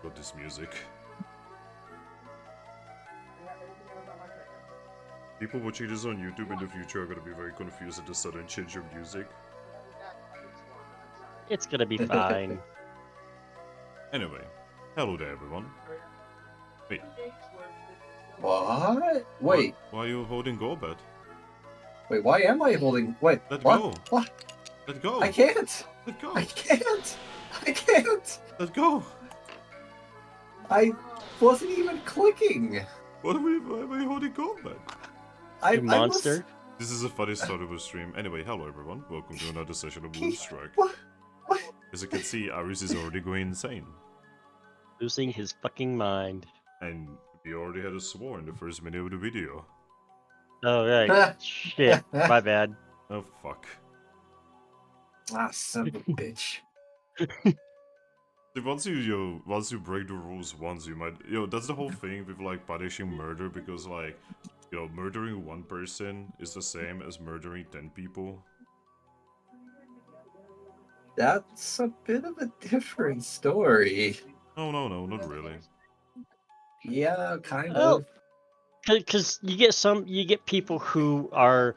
Got this music. People watching this on YouTube in the future are gonna be very confused at the sudden change of music. It's gonna be fine. Anyway, hello there everyone. Wait. What? Wait. Why are you holding Golbat? Wait, why am I holding... Wait, Let what? go. What? Let go. I can't. Let go. I can't. I can't. Let go. I wasn't even clicking. Why are you holding Golbat? You monster. This is a funny start of a stream. Anyway, hello everyone. Welcome to another session of Moonstruck. What? As you can see, Aris is already going insane. Losing his fucking mind. And we already had a swore in the first minute of the video. Oh, right. Shit. My bad. Oh, fuck. Ah, son of a bitch. See, once you break the rules once, you might, that's the whole thing with, like, punishing murder, because, like, murdering one person is the same as murdering 10 people. That's a bit of a different story. No, not really. Yeah, kind Oh. of. Because you get people who are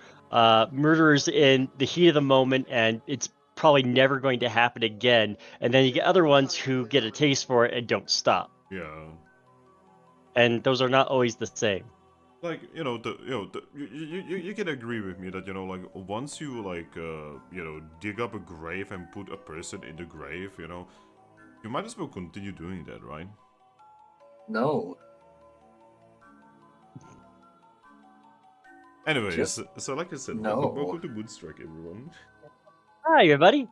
murderers in the heat of the moment, and it's probably never going to happen again. And then you get other ones who get a taste for it and don't stop. Yeah. And those are not always the same. Like, you can agree with me that, like, once you, like, dig up a grave and put a person in the grave, you might as well continue doing that, right? No. Anyways, so like I said, no. welcome to Moonstruck, everyone. Hi, everybody.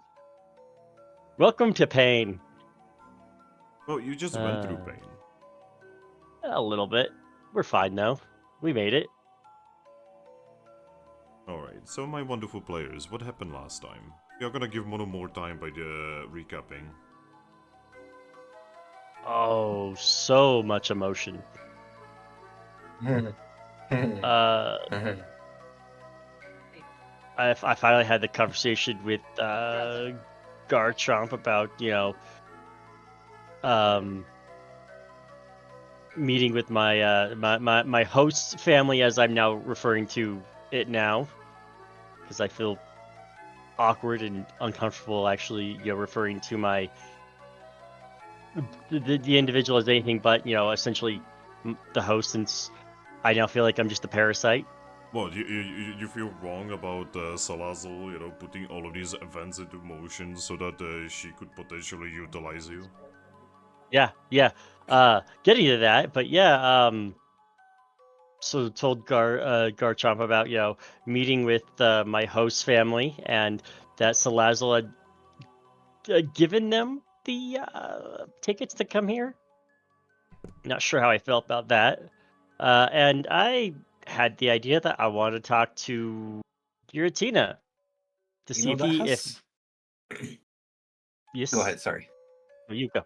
Welcome to pain. Well, you just went through pain. A little bit. We're fine, though. We made it. Alright, so my wonderful players, what happened last time? We are gonna give Mono more time by the recapping. Oh, so much emotion. I finally had the conversation with Garchomp about, meeting with my my host's family, as I'm now referring to it now, because I feel awkward and uncomfortable actually, referring to my the individual as anything but, essentially the host, since I now feel like I'm just a parasite. Well, you feel wrong about Salazzle, putting all of these events into motion so that she could potentially utilize you? Yeah. Getting to that, but yeah, so told Garchomp about, meeting with my host family, and that Salazzle had given them the tickets to come here. Not sure how I felt about that. And I had the idea that I wanted to talk to Giratina to see if yes. Go ahead, sorry. Oh, you go.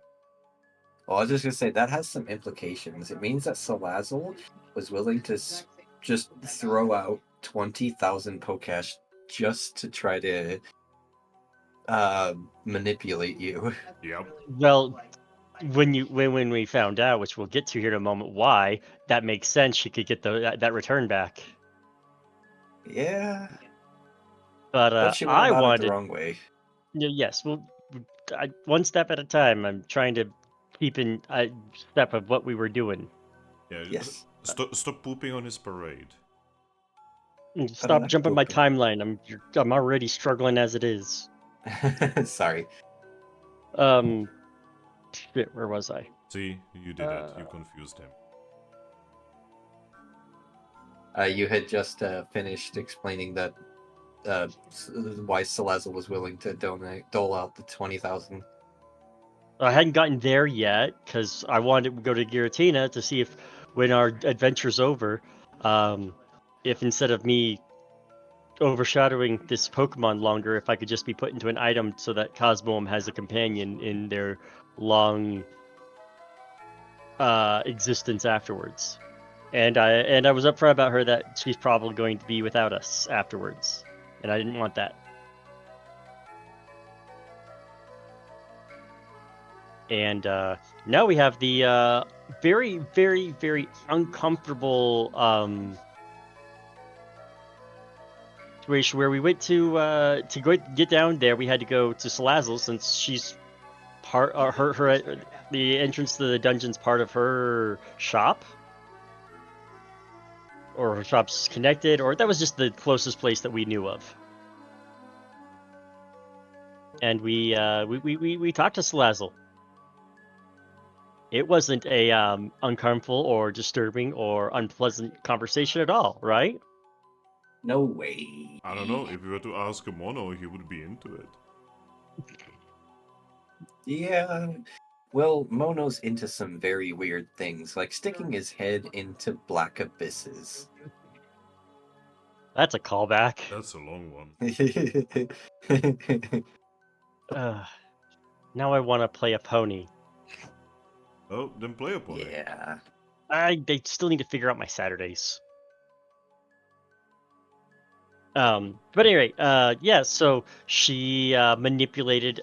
Well, I was just gonna say that has some implications. It means that Salazzle was willing to just throw out 20,000 Pokesh just to try to manipulate you. Yep. Well, when we found out, which we'll get to here in a moment, why that makes sense, she could get that return back. Yeah. But she went I about wanted it the wrong way. Yes, well, one step at a time. I'm trying to keep in step of what we were doing. Yeah. Yes. Stop pooping on his parade. Stop jumping my timeline. I'm already struggling as it is. Sorry. Shit, where was I? See, you did it. You confused him. You had just finished explaining that why Salazzle was willing to dole out the 20,000. I hadn't gotten there yet because I wanted to go to Giratina to see if, when our adventure's over, if instead of me overshadowing this Pokemon longer, if I could just be put into an item so that Cosmoem has a companion in their long existence afterwards. And I was upfront about her that she's probably going to be without us afterwards, and I didn't want that. And now we have the very, very, very uncomfortable situation where we went to go get down there. We had to go to Salazzle since she's part her the entrance to the dungeon's part of her shop, or her shop's connected, or that was just the closest place that we knew of. And we talked to Salazzle. It wasn't a uncomfortable or disturbing or unpleasant conversation at all, right? No way. I don't know. If we were to ask Mono, he would be into it. Yeah. Well, Mono's into some very weird things, like sticking his head into black abysses. That's a callback. That's a long one. Now I want to play a pony. Oh, then play a pony. Yeah. They still need to figure out my Saturdays. But anyway, yeah, so she manipulated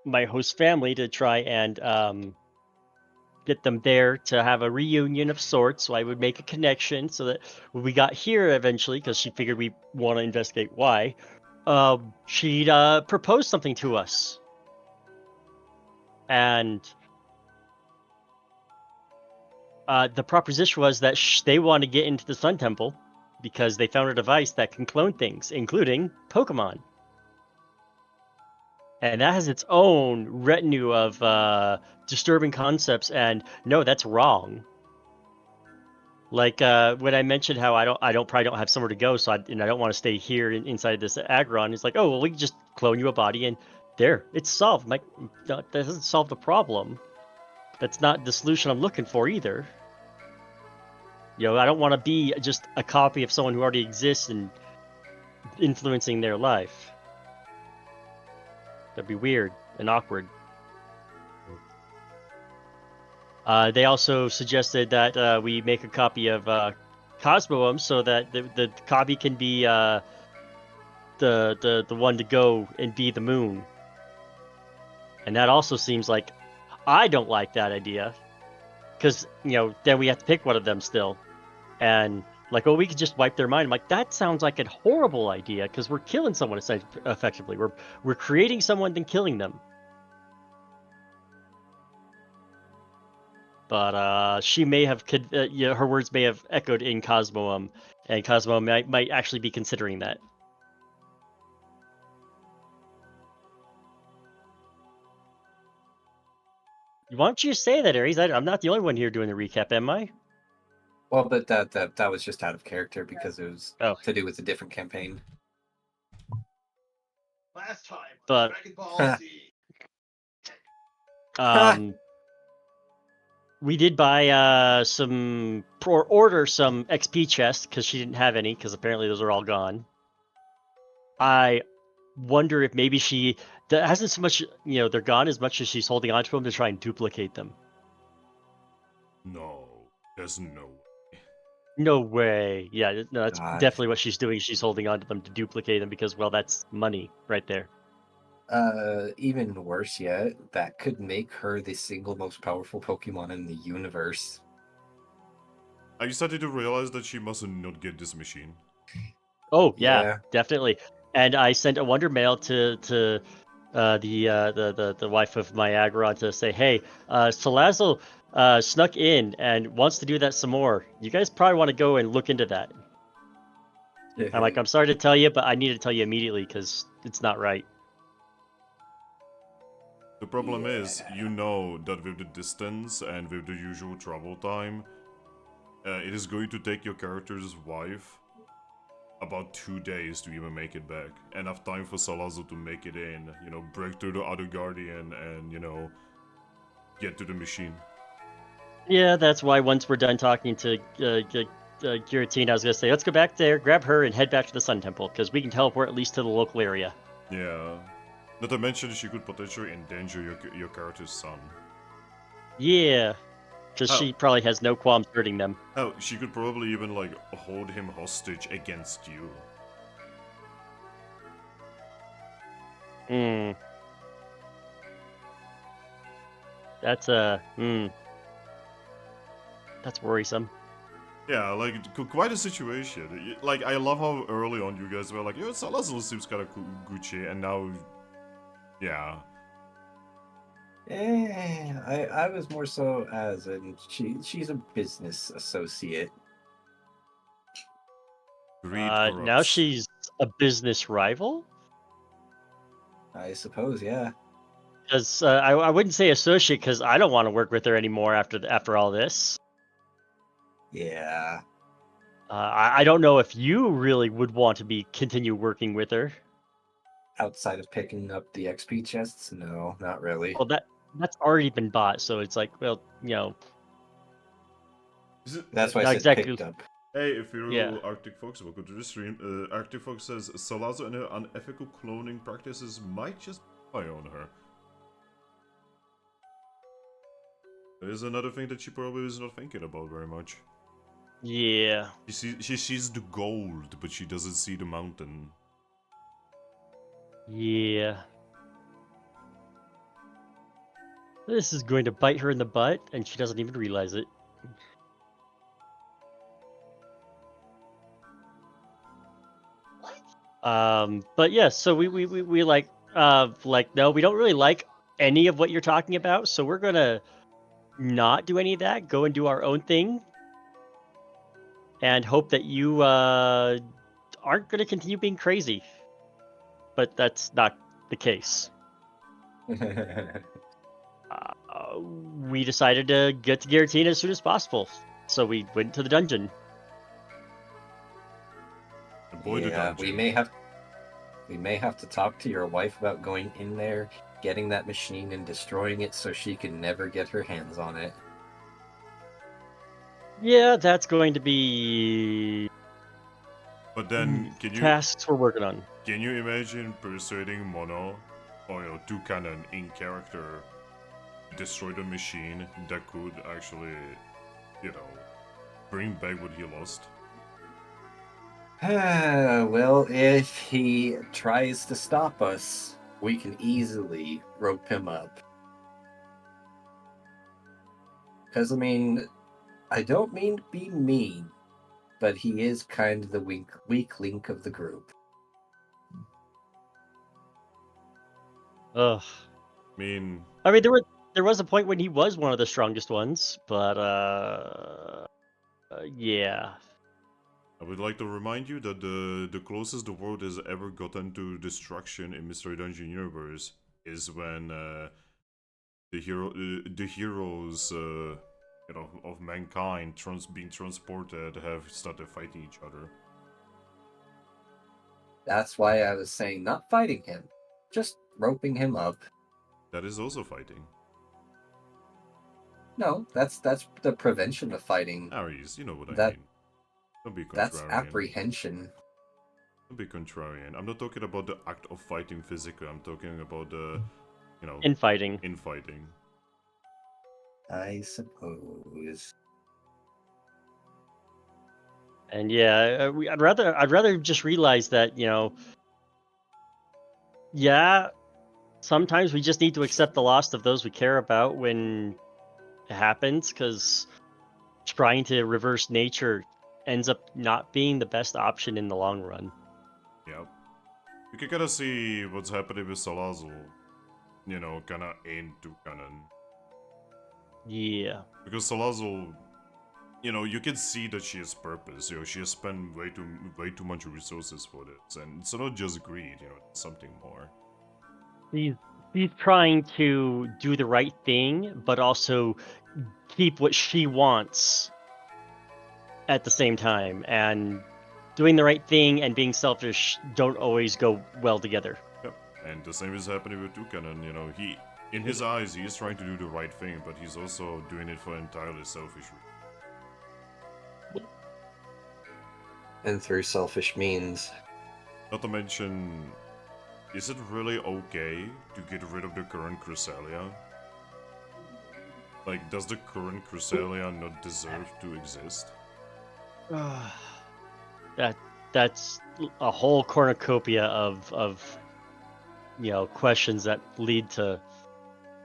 my host family to try and get them there to have a reunion of sorts, so I would make a connection so that when we got here eventually, because she figured we want to investigate why, she'd propose something to us. And the proposition was that they want to get into the Sun Temple because they found a device that can clone things, including Pokemon. And that has its own retinue of disturbing concepts, and no, that's wrong. Like when I mentioned how I probably don't have somewhere to go, so I don't want to stay here inside this Aggron. It's like, oh well, we can just clone you a body, and there, it's solved. I'm like, that doesn't solve the problem. That's not the solution I'm looking for either. I don't want to be just a copy of someone who already exists and influencing their life. That'd be weird and awkward. They also suggested that we make a copy of Cosmoem so that the copy can be the one to go and be the moon. And that also seems like I don't like that idea, because then we have to pick one of them still, and like, oh, we could just wipe their mind. I'm like, that sounds like a horrible idea, because we're killing someone effectively. We're creating someone then killing them. But she may have, her words may have echoed in Cosmoem, and Cosmoem might actually be considering that. Why don't you say that, Aries? I'm not the only one here doing the recap, am I? Well, but that was just out of character because it was Oh. to do with a different campaign. Last time, But Dragon Ball Z. we did buy order some XP chests because she didn't have any, because apparently those are all gone. I wonder if maybe that hasn't so much, they're gone as much as she's holding on to them to try and duplicate them. No, there's no way. No way. Yeah, no, that's God. definitely what she's doing. She's holding on to them to duplicate them because, well, that's money right there. Even worse yet, that could make her the single most powerful Pokemon in the universe. I started to realize that she must not get this machine. Oh yeah, Yeah. definitely. And I sent a wonder mail to the wife of my Aggron to say, hey, Salazzle snuck in and wants to do that some more. You guys probably want to go and look into that. I'm like, I'm sorry to tell you, but I need to tell you immediately because it's not right. The problem is, you know that with the distance and with the usual travel time, it is going to take your character's wife about 2 days to even make it back. Enough time for Salazzle to make it in, break through the other Guardian and, get to the machine. Yeah, that's why once we're done talking to Giratina, I was going to say, let's go back there, grab her, and head back to the Sun Temple, because we can teleport at least to the local area. Yeah. Not to mention she could potentially endanger your character's son. Yeah, because she probably has no qualms hurting them. Oh, she could probably even, hold him hostage against you. That's that's worrisome. Yeah, like quite a situation. Like I love how early on you guys were like, "Yo, Salazar seems kind of Gucci," and now, yeah, I was more so as in she's a business associate. greed Now corrupts. she's a business rival. I suppose, yeah. Because I wouldn't say associate because I don't want to work with her anymore after all this. Yeah. I don't know if you really would want to continue working with her. Outside of picking up the XP chests, no, not really. Well, that's already been bought, so it's like, well, Is it? That's why I not said exactly. picked up. Hey, if you're Yeah. Arctic Fox, welcome to the stream. Arctic Fox says Salazar and her unethical cloning practices might just spy on her. There's another thing that she probably is not thinking about very much. Yeah. She sees the gold, but she doesn't see the mountain. Yeah. This is going to bite her in the butt, and she doesn't even realize it. But yeah, so we like no, we don't really like any of what you're talking about, so we're gonna not do any of that, go and do our own thing, and hope that you aren't gonna continue being crazy. But that's not the case. We decided to get to Giratina as soon as possible, so we went to the dungeon. Avoid the Yeah, dungeon. we may have to talk to your wife about going in there, getting that machine and destroying it so she can never get her hands on it. Mm-hmm. Mm. That's going to be But then, tasks we're working on. Can you imagine persuading Mono, or Toucannon in character, to destroy the machine that could actually, bring back what he lost? Well, if he tries to stop us, we can easily rope him up. Because, I mean, I don't mean to be mean, but he is kind of the weak link of the group. Ugh. I mean, there was a point when he was one of the strongest ones, but yeah. I would like to remind you that the closest the world has ever gotten to destruction in Mystery Dungeon universe is when the heroes of mankind being transported have started fighting each other. That's why I was saying not fighting him, just roping him up. That is also fighting. No, that's the prevention of fighting. Aries, you know what I mean. Don't be contrarian. That's apprehension. Don't be contrarian. I'm not talking about the act of fighting physically. I'm talking about the, Infighting. Infighting. I suppose. And yeah, I'd rather just realize that yeah, sometimes we just need to accept the loss of those we care about when it happens, because trying to reverse nature ends up not being the best option in the long run. Yep. You can kind of see what's happening with Salazar, kind of in Toucannon. Yeah. Because Salazar, you can see that she has purpose. She has spent way too much resources for this, and it's not just greed. It's something more. She's trying to do the right thing, but also keep what she wants at the same time. And doing the right thing and being selfish don't always go well together. Yep. And the same is happening with Toucannon. He, in his eyes, he is trying to do the right thing, but he's also doing it for entirely selfish reasons. And through selfish means. Not to mention, is it really okay to get rid of the current Cresselia? Like, does the current Cresselia not deserve to exist? That's a whole cornucopia of questions that lead to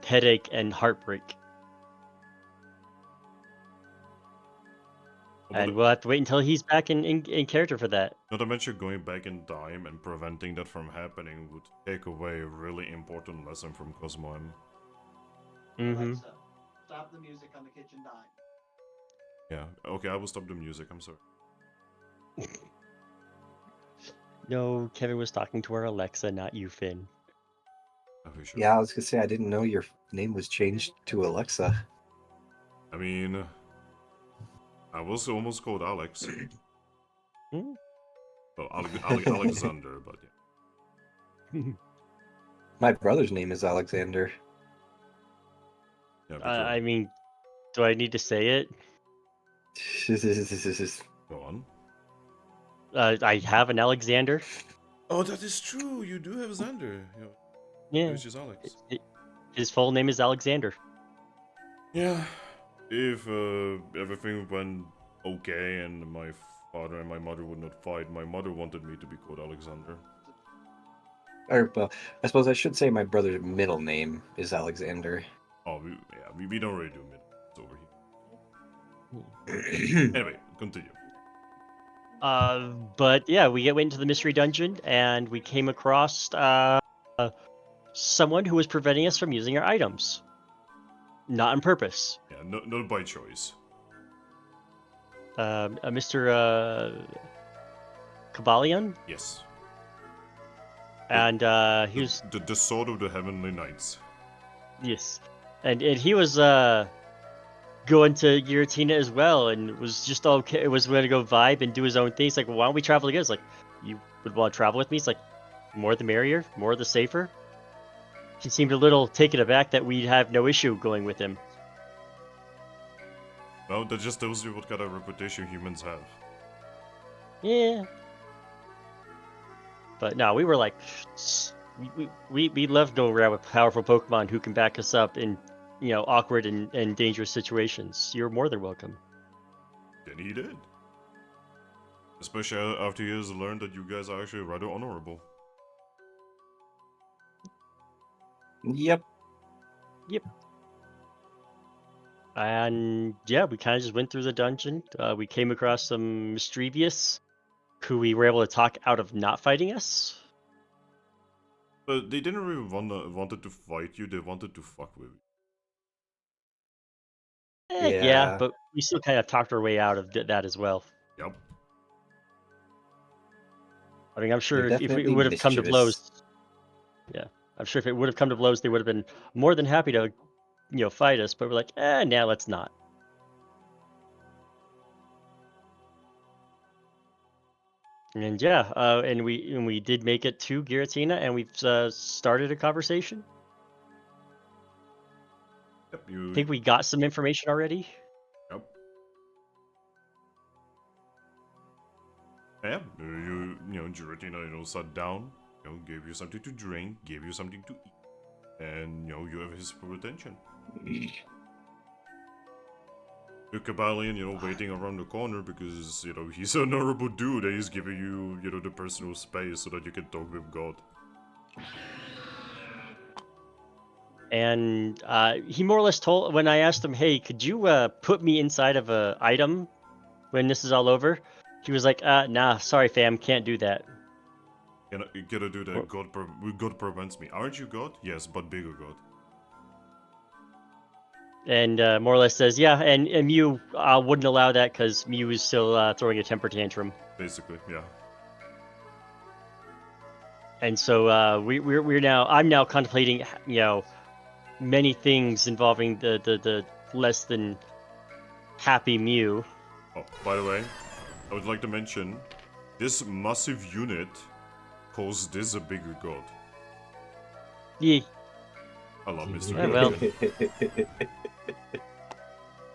headache and heartbreak. And we'll have to wait until he's back in character for that. Not to mention going back in time and preventing that from happening would take away a really important lesson from Cosmo M. Mm-hmm. Alexa, stop the music on the kitchen dime. Yeah, okay, I will stop the music, I'm sorry. No, Kevin was talking to our Alexa, not you, Finn. Okay, sure. Yeah, I was gonna say I didn't know your name was changed to Alexa. I mean, I was almost called Alex. Hmm? Well, Alexander, but yeah. My brother's name is Alexander. Yeah, but I mean, do I need to say it? go on. I have an Alexander. Oh, that is true. You do have Xander. Yeah. Which is Alex. His full name is Alexander. Yeah. If everything went okay and my father and my mother would not fight, my mother wanted me to be called Alexander. Or, well, I suppose I should say my brother's middle name is Alexander. Oh, we don't really do middle over here. Anyway, continue. But yeah, we went into the mystery dungeon and we came across someone who was preventing us from using our items. Not on purpose. Yeah, not by choice. Mr. Kabalion, Yes. and he was the sword of the heavenly knights. yes, and he was going to Giratina as well, and was just okay. Was going to go vibe and do his own thing. He's like, well, why don't we travel together? It's like, you would want to travel with me? It's like, more the merrier, more the safer. He seemed a little taken aback that we'd have no issue going with him. Well, that just tells you what kind of reputation humans have. Yeah. But no, we were like, we love going around with powerful Pokemon who can back us up in, awkward and dangerous situations. You're more than welcome. Then he did. Especially after he has learned that you guys are actually rather honorable. Yep. And yeah, we kind of just went through the dungeon. We came across some Mischievous who we were able to talk out of not fighting us. But they didn't really wanted to fight you, they wanted to fuck with you. Yeah, Yeah. but we still kind of talked our way out of that as well. Yep. I mean, I'm sure You're if it definitely would have come to mischievous. blows, yeah, I'm sure if it would have come to blows, they would have been more than happy to, fight us. But we're like, now let's not. And yeah, and we did make it to Giratina, and we've started a conversation. Yep, I think we got some information already. Yep. Yeah, Giratina, sat down, gave you something to drink, gave you something to eat, and, you have his full attention. The Kabalion, waiting around the corner because, he's an honorable dude and he's giving you, the personal space so that you can talk with God. And he more or less told, when I asked him, hey, could you put me inside of a item when this is all over? He was like, nah, sorry fam, can't do that. You gotta do that, God prevents me. Aren't you God? Yes, but bigger God. And more or less says, yeah, and Mew wouldn't allow that because Mew is still throwing a temper tantrum. Basically, yeah. And so I'm now contemplating, many things involving the less than happy Mew. Oh, by the way, I would like to mention, this massive unit calls this a bigger God. Yeah. I love Mr. Yeah, well.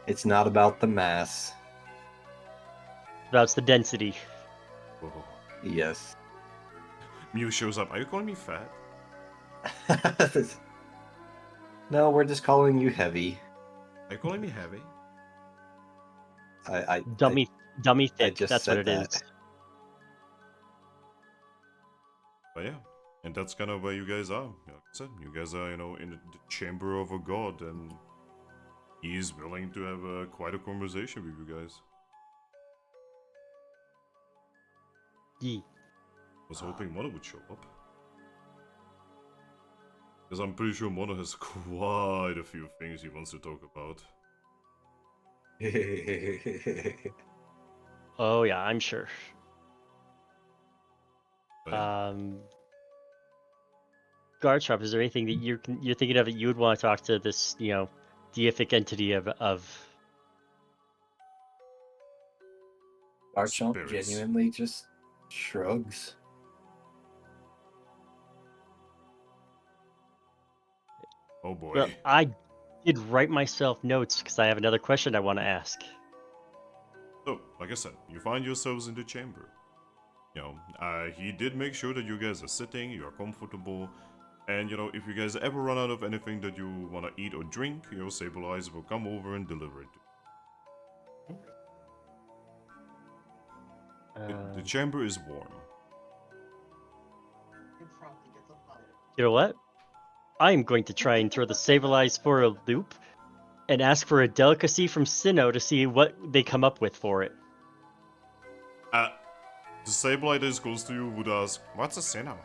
It's not about the mass. That's the density. Oh. Yes. Mew shows up. Are you calling me fat? No, we're just calling you heavy. Are you calling me heavy? Dummy thick. just That's what said it is. that. But yeah, and that's kind of where you guys are. Like I said, you guys are, in the chamber of a god, and he's willing to have quite a conversation with you guys. Yee. Was hoping Mono would show up. Because I'm pretty sure Mono has quite a few things he wants to talk about. Oh yeah, I'm sure. But yeah. Garchomp, is there anything that you're thinking of that you would want to talk to this, deific entity of? Garchomp Spirits. genuinely just shrugs. Oh boy. Well, I did write myself notes because I have another question I want to ask. So, like I said, you find yourselves in the chamber. He did make sure that you guys are sitting, you are comfortable, and if you guys ever run out of anything that you want to eat or drink, Sableye will come over and deliver it. The chamber is warm. In front to get the butter. You know what? I'm going to try and throw the Sableye for a loop and ask for a delicacy from Sinnoh to see what they come up with for it. The Sableye that is close to you would ask, "What's a Sinnoh?"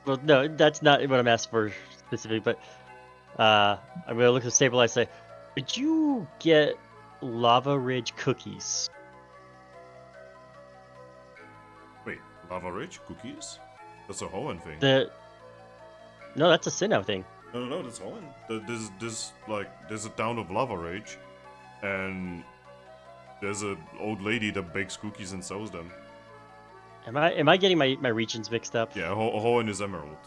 Well, no, that's not what I'm asking for specifically, but I'm gonna look at Sableye and say, "Did you get Lava Ridge cookies?" Wait, Lava Ridge cookies? That's a Hoenn thing. No, that's a Sinnoh thing. No, that's Hoenn. There's a town of Lava Ridge, and there's an old lady that bakes cookies and sells them. Am I getting my regions mixed up? Yeah, Hoenn is Emerald.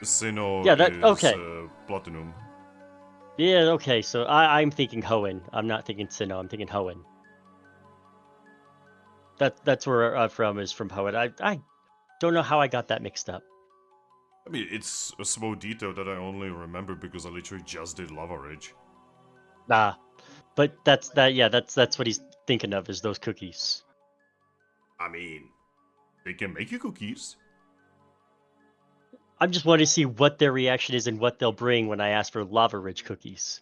Sinnoh is okay. Platinum. Yeah, okay. So I'm thinking Hoenn. I'm not thinking Sinnoh. I'm thinking Hoenn. That's where I'm from. Is from Hoenn. I don't know how I got that mixed up. I mean, it's a small detail that I only remember because I literally just did Lava Ridge. Nah, but that's what he's thinking of is those cookies. I mean, they can make you cookies. I'm just wanting to see what their reaction is and what they'll bring when I ask for Lava Ridge cookies.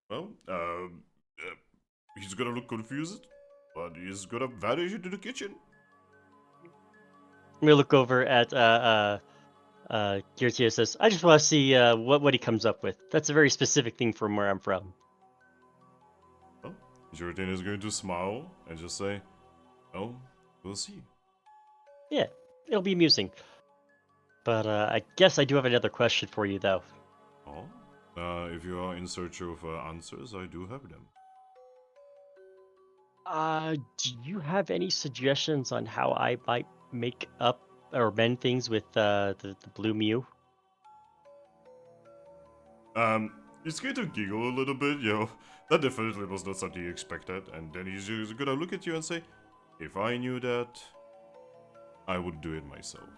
Well, he's gonna look confused, but he's gonna vanish into the kitchen. I'm gonna look over at Giratina says, I just want to see what he comes up with. That's a very specific thing from where I'm from. Well, Giratina is going to smile and just say, "Oh, we'll see." Yeah, it'll be amusing. But I guess I do have another question for you, though. Oh, if you are in search of answers, I do have them. Do you have any suggestions on how I might make up or mend things with the blue Mew? He's going to giggle a little bit, That definitely was not something you expected. And then he's just gonna look at you and say, "If I knew that, I would do it myself."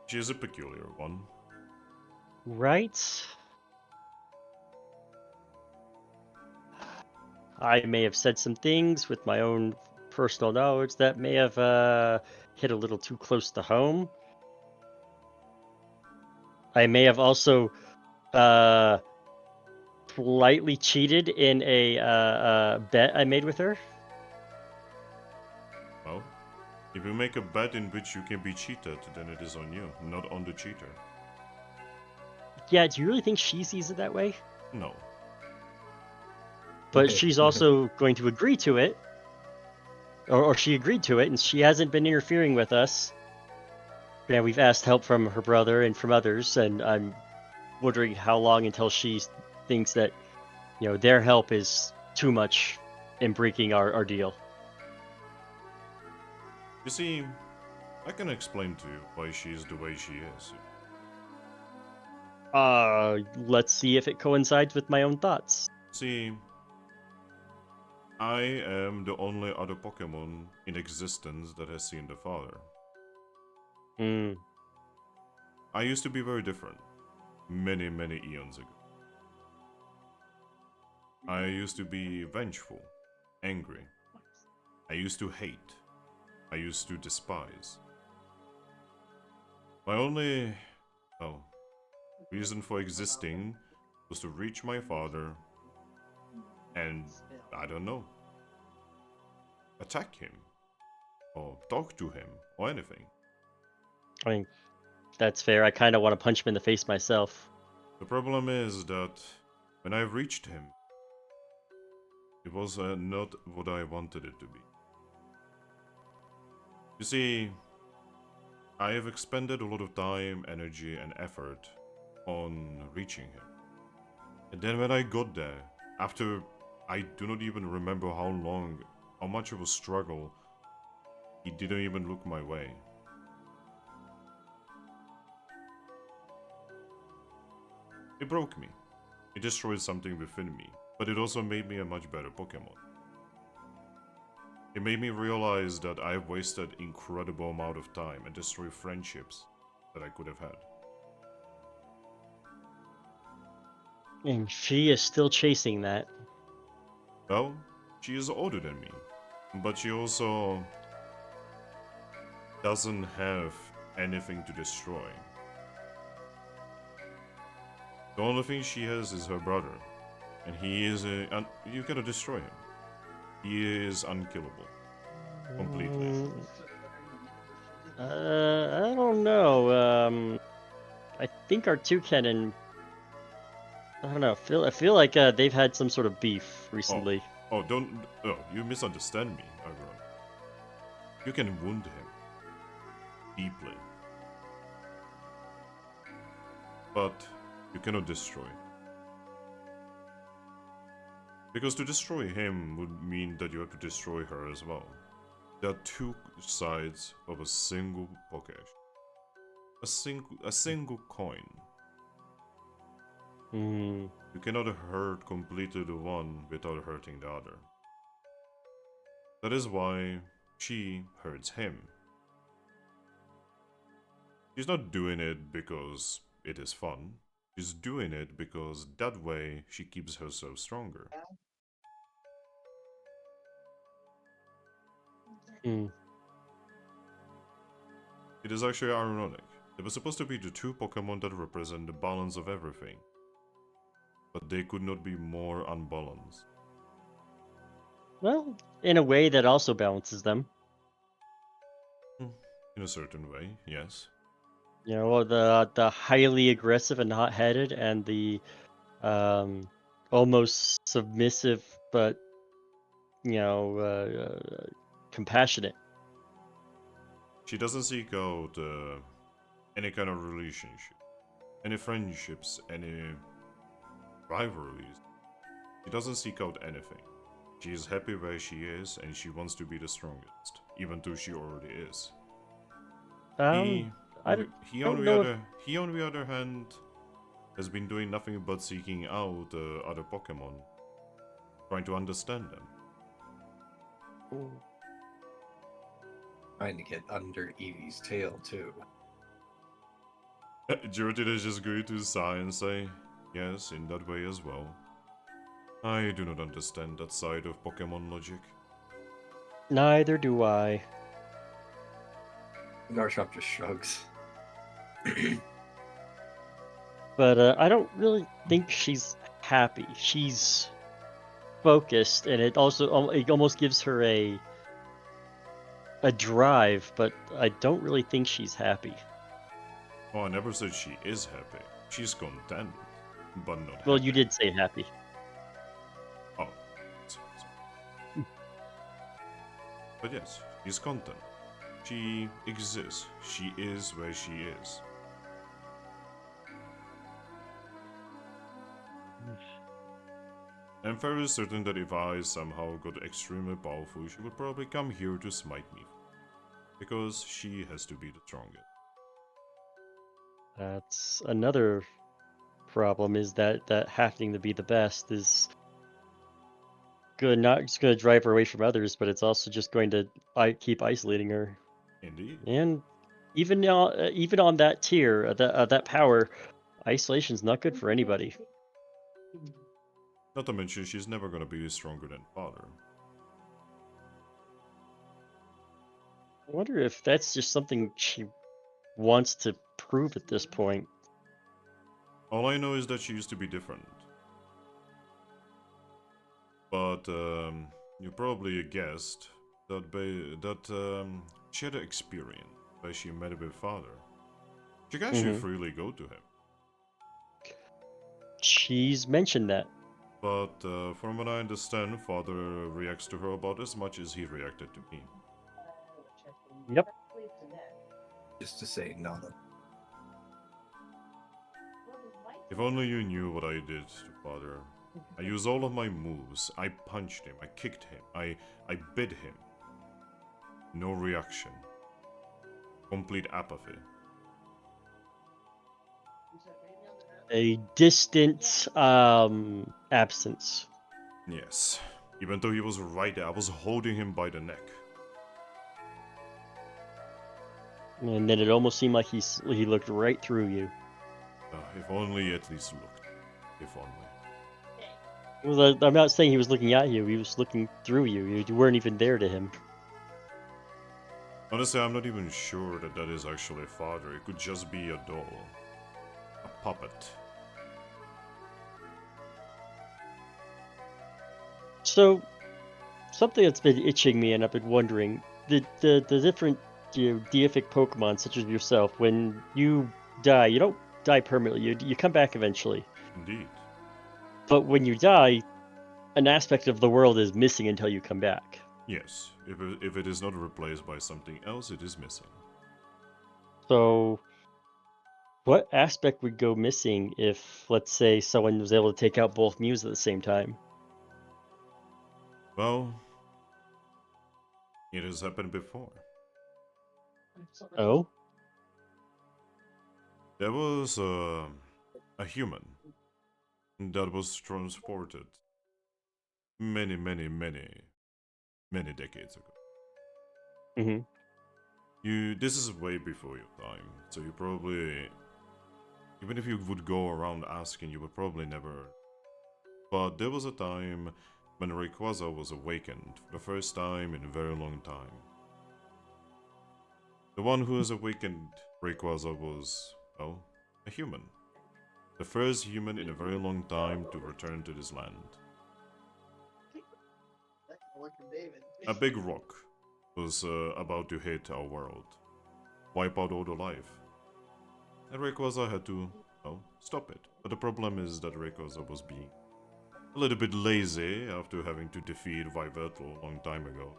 She is a peculiar one. Right? I may have said some things with my own personal knowledge that may have hit a little too close to home. I may have also slightly cheated in a bet I made with her. Well, if you make a bet in which you can be cheated, then it is on you, not on the cheater. Yeah, do you really think she sees it that way? No. But she's also going to agree to it. Or she agreed to it, and she hasn't been interfering with us. Yeah, we've asked help from her brother and from others, and I'm wondering how long until she thinks that, their help is too much in breaking our deal. You see, I can explain to you why she is the way she is. Let's see if it coincides with my own thoughts. See, I am the only other Pokemon in existence that has seen the father. I used to be very different, many, many eons ago. I used to be vengeful, angry. I used to hate. I used to despise. My only, reason for existing was to reach my father, and I don't know. attack him, or talk to him, or anything. I mean, that's fair. I kind of want to punch him in the face myself. The problem is that when I reached him, it was not what I wanted it to be. You see, I have expended a lot of time, energy, and effort on reaching him. And then when I got there, after I do not even remember how much of a struggle, he didn't even look my way. It broke me. It destroyed something within me, but it also made me a much better Pokemon. It made me realize that I have wasted incredible amount of time and destroyed friendships that I could have had. And she is still chasing that. Well, she is older than me, but she also doesn't have anything to destroy. The only thing she has is her brother, and he is you cannot destroy him. He is unkillable. Completely. I don't know. I think our Toucannon. I don't know. I feel like they've had some sort of beef recently. Oh, you misunderstand me, Aggron. You can wound him deeply, but you cannot destroy. Because to destroy him would mean that you have to destroy her as well. There are two sides of a single Pokesh. A single coin. Hmm. You cannot hurt completely the one without hurting the other. That is why she hurts him. She's not doing it because it is fun. She's doing it because that way she keeps herself stronger. Hmm. It is actually ironic. They were supposed to be the two Pokemon that represent the balance of everything. But they could not be more unbalanced. Well, in a way that also balances them. In a certain way, yes. You know, the highly aggressive and hot-headed, and the almost submissive but compassionate. She doesn't seek out any kind of relationship, any friendships, any rivalries. She doesn't seek out anything. She is happy where she is and she wants to be the strongest, even though she already is. I don't know if He on the other hand has been doing nothing but seeking out other Pokemon, trying to understand them. Trying to get under Eevee's tail too. Giratina is just going to sigh and say, yes, in that way as well. I do not understand that side of Pokemon logic. neither do I. Garchomp just shrugs. But I don't really think she's happy. She's focused, and it almost gives her a drive, but I don't really think she's happy. Oh, I never said she is happy. She's content, but not Well, happy. you did say happy. Oh. But yes, she's content. She exists. She is where she is. I'm fairly certain that if I somehow got extremely powerful, she would probably come here to smite me. Because she has to be the strongest. That's another problem, is that having to be the best is good. Not just going to drive her away from others, but it's also just going to keep isolating her. Indeed. And even on that tier, that power, isolation's not good for anybody. Not to mention, she's never gonna be stronger than father. I wonder if that's just something she wants to prove at this point. All I know is that she used to be different. But you probably guessed she had an experience where she met with father. She can actually freely go to him. She's mentioned that. But from what I understand, father reacts to her about as much as he reacted to me. Yep. Just to say nada. If only you knew what I did to father. I used all of my moves. I punched him. I kicked him. I bit him. No reaction. Complete apathy. A distant absence. Yes. Even though he was right there, I was holding him by the neck. And then it almost seemed like he looked right through you. If only he at least looked. If only. Well, I'm not saying he was looking at you. He was looking through you. You weren't even there to him. Honestly, I'm not even sure that that is actually father. It could just be a doll. A puppet. So, something that's been itching me and I've been wondering, the different deific Pokemon such as yourself, when you die, you don't die permanently. You come back eventually. Indeed. But when you die, an aspect of the world is missing until you come back. Yes. If it is not replaced by something else, it is missing. So, what aspect would go missing if, let's say, someone was able to take out both Mews at the same time? Well, it has happened before. Oh? There was a human that was transported many decades ago. Mm-hmm. This is way before your time, so you probably, even if you would go around asking, you would probably never. But there was a time when Rayquaza was awakened for the first time in a very long time. The one who has awakened Rayquaza was, well, a human. The first human in a very long time to return to this land. One from David. A big rock was about to hit our world, wipe out all the life. And Rayquaza had to, well, stop it. But the problem is that Rayquaza was being a little bit lazy after having to defeat Vivertle a long time ago.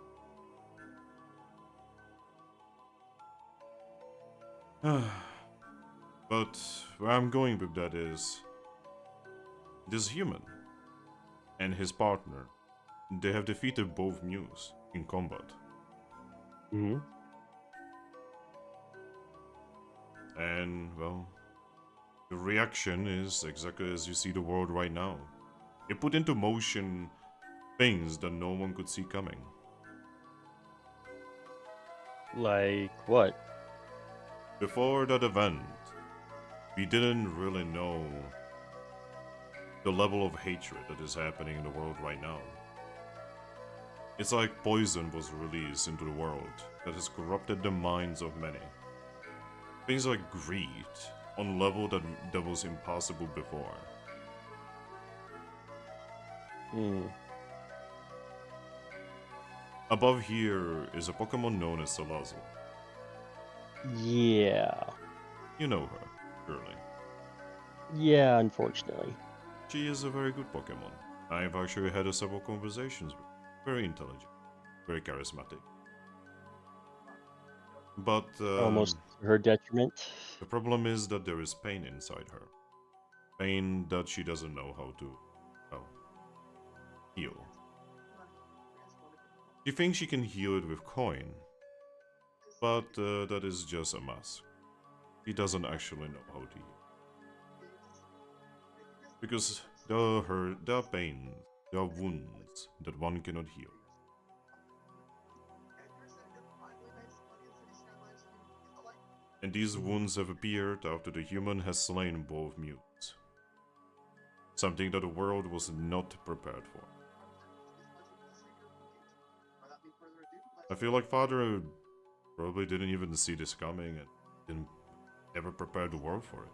But where I'm going with that is, this human and his partner, they have defeated both Mews in combat. Mm-hmm. And, well, the reaction is exactly as you see the world right now. It put into motion things that no one could see coming. Like what? Before that event, we didn't really know the level of hatred that is happening in the world right now. It's like poison was released into the world that has corrupted the minds of many. Things like greed on a level that was impossible before. Above here is a Pokemon known as Salazzle. Yeah. You know her, surely. Yeah, unfortunately. She is a very good Pokemon. I've actually had several conversations with her. Very intelligent, very charismatic. But Almost to her detriment. the problem is that there is pain inside her. Pain that she doesn't know how to, well, heal. She thinks she can heal it with coin, but that is just a mask. She doesn't actually know how to heal. Because there are pains, there are wounds that one cannot heal. And these wounds have appeared after the human has slain both Mews. Something that the world was not prepared for. I feel like Father probably didn't even see this coming and didn't ever prepare the world for it.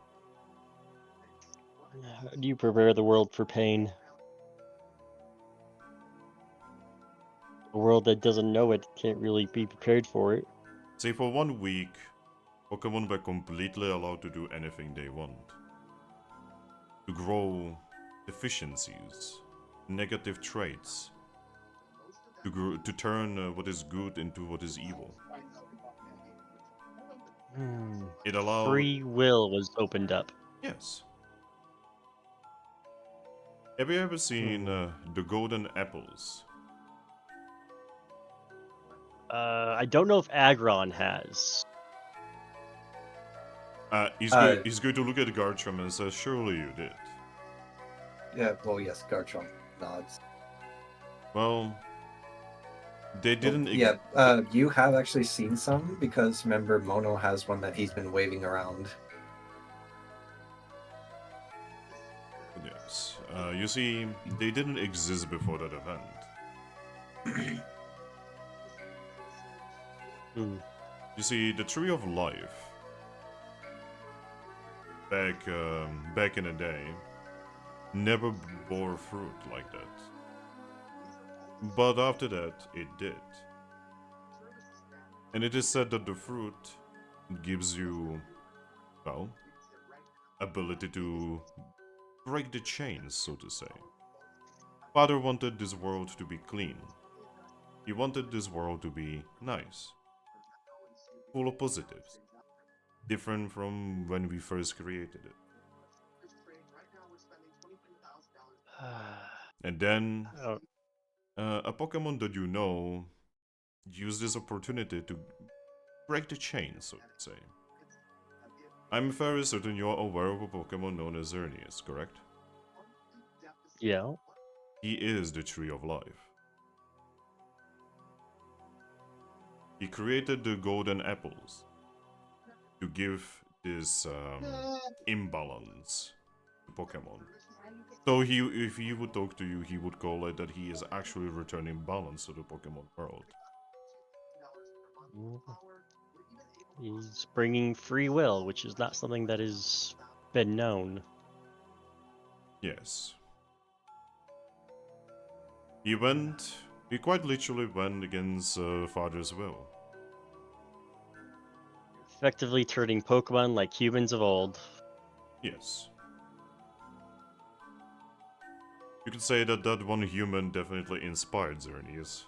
How do you prepare the world for pain? A world that doesn't know it can't really be prepared for it. Say for 1 week, Pokemon were completely allowed to do anything they want. To grow deficiencies, negative traits, to turn what is good into what is evil. It allowed... Free will was opened up. Yes. Have you ever seen the golden apples? I don't know if Aggron has. He's going to look at Garchomp and says, surely you did. Yeah, well, yes, Garchomp nods. Well, they didn't... You have actually seen some, because remember, Mono has one that he's been waving around. Yes. You see, they didn't exist before that event. You see, the Tree of Life, back in the day, never bore fruit like that. But after that, it did. And it is said that the fruit gives you, well, ability to break the chains, so to say. Father wanted this world to be clean. He wanted this world to be nice, full of positives, different from when we first created it. And then, a Pokemon that you know used this opportunity to break the chain, so to say. I'm very certain you're aware of a Pokemon known as Xerneas, correct? Yeah. He is the Tree of Life. He created the golden apples to give this imbalance to Pokemon. So if he would talk to you, he would call it that he is actually returning balance to the Pokemon world. He's bringing free will, which is not something that has been known. Yes. He quite literally went against Father's will. Effectively turning Pokemon like humans of old. Yes. You could say that that one human definitely inspired Xerneas.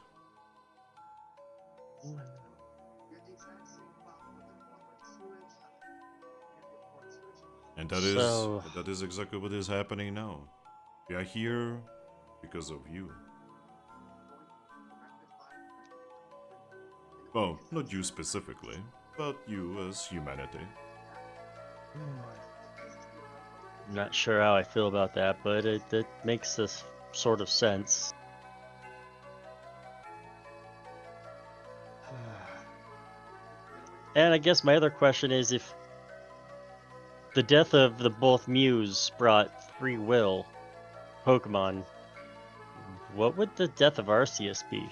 And that is exactly what is happening now. We are here because of you. Well, not you specifically, but you as humanity. I'm not sure how I feel about that, but it makes this sort of sense. And I guess my other question is, if the death of the both Mews brought free will Pokemon, what would the death of Arceus be?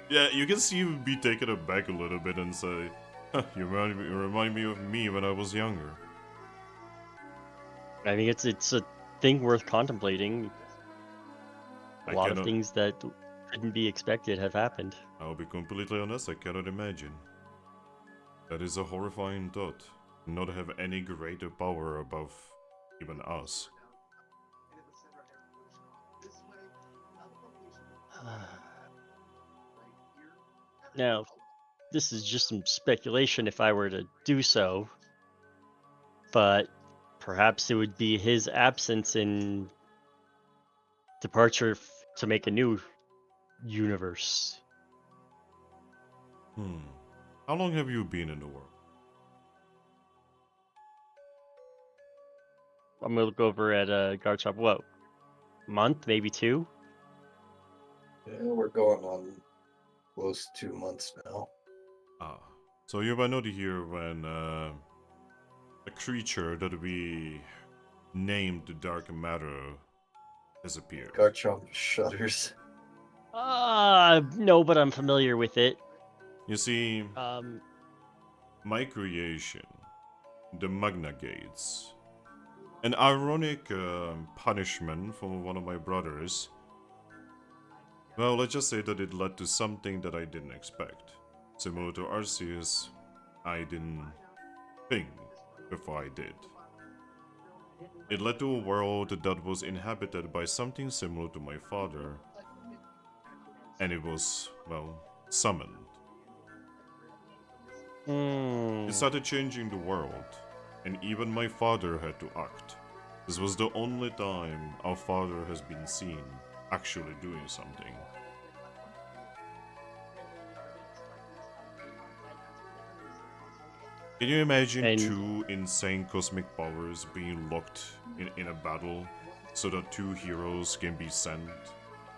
Yeah, you can see him be taken aback a little bit and say, huh, you remind me of me when I was younger. I mean, it's a thing worth contemplating. A lot of things that couldn't be expected have happened. I'll be completely honest, I cannot imagine. That is a horrifying thought. Not have any greater power above even us. Now, this is just some speculation if I were to do so, but perhaps it would be his absence in departure to make a new universe. How long have you been in the world? I'm gonna look over at Garchomp. What, month, maybe 2? Yeah, we're going on close to 2 months now. So you might know to hear when a creature that we named the Dark Matter has appeared. Garchomp shudders. No, but I'm familiar with it. You see, my creation, the Magna Gates, an ironic punishment from one of my brothers, Well, let's just say that it led to something that I didn't expect. Similar to Arceus, I didn't think before I did. It led to a world that was inhabited by something similar to my father, and it was, well, summoned. It started changing the world, and even my father had to act. This was the only time our father has been seen actually doing something. Can you imagine And- two insane cosmic powers being locked in a battle so that two heroes can be sent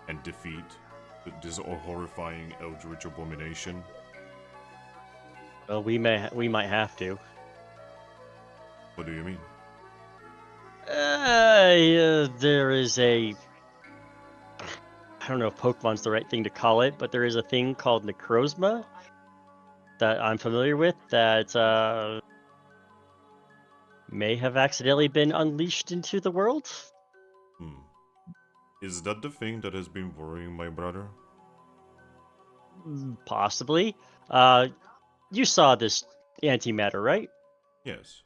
and defeat this horrifying eldritch abomination? Well, we might have to. What do you mean? There is a. I don't know if Pokemon's the right thing to call it, but there is a thing called Necrozma that I'm familiar with that may have accidentally been unleashed into the world. Is that the thing that has been worrying my brother? Possibly. You saw this antimatter, right? Yes.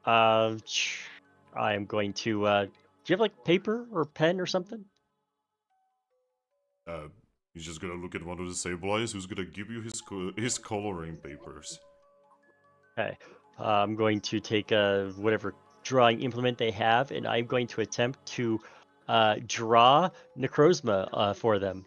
I am going to. Do you have like paper or pen or something? He's just gonna look at one of the Sableyes who's gonna give you his coloring papers. Okay. I'm going to take whatever drawing implement they have, and I'm going to attempt to draw Necrozma for them.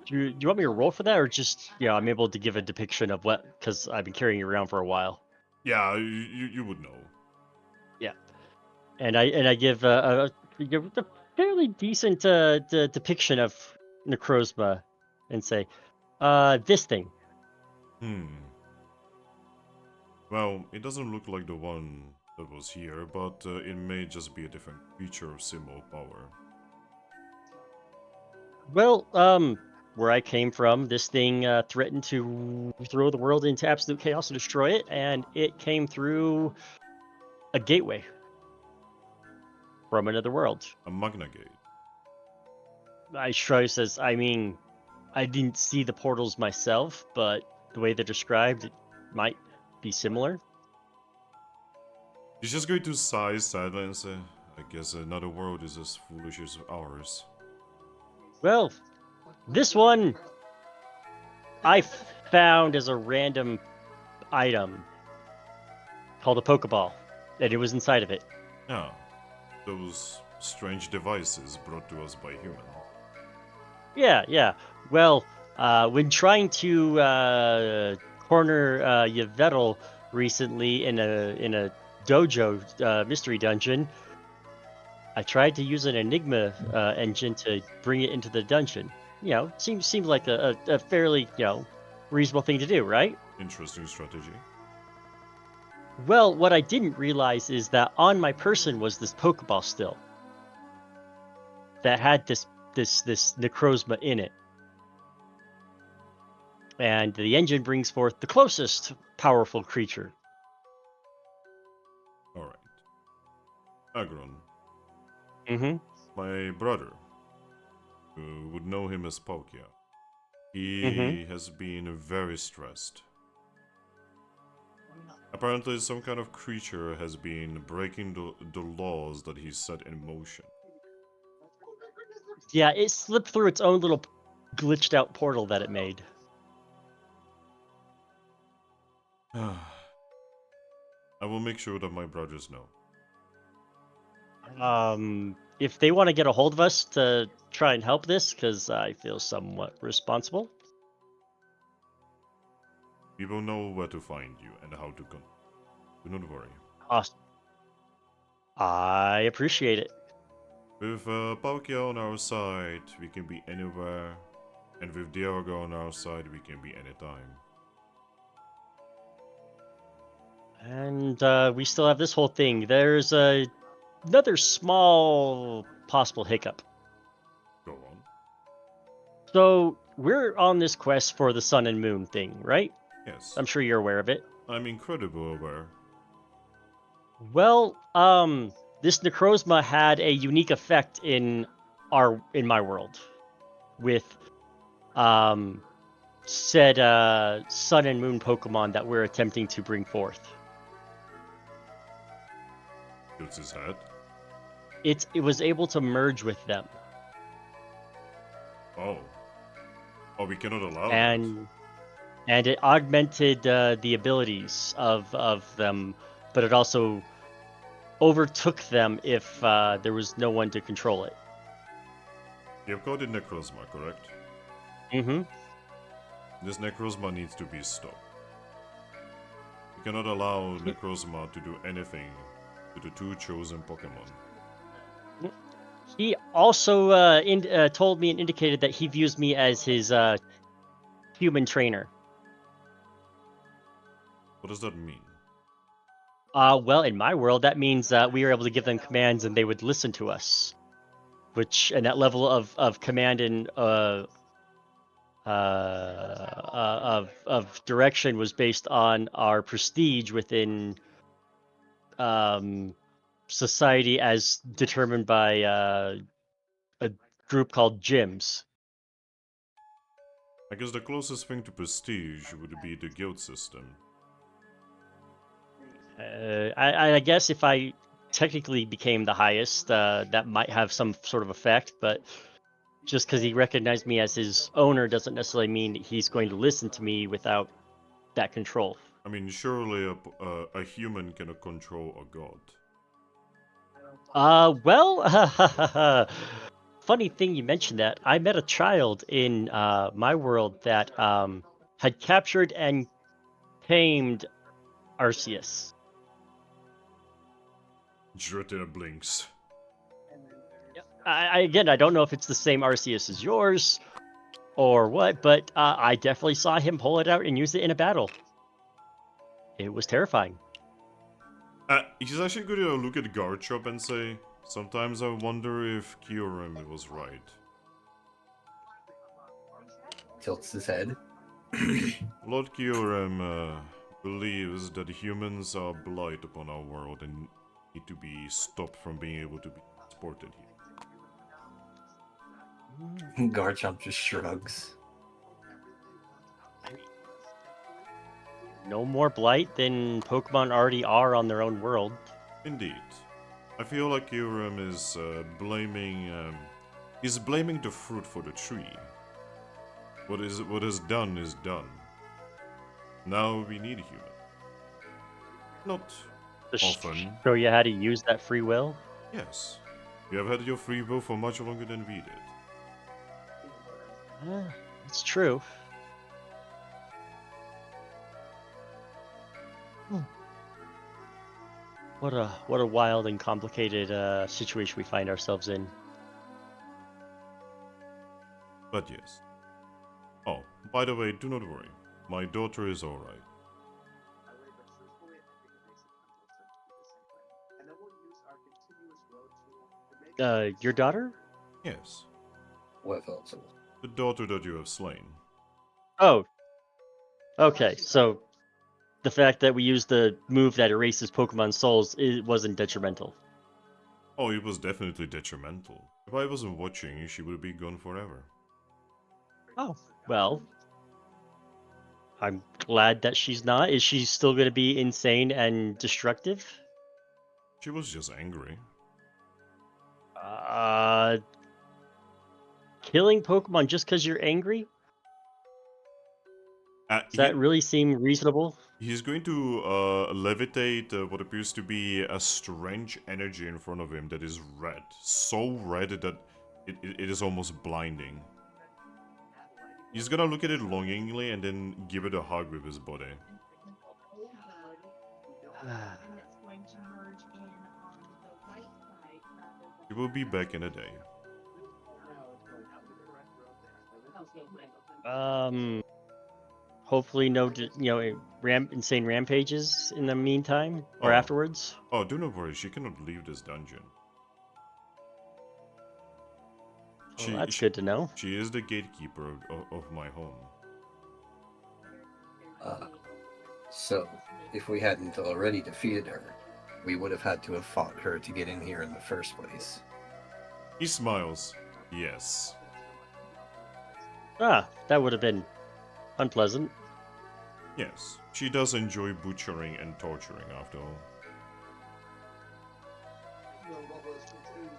Do you want me to roll for that, or just I'm able to give a depiction of what? Because I've been carrying it around for a while. Yeah, you would know. Yeah, and I give a fairly decent depiction of Necrozma, and say, this thing. Well, it doesn't look like the one that was here, but it may just be a different creature of similar power. Well, where I came from, this thing threatened to throw the world into absolute chaos and destroy it, and it came through a gateway from another world. A Magna Gate. I shrug, says, I mean, I didn't see the portals myself, but the way they're described, it might be similar. He's just going to sigh sadly and say, I guess another world is as foolish as ours. Well, this one I found as a random item called a Pokeball, and it was inside of it. Ah, those strange devices brought to us by humans. Yeah. Well, when trying to corner Yveltal recently in a dojo mystery dungeon, I tried to use an Enigma engine to bring it into the dungeon. Seems like a fairly reasonable thing to do, right? Interesting strategy. Well, what I didn't realize is that on my person was this Pokeball still that had this Necrozma in it. And the engine brings forth the closest powerful creature. Alright. Aggron, Mm-hmm. my brother, who would know him as Palkia, he has been very stressed. Apparently some kind of creature has been breaking the laws that he set in motion. Yeah, it slipped through its own little glitched out portal that it made. I will make sure that my brothers know. If they want to get a hold of us to try and help this, because I feel somewhat responsible. People know where to find you and how to contact. Do not worry. Awesome. I appreciate it. With Palkia on our side, we can be anywhere. And with Dialga on our side, we can be anytime. And we still have this whole thing. There's another small possible hiccup. Go on. So we're on this quest for the sun and moon thing, right? Yes. I'm sure you're aware of it. I'm incredibly aware. Well, this Necrozma had a unique effect in my world, with said Sun and Moon Pokemon that we're attempting to bring forth. Tilts his head. It was able to merge with them, Oh. Oh, we cannot allow and it augmented the abilities of them, but it also overtook them if there was no one to control it. that. You have caught in Necrozma, correct? Mm-hmm. This Necrozma needs to be stopped. We cannot allow Necrozma to do anything to the two chosen Pokemon. He also told me and indicated that he views me as his human trainer. What does that mean? Well, in my world, that means we were able to give them commands and they would listen to us. And that level of command and of direction was based on our prestige within society, as determined by a group called gyms. I guess the closest thing to prestige would be the guild system. I guess if I technically became the highest, that might have some sort of effect, but just because he recognized me as his owner doesn't necessarily mean he's going to listen to me without that control. I mean, surely a human cannot control a god. Well, funny thing you mentioned that. I met a child in my world that had captured and tamed Arceus. Giratina blinks. Again, I don't know if it's the same Arceus as yours or what, but I definitely saw him pull it out and use it in a battle. It was terrifying. He's actually going to look at Garchomp and say, sometimes I wonder if Kyurem was right. Tilts his head. Lord Kyurem believes that humans are blight upon our world and need to be stopped from being able to be exported here. Garchomp just shrugs. No more blight than Pokemon already are on their own world. Indeed. I feel like Kyurem is blaming... he's blaming the fruit for the tree. What is done is done. Now we need a human. Not often. Show you how to use that free will? Yes. You have had your free will for much longer than we did. It's true. What a wild and complicated situation we find ourselves in. But yes. Oh, by the way, do not worry. My daughter is alright. Your daughter? Yes. What else? The daughter that you have slain. Oh. Okay, so the fact that we used the move that erases Pokemon souls, it wasn't detrimental. Oh, it was definitely detrimental. If I wasn't watching, she would be gone forever. Oh. Well, I'm glad that she's not. Is she still going to be insane and destructive? She was just angry. Killing Pokemon just because you're angry? Does that really seem reasonable? He's going to levitate what appears to be a strange energy in front of him that is red. So red that it is almost blinding. He's gonna look at it longingly and then give it a hug with his body. He will be back in a day. Hopefully no, insane rampages in the meantime or afterwards. Oh, do not worry. She cannot leave this dungeon. Well, that's good to know. She is the gatekeeper of my home. So, if we hadn't already defeated her, we would have had to have fought her to get in here in the first place. He smiles. Yes. Ah, that would have been unpleasant. Yes. She does enjoy butchering and torturing, after all.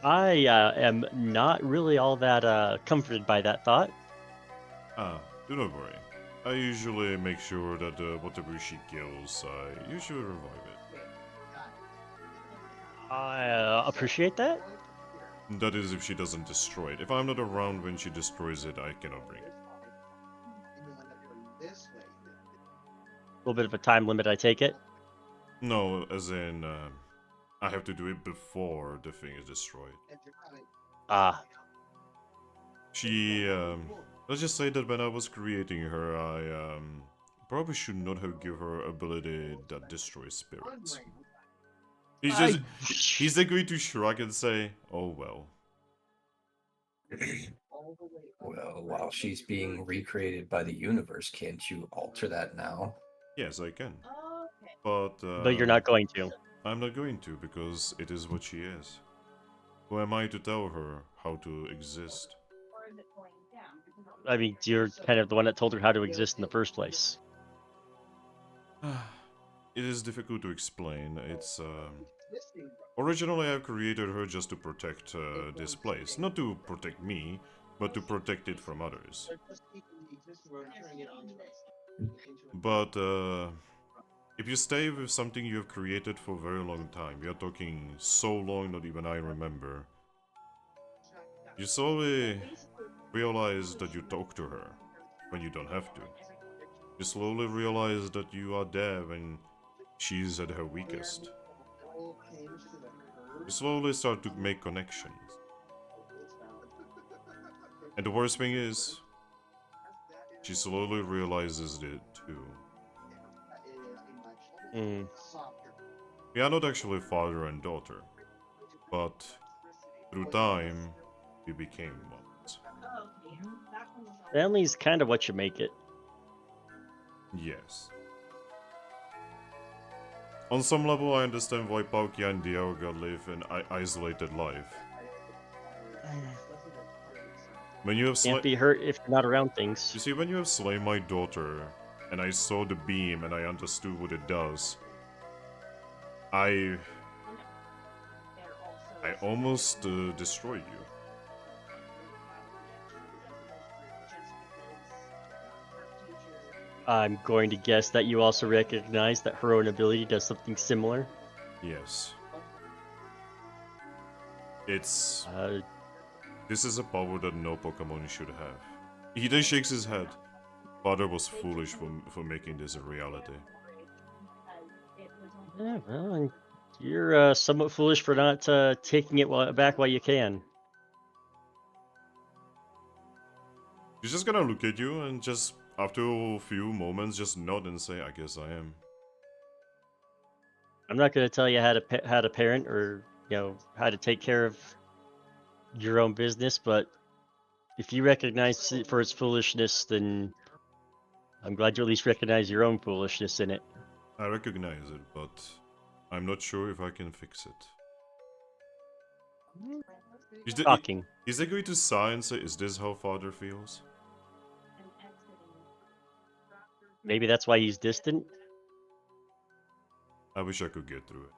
I am not really all that comforted by that thought. Ah, do not worry. I usually make sure that whatever she kills, I usually revive it. I appreciate that. That is if she doesn't destroy it. If I'm not around when she destroys it, I cannot bring it. A little bit of a time limit, I take it. No, as in, I have to do it before the thing is destroyed. Ah, She, let's just say that when I was creating her, I, probably should not have given her ability that destroys spirits. He's agreed to shrug and say, oh well. Well, while she's being recreated by the universe, can't you alter that now? Yes, I can. But But you're not going to. I'm not going to, because it is what she is. Who am I to tell her how to exist? I mean, you're kind of the one that told her how to exist in the first place. It is difficult to explain. It's, originally I created her just to protect this place. Not to protect me, but to protect it from others. But, if you stay with something you have created for a very long time, we are talking so long not even I remember, you slowly realize that you talk to her when you don't have to. You slowly realize that you are there when she's at her weakest. You slowly start to make connections. And the worst thing is, she slowly realizes it too. Mm. We are not actually father and daughter, but through time, we became ones. Family's kind of what you make it. Yes. On some level, I understand why Palkia and Dialga live an isolated life. When you have Can't be hurt if you're not around things. You see, when you have slain my daughter, and I saw the beam and I understood what it does, I almost destroyed you. I'm going to guess that you also recognize that her own ability does something similar. Yes. It's... Uh, This is a power that no Pokemon should have. He then shakes his head. Father was foolish for making this a reality. yeah, well, and you're somewhat foolish for not taking it back while you can. He's just gonna look at you and just, after a few moments, just nod and say, I guess I am. I'm not going to tell you how to parent or how to take care of your own business, but if you recognize it for its foolishness, then I'm glad you at least recognize your own foolishness in it. I recognize it, but I'm not sure if I can fix it. Shocking. He's agreed to sigh and say, is this how father feels? Maybe that's why he's distant. I wish I could get through it.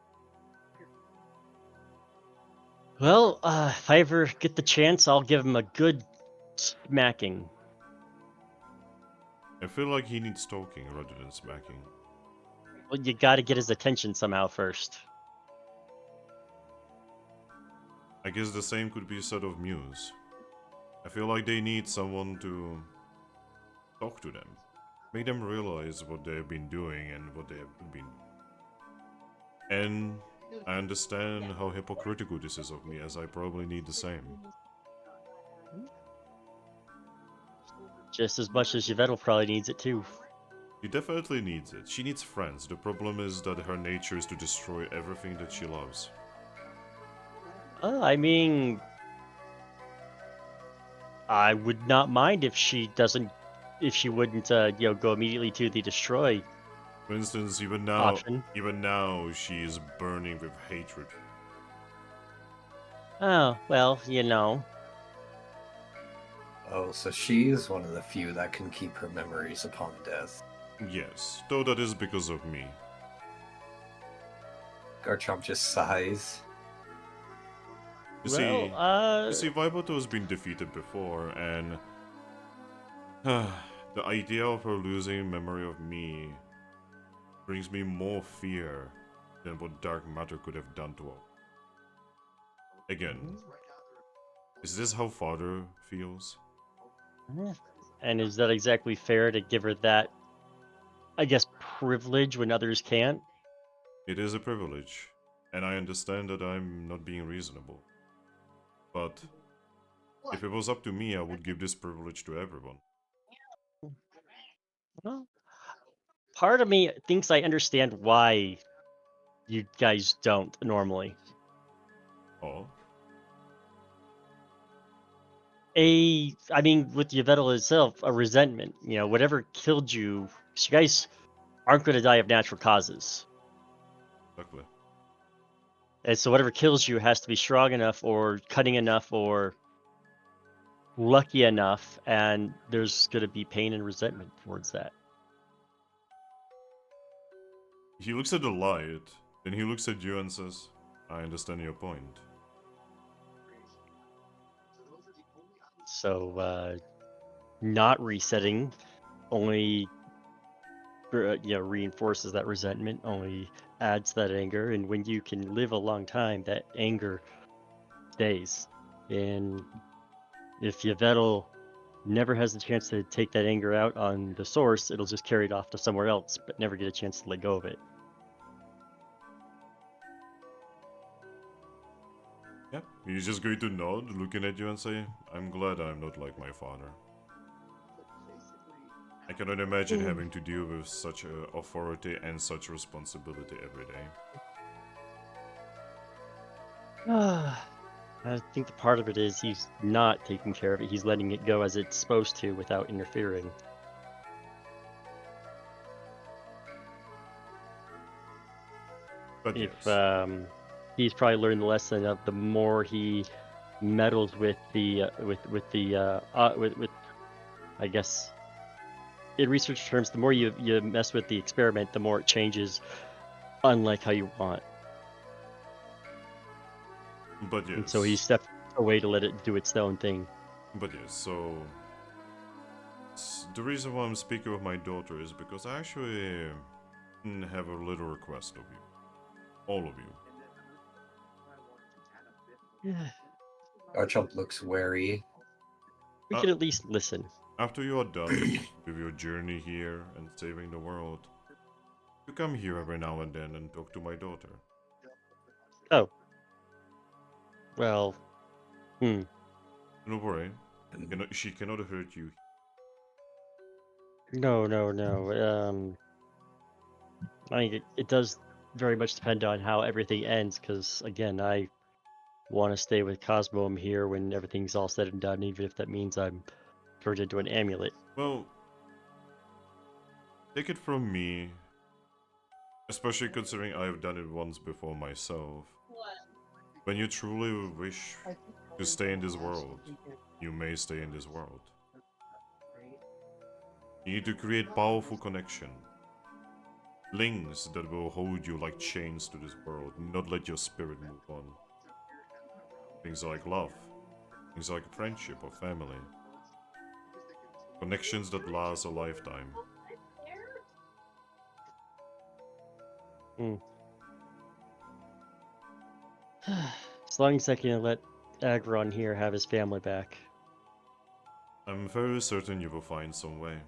Well, if I ever get the chance, I'll give him a good smacking. I feel like he needs talking rather than smacking. Well, you gotta get his attention somehow first. I guess the same could be said of Muse. I feel like they need someone to talk to them. Make them realize what they have been doing and what they have been. And I understand how hypocritical this is of me, as I probably need the same. Just as much as Yvettal probably needs it too. She definitely needs it. She needs friends. The problem is that her nature is to destroy everything that she loves. I mean, I would not mind if she wouldn't, go immediately to the destroy. For instance, even option. now, she is burning with hatred. Oh, well, you know. Oh, so she's one of the few that can keep her memories upon death. Yes, though that is because of me. Garchomp just sighs. You Well, see, Vibrato has been defeated before, and the idea of her losing memory of me brings me more fear than what dark matter could have done to her. Again, is this how father feels? and is that exactly fair to give her that, I guess, privilege when others can't? It is a privilege, and I understand that I'm not being reasonable. But if it was up to me, I would give this privilege to everyone. Well, part of me thinks I understand why you guys don't normally. Oh, I mean, with Yveltal itself, a resentment. You know, whatever killed you, 'cause you guys aren't going to die of natural causes. exactly. And so whatever kills you has to be strong enough or cunning enough or lucky enough, and there's going to be pain and resentment towards that. He looks at the light, then he looks at you and says, I understand your point. So, not resetting only reinforces that resentment, only adds that anger, and when you can live a long time, that anger stays. And if Yveltal never has a chance to take that anger out on the source, it'll just carry it off to somewhere else, but never get a chance to let go of it. Yeah, he's just going to nod, looking at you and say, I'm glad I'm not like my father. I cannot imagine having to deal with such authority and such responsibility every day. I think the part of it is he's not taking care of it. He's letting it go as it's supposed to without interfering. But If yes, he's probably learned the lesson of the more he meddles with the with I guess in research terms, the more you mess with the experiment, the more it changes, unlike how you want. but And so he yes, stepped away to let it do its own thing. but yes, so the reason why I'm speaking with my daughter is because I actually have a little request of you. All of you. Yeah. Garchomp looks wary. We Uh, can at least listen. After you are done with your journey here and saving the world, you come here every now and then and talk to my daughter. Oh. Well, Don't worry, she cannot hurt you. no. I think it does very much depend on how everything ends, because again, I want to stay with Cosmo here when everything's all said and done, even if that means I'm turned into an amulet. Well, take it from me, especially considering I've done it once before myself. When you truly wish to stay in this world, you may stay in this world. You need to create powerful connection. Links that will hold you like chains to this world, not let your spirit move on. Things like love, things like friendship or family. Connections that last a lifetime. As long as I can let Aggron here have his family back. I'm very certain you will find some way.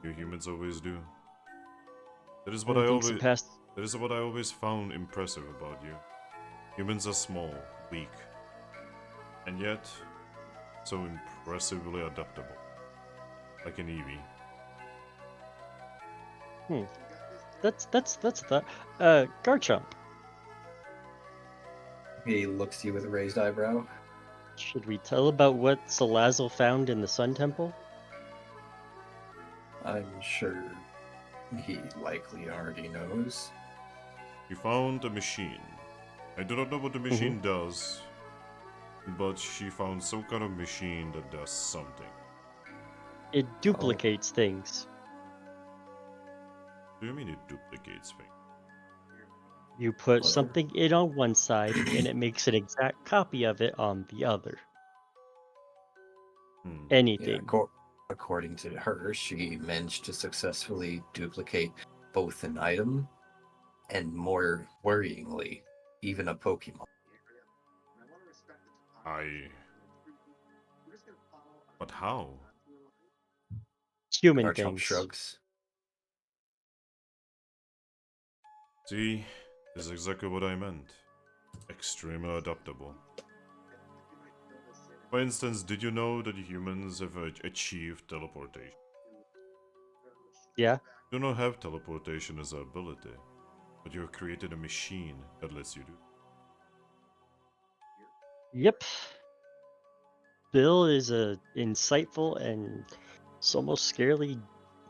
You humans always do. That is what I Thanks in always past. that is what I always found impressive about you. Humans are small, weak, and yet so impressively adaptable. Like an Eevee. That's that. Garchomp. He looks at you with a raised eyebrow. Should we tell about what Salazzle found in the Sun Temple? I'm sure. He likely already knows. You found a machine. I do not know what the machine does, but she found some kind of machine that does something. It duplicates things. Do you mean it duplicates things? You put Well- something in on one side, and it makes an exact copy of it on the other. Hmm. Yeah, Anything. according to her, she managed to successfully duplicate both an item and, more worryingly, even a Pokemon. But how? Human Garchomp things. shrugs. See, this is exactly what I meant. Extremely adaptable. For instance, did you know that humans have achieved teleportation? Yeah. You do not have teleportation as an ability, but you have created a machine that lets you do. Yep. Bill is a insightful and almost scarily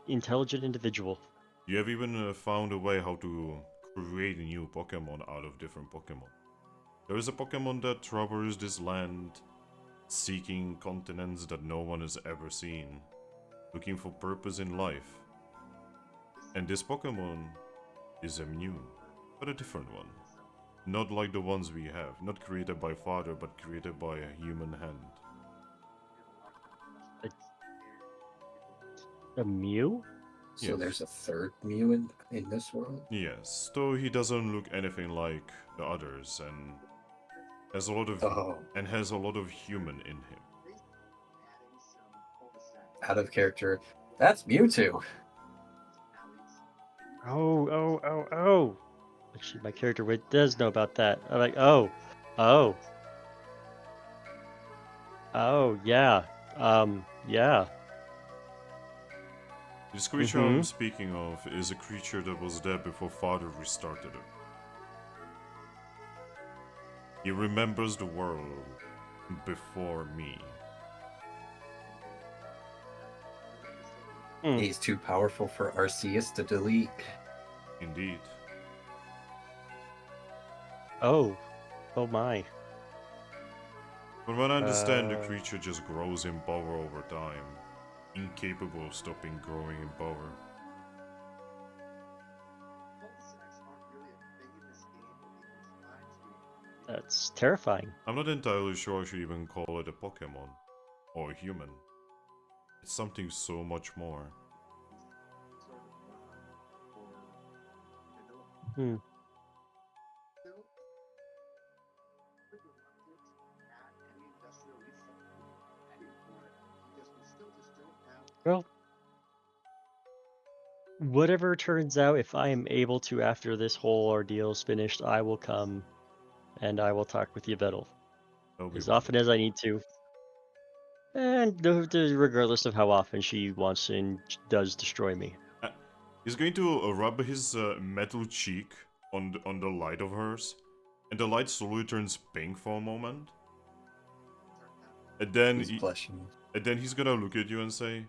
intelligent individual. You have even found a way how to create new Pokemon out of different Pokemon. There is a Pokemon that traverses this land, seeking continents that no one has ever seen, looking for purpose in life. And this Pokemon is a new, but a different one. Not like the ones we have, not created by father, but created by a human hand. A Mew? So Yes. there's a third Mew in this world? Yes, though he doesn't look anything like the others and has a lot of human in him. Out of character. That's Mewtwo! Oh. Actually, my character does know about that. I'm like, oh, yeah, yeah. This creature I'm speaking of is a creature that was dead before father restarted it. He remembers the world before me. He's too powerful for Arceus to delete. Indeed. Oh my. From what I understand, the creature just grows in power over time, incapable of stopping growing in power. That's terrifying. I'm not entirely sure I should even call it a Pokemon, or a human. It's something so much more. Well, whatever turns out, if I am able to, after this whole ordeal is finished, I will come and I will talk with Yvettle as often as I need to. And regardless of how often she wants and does destroy me. He's going to rub his metal cheek on the light of hers, and the light slowly turns pink for a moment. And then He's blushing. And then he's gonna look at you and say,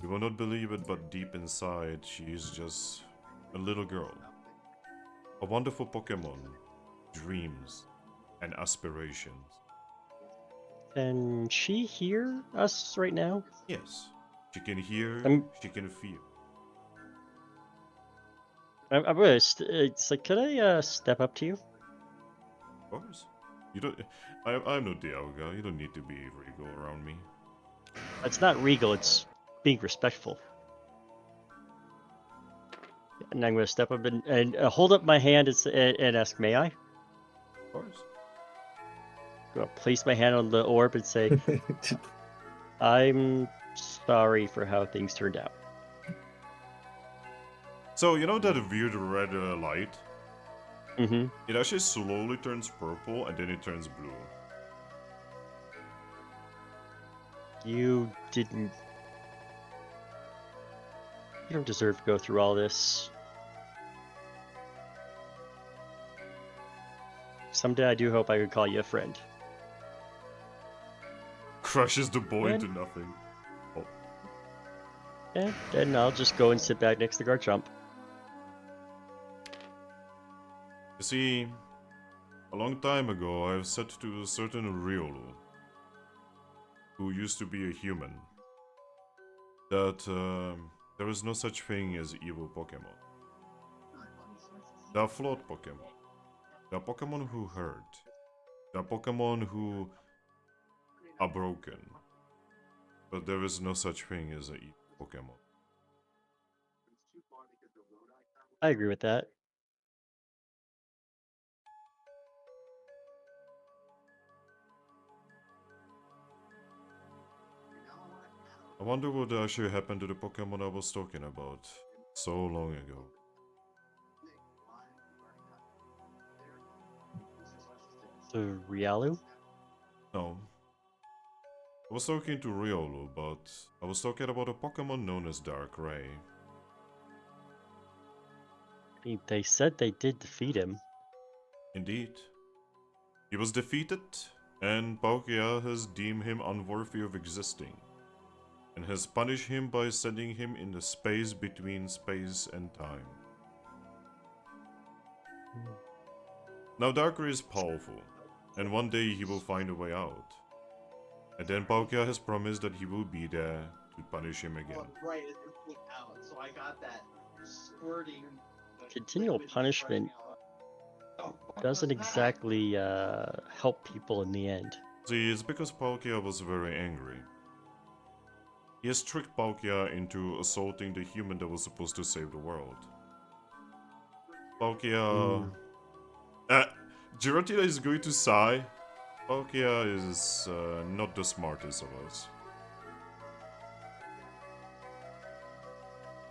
"You will not believe it, but deep inside, she is just a little girl. A wonderful Pokemon, dreams, and aspirations." Can she hear us right now? Yes, she can hear, she can feel. I'm gonna. It's like, could I step up to you? Of course. You don't. I'm not Dialga. You don't need to be regal around me. It's not regal. It's being respectful. And I'm gonna step up and hold up my hand and ask, "May I?" Of course. I'm gonna place my hand on the orb and say, "I'm sorry for how things turned out." So you know that weird red light? Mm-hmm. It actually slowly turns purple and then it turns blue. You didn't. You don't deserve to go through all this. Someday I do hope I could call you a friend. Crushes the boy And- into nothing. Oh. And then I'll just go and sit back next to Garchomp. You see, a long time ago I have said to a certain Riolu, who used to be a human, that there is no such thing as evil Pokemon. There are flawed Pokemon. There are Pokemon who hurt. There are Pokemon who are broken. But there is no such thing as an evil Pokemon. I agree with that. I wonder what actually happened to the Pokemon I was talking about so long ago. The Riolu? No. I was talking to Riolu, but I was talking about a Pokemon known as Darkrai. They said they did defeat him. Indeed. He was defeated, and Palkia has deemed him unworthy of existing, and has punished him by sending him in the space between space and time. Now Darkrai is powerful, and one day he will find a way out. And then Palkia has promised that he will be there to punish him again. Right, it's just out. So I got that squirting. Continual liquid punishment Oh, doesn't exactly help people in the end. See, it's because Palkia was very angry. He has tricked Palkia into assaulting the human that was supposed to save the world. Palkia... Giratina is going to sigh. Palkia is not the smartest of us.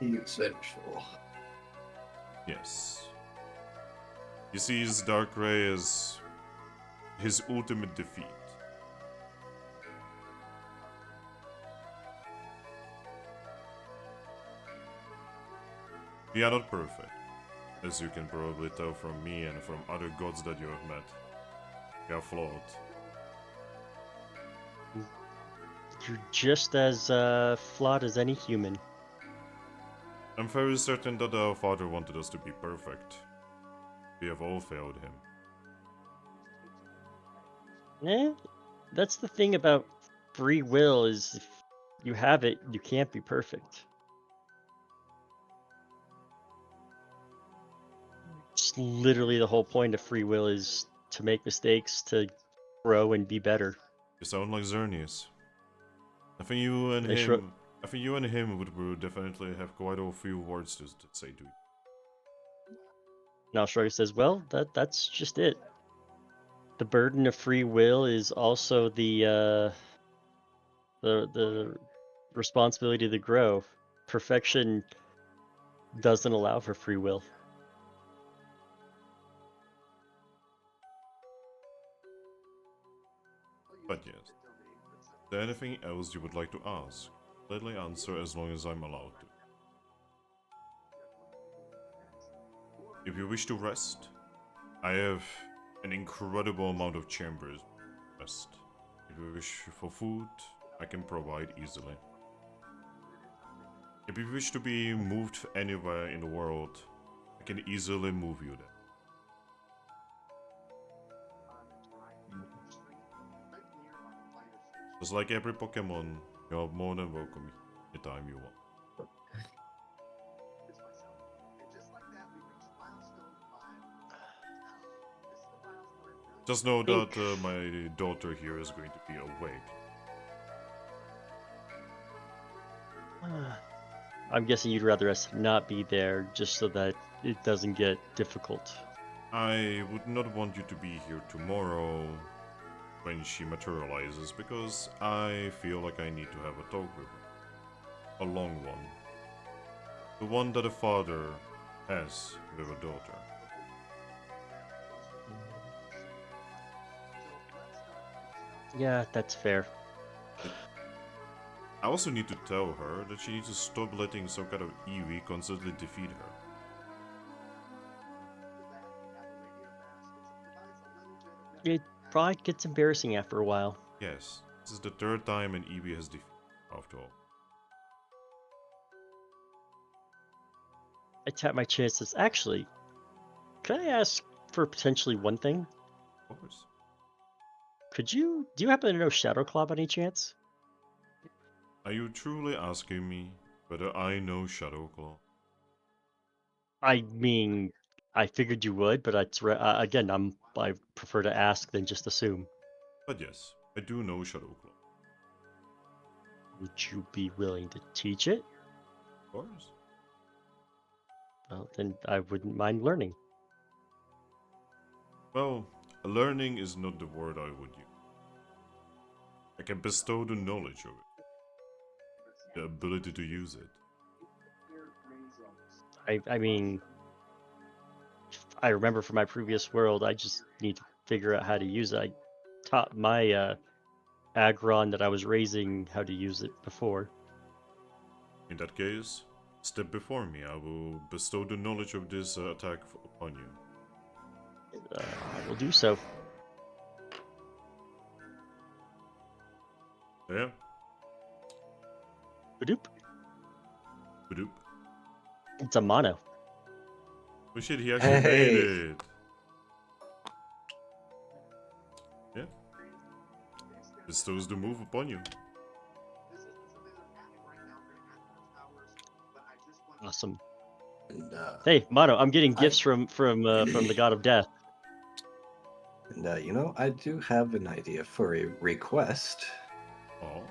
He is vengeful. Yes. He sees Darkrai as his ultimate defeat. We are not perfect, as you can probably tell from me and from other gods that you have met. We are flawed. You're just as flawed as any human. I'm very certain that our father wanted us to be perfect. We have all failed him. That's the thing about free will, is if you have it, you can't be perfect. It's literally the whole point of free will, is to make mistakes, to grow and be better. You sound like Xerneas. I think you and They sure- him... I think you and him would definitely have quite a few words to say to you. Now Shrugged says, well, that's just it. The burden of free will is also the responsibility to grow. Perfection doesn't allow for free will. But yes. Is there anything else you would like to ask? Gladly answer as long as I'm allowed to. If you wish to rest, I have an incredible amount of chambers to rest. If you wish for food, I can provide easily. If you wish to be moved anywhere in the world, I can easily move you there. Just like every Pokemon, you are more than welcome anytime you want. Just know that my daughter here is going to be awake. I'm guessing you'd rather us not be there, just so that it doesn't get difficult. I would not want you to be here tomorrow when she materializes, because I feel like I need to have a talk with her. A long one. The one that a father has with a daughter. Yeah, that's fair. I also need to tell her that she needs to stop letting some kind of Eevee constantly defeat her. It probably gets embarrassing after a while. Yes, this is the third time an Eevee has defeated her, after all. I tap my chances. Actually, can I ask for potentially one thing? Of course. Do you happen to know Shadow Claw by any chance? Are you truly asking me whether I know Shadow Claw? I mean, I figured you would, but again, I prefer to ask than just assume. But yes, I do know Shadow Claw. Would you be willing to teach it? Of course. Well, then I wouldn't mind learning. Well, learning is not the word I would use. I can bestow the knowledge of it, the ability to use it. I mean, I remember from my previous world, I just need to figure out how to use it. I taught my Aggron that I was raising how to use it before. In that case, step before me. I will bestow the knowledge of this attack upon you. I will do so. Yeah? Badoop. Badoop. It's a mono. Oh shit, he actually made Hey. it! Yeah. Bestows the move upon you. Awesome. And, Hey, mono, I'm getting I- gifts from the God of Death. and you know, I do have an idea for a request. Oh.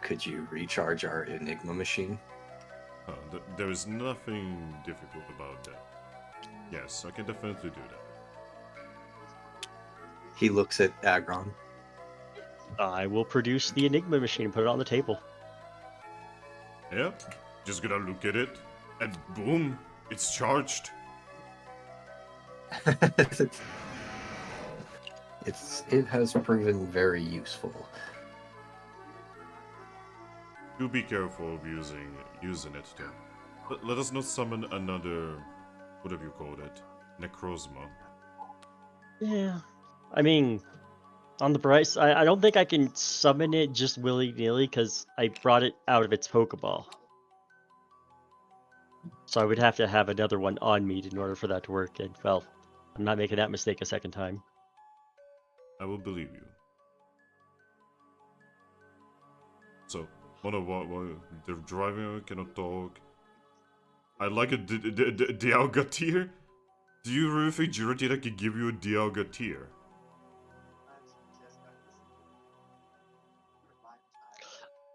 Could you recharge our Enigma machine? There is nothing difficult about that. Yes, I can definitely do that. He looks at Aggron. I will produce the Enigma machine and put it on the table. Yeah, just gonna look at it, and boom, it's charged. It has proven very useful. Do be careful of using it though. Let us not summon another, what have you called it? Necrozma. Yeah. I mean, on the bright side, I don't think I can summon it just willy-nilly because I brought it out of its Pokeball. So I would have to have another one on me in order for that to work. And, well, I'm not making that mistake a second time. I will believe you. So, what they're driving, cannot talk. I like a Dialga-tier. Do you really think Giratina can give you a Dialga-tier?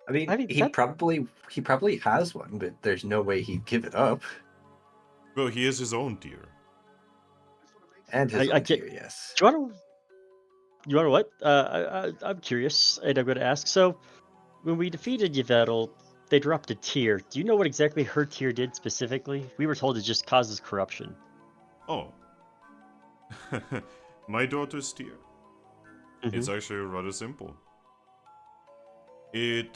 I mean, I mean, he probably has one, but there's no way he'd give it up. Well, he has his own tier. And his I own get- tier, yes. Do you want to what? I'm curious, and I'm going to ask. So, when we defeated Yveltal, they dropped a tier. Do you know what exactly her tier did specifically? We were told it just causes corruption. Oh. My daughter's tier. It's Mhm. actually rather simple. It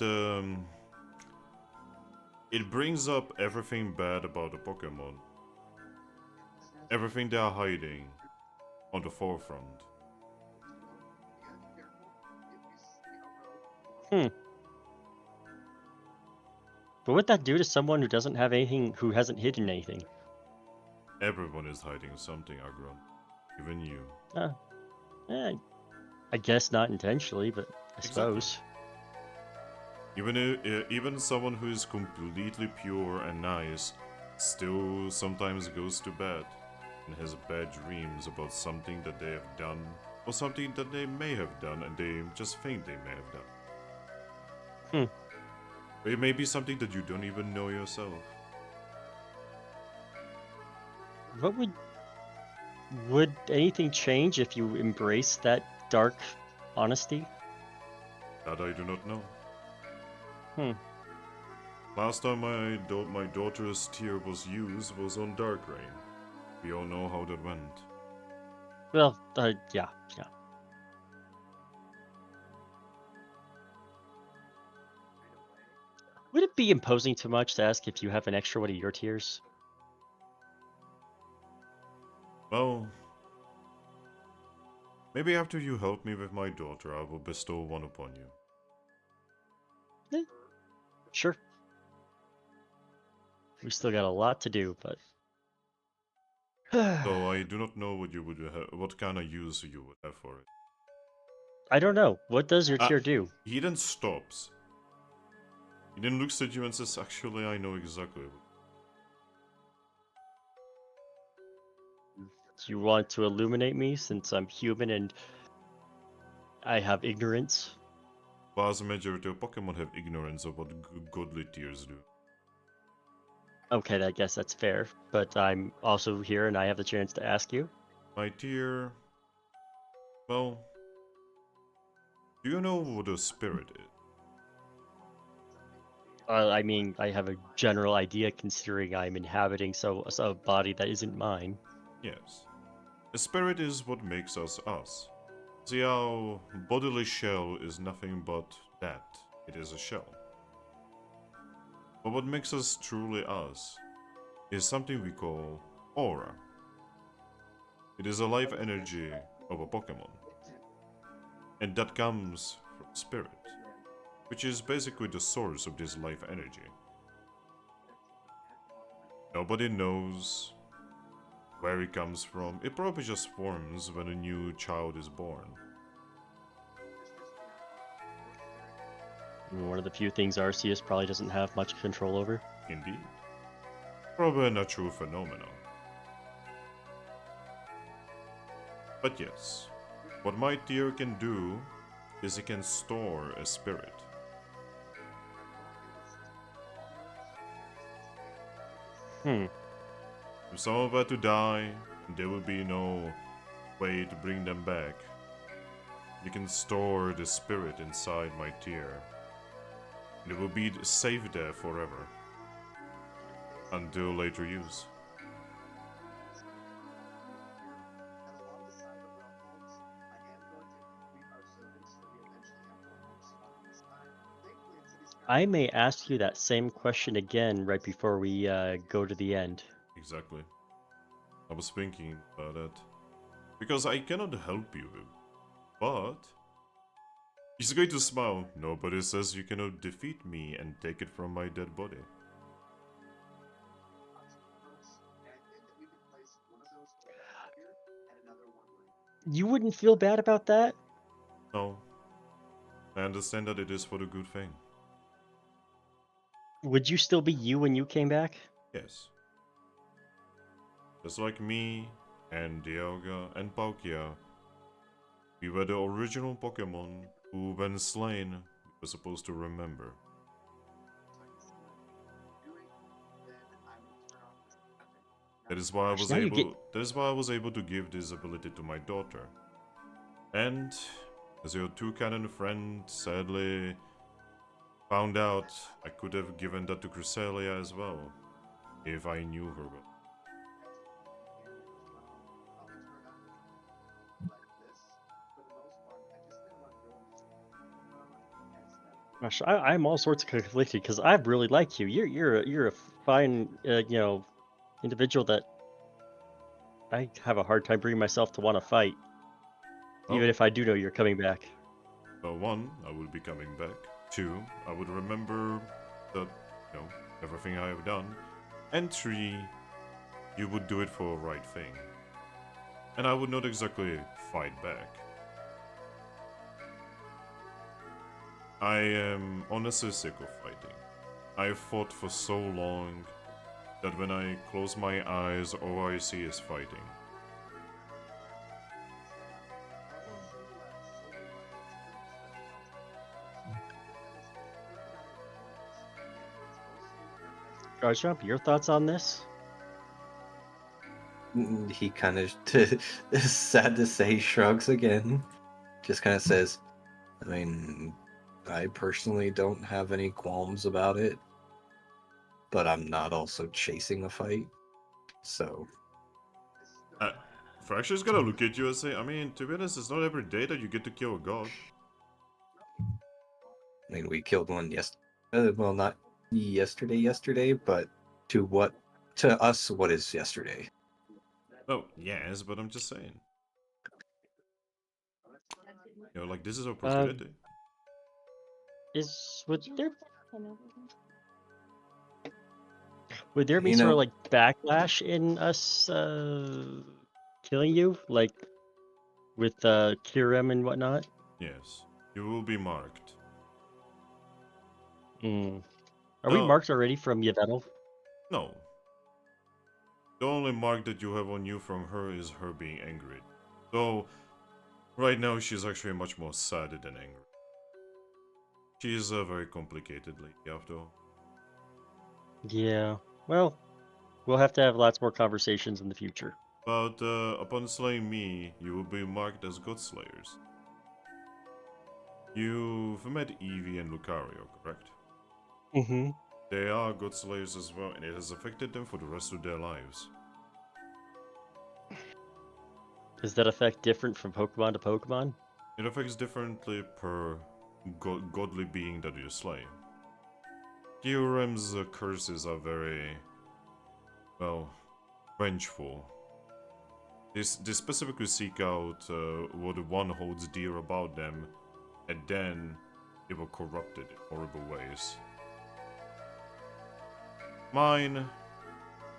brings up everything bad about the Pokemon. Everything they are hiding on the forefront. But what'd that do to someone who doesn't have anything, who hasn't hidden anything? Everyone is hiding something, Aggron. Even you. I guess not intentionally, but I Exactly. suppose. Even someone who is completely pure and nice still sometimes goes to bed and has bad dreams about something that they have done or something that they may have done and they just think they may have done. Or it may be something that you don't even know yourself. What would anything change if you embrace that dark honesty? That I do not know. Last time my daughter's tear was used was on Dark Rain. We all know how that went. Well, yeah. Would it be imposing too much to ask if you have an extra one of your tiers? Well, maybe after you help me with my daughter, I will bestow one upon you. Sure. We still got a lot to do, but So I do not know what you would what kind of use you would have for it. I don't know. What does your Ah. tier do? He then stops. He then looks at you and says, "Actually, I know exactly." Do you want to illuminate me since I'm human and I have ignorance? Vast majority of Pokemon have ignorance of what godly tiers do. Okay, I guess that's fair. But I'm also here and I have the chance to ask you. My tier, well, do you know what a spirit is? I mean, I have a general idea considering I'm inhabiting so a body that isn't mine. Yes. A spirit is what makes us us. See, our bodily shell is nothing but that. It is a shell. But what makes us truly us is something we call aura. It is a life energy of a Pokemon. And that comes from spirit, which is basically the source of this life energy. Nobody knows where it comes from. It probably just forms when a new child is born. One of the few things Arceus probably doesn't have much control over. Indeed. Probably a natural phenomenon. But yes, what my tier can do is it can store a spirit. Hmm. If someone were to die, there will be no way to bring them back. You can store the spirit inside my tier. And it will be safe there forever. Until later use. I may ask you that same question again right before we go to the end. Exactly. I was thinking about that. Because I cannot help you, but... He's going to smile. Nobody says you cannot defeat me and take it from my dead body. You wouldn't feel bad about that? No. I understand that it is for the good thing. Would you still be you when you came back? Yes. Just like me and Dialga and Palkia, we were the original Pokemon who, when slain, were supposed to remember. That is why I was Now you get... able. That is why I was able to give this ability to my daughter. And as your Toucannon friend sadly found out, I could have given that to Cresselia as well, if I knew her well. Gosh, I'm all sorts of conflicted because I really like you. You're a fine individual that I have a hard time bringing myself to want to fight, even Oh, if I do know you're coming back. well, one, I will be coming back. Two, I would remember that, everything I have done. And three, you would do it for a right thing. And I would not exactly fight back. I am honestly sick of fighting. I have fought for so long that when I close my eyes, all I see is fighting. Garchomp, your thoughts on this? He kind of, sad to say, shrugs again. Just kind of says, I mean, I personally don't have any qualms about it, but I'm not also chasing a fight. So, Fracture's gonna look at you and say, I mean, to be honest, it's not every day that you get to kill a god. I mean, we killed one well, not yesterday, but to us, what is yesterday? Oh, yes, but I'm just saying. Like, this is an opportunity. Would there Would there be You sort know- of like backlash in us killing you, like with Kirem and whatnot? Yes, you will be marked. Are we No. marked already from Yveltal? No. The only mark that you have on you from her is her being angry. So, right now she's actually much more sad than angry. She is a very complicated lady after all. Yeah. Well, we'll have to have lots more conversations in the future. But upon slaying me, you will be marked as Godslayers. You've met Evie and Lucario, correct? Mm-hmm. They are Godslayers as well, and it has affected them for the rest of their lives. Does that affect different from Pokemon to Pokemon? It affects differently per godly being that you slay. Kyurem's curses are very, well, vengeful. They specifically seek out what one holds dear about them, and then they will corrupt it in horrible ways. Mine,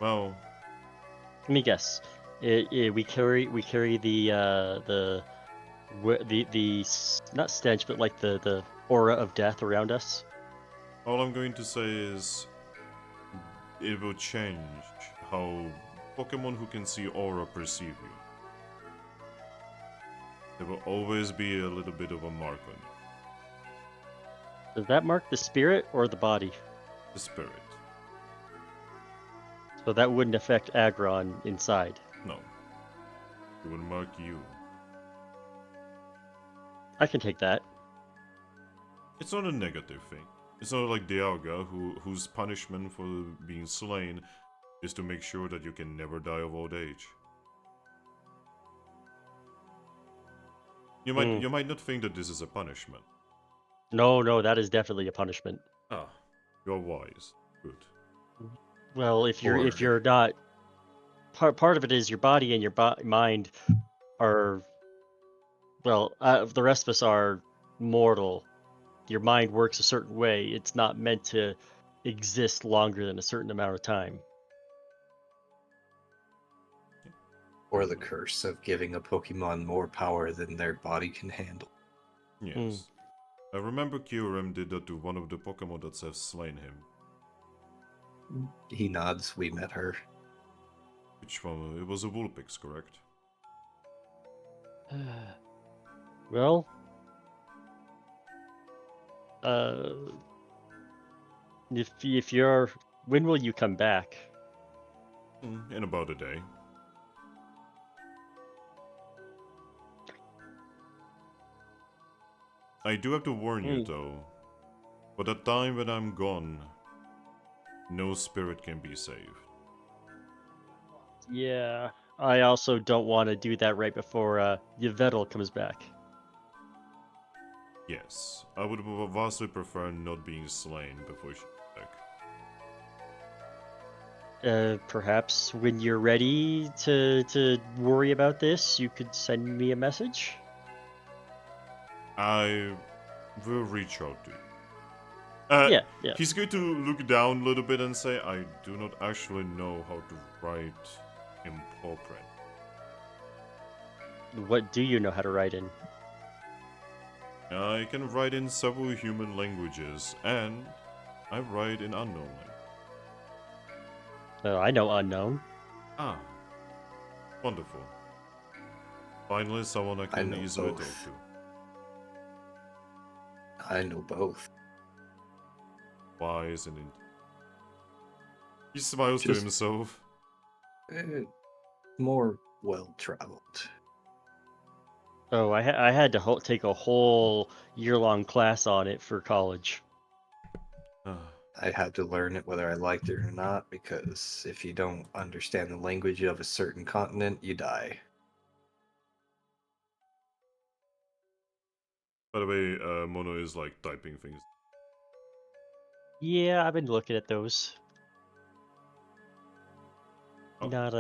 well, Let me guess. We carry not stench, but like the aura of death around us. all I'm going to say is it will change how Pokemon who can see aura perceive you. There will always be a little bit of a mark on you. Does that mark the spirit or the body? The spirit. So that wouldn't affect Aggron inside. No. It will mark you. I can take that. It's not a negative thing. It's not like Dialga, whose punishment for being slain is to make sure that you can never die of old age. You might not think that this is a punishment. No, that is definitely a punishment. Ah, you're wise. Good. Well, if Or- you're not, part of it is your body and your mind are, well, the rest of us are mortal. Your mind works a certain way. It's not meant to exist longer than a certain amount of time. Or the curse of giving a Pokemon more power than their body can handle. Yes. I remember Kyurem did that to one of the Pokemon that have slain him. He nods, we met her. Which one? It was a Vulpix, correct? Well, if you're, when will you come back? In about a day. I do have to warn you though, for the time when I'm gone, no spirit can be saved. Yeah, I also don't want to do that right before Yveltal comes back. Yes, I would vastly prefer not being slain before she comes back. Perhaps when you're ready to worry about this, you could send me a message. I will reach out to you. Yeah. He's going to look down a little bit and say, I do not actually know how to write in paw print. What do you know how to write in? I can write in several human languages, and I write in unknown language. I know unknown. Ah, wonderful. Finally, someone I can know easily talk both. to. I know both. Wise and he smiles to Just- himself. More well-traveled. Oh, I had to take a whole year-long class on it for college. I had to learn it whether I liked it or not, because if you don't understand the language of a certain continent, you die. By the way, Mono is like typing things. Yeah, I've been looking at those. Oh. Not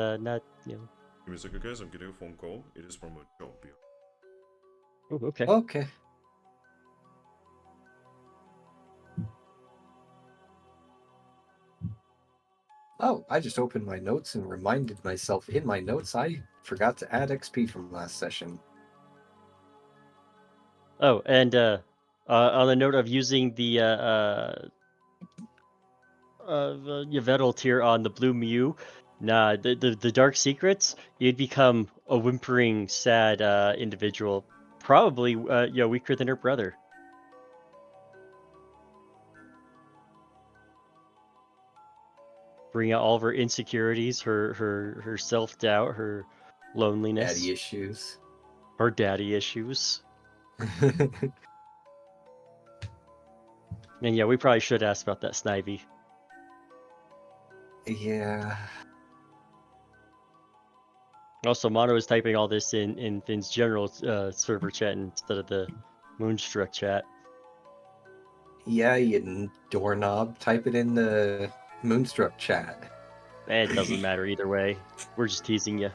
you know. Give me a second, guys. I'm getting a phone call. It is from a job here. Oh, okay. Okay. Oh, I just opened my notes and reminded myself in my notes I forgot to add XP from last session. Oh, and on the note of using the Yveltal tier on the blue Mew, nah, the dark secrets, you'd become a whimpering, sad individual, probably weaker than her brother. Bring out all of her insecurities, her self doubt, her loneliness, Daddy issues. her daddy issues. And yeah, we probably should ask about that Snivy. Yeah. Also, Mono is typing all this in Finn's general server chat instead of the Moonstruck chat. Yeah, you doorknob. Type it in the Moonstruck chat. It doesn't matter either way. We're just teasing you.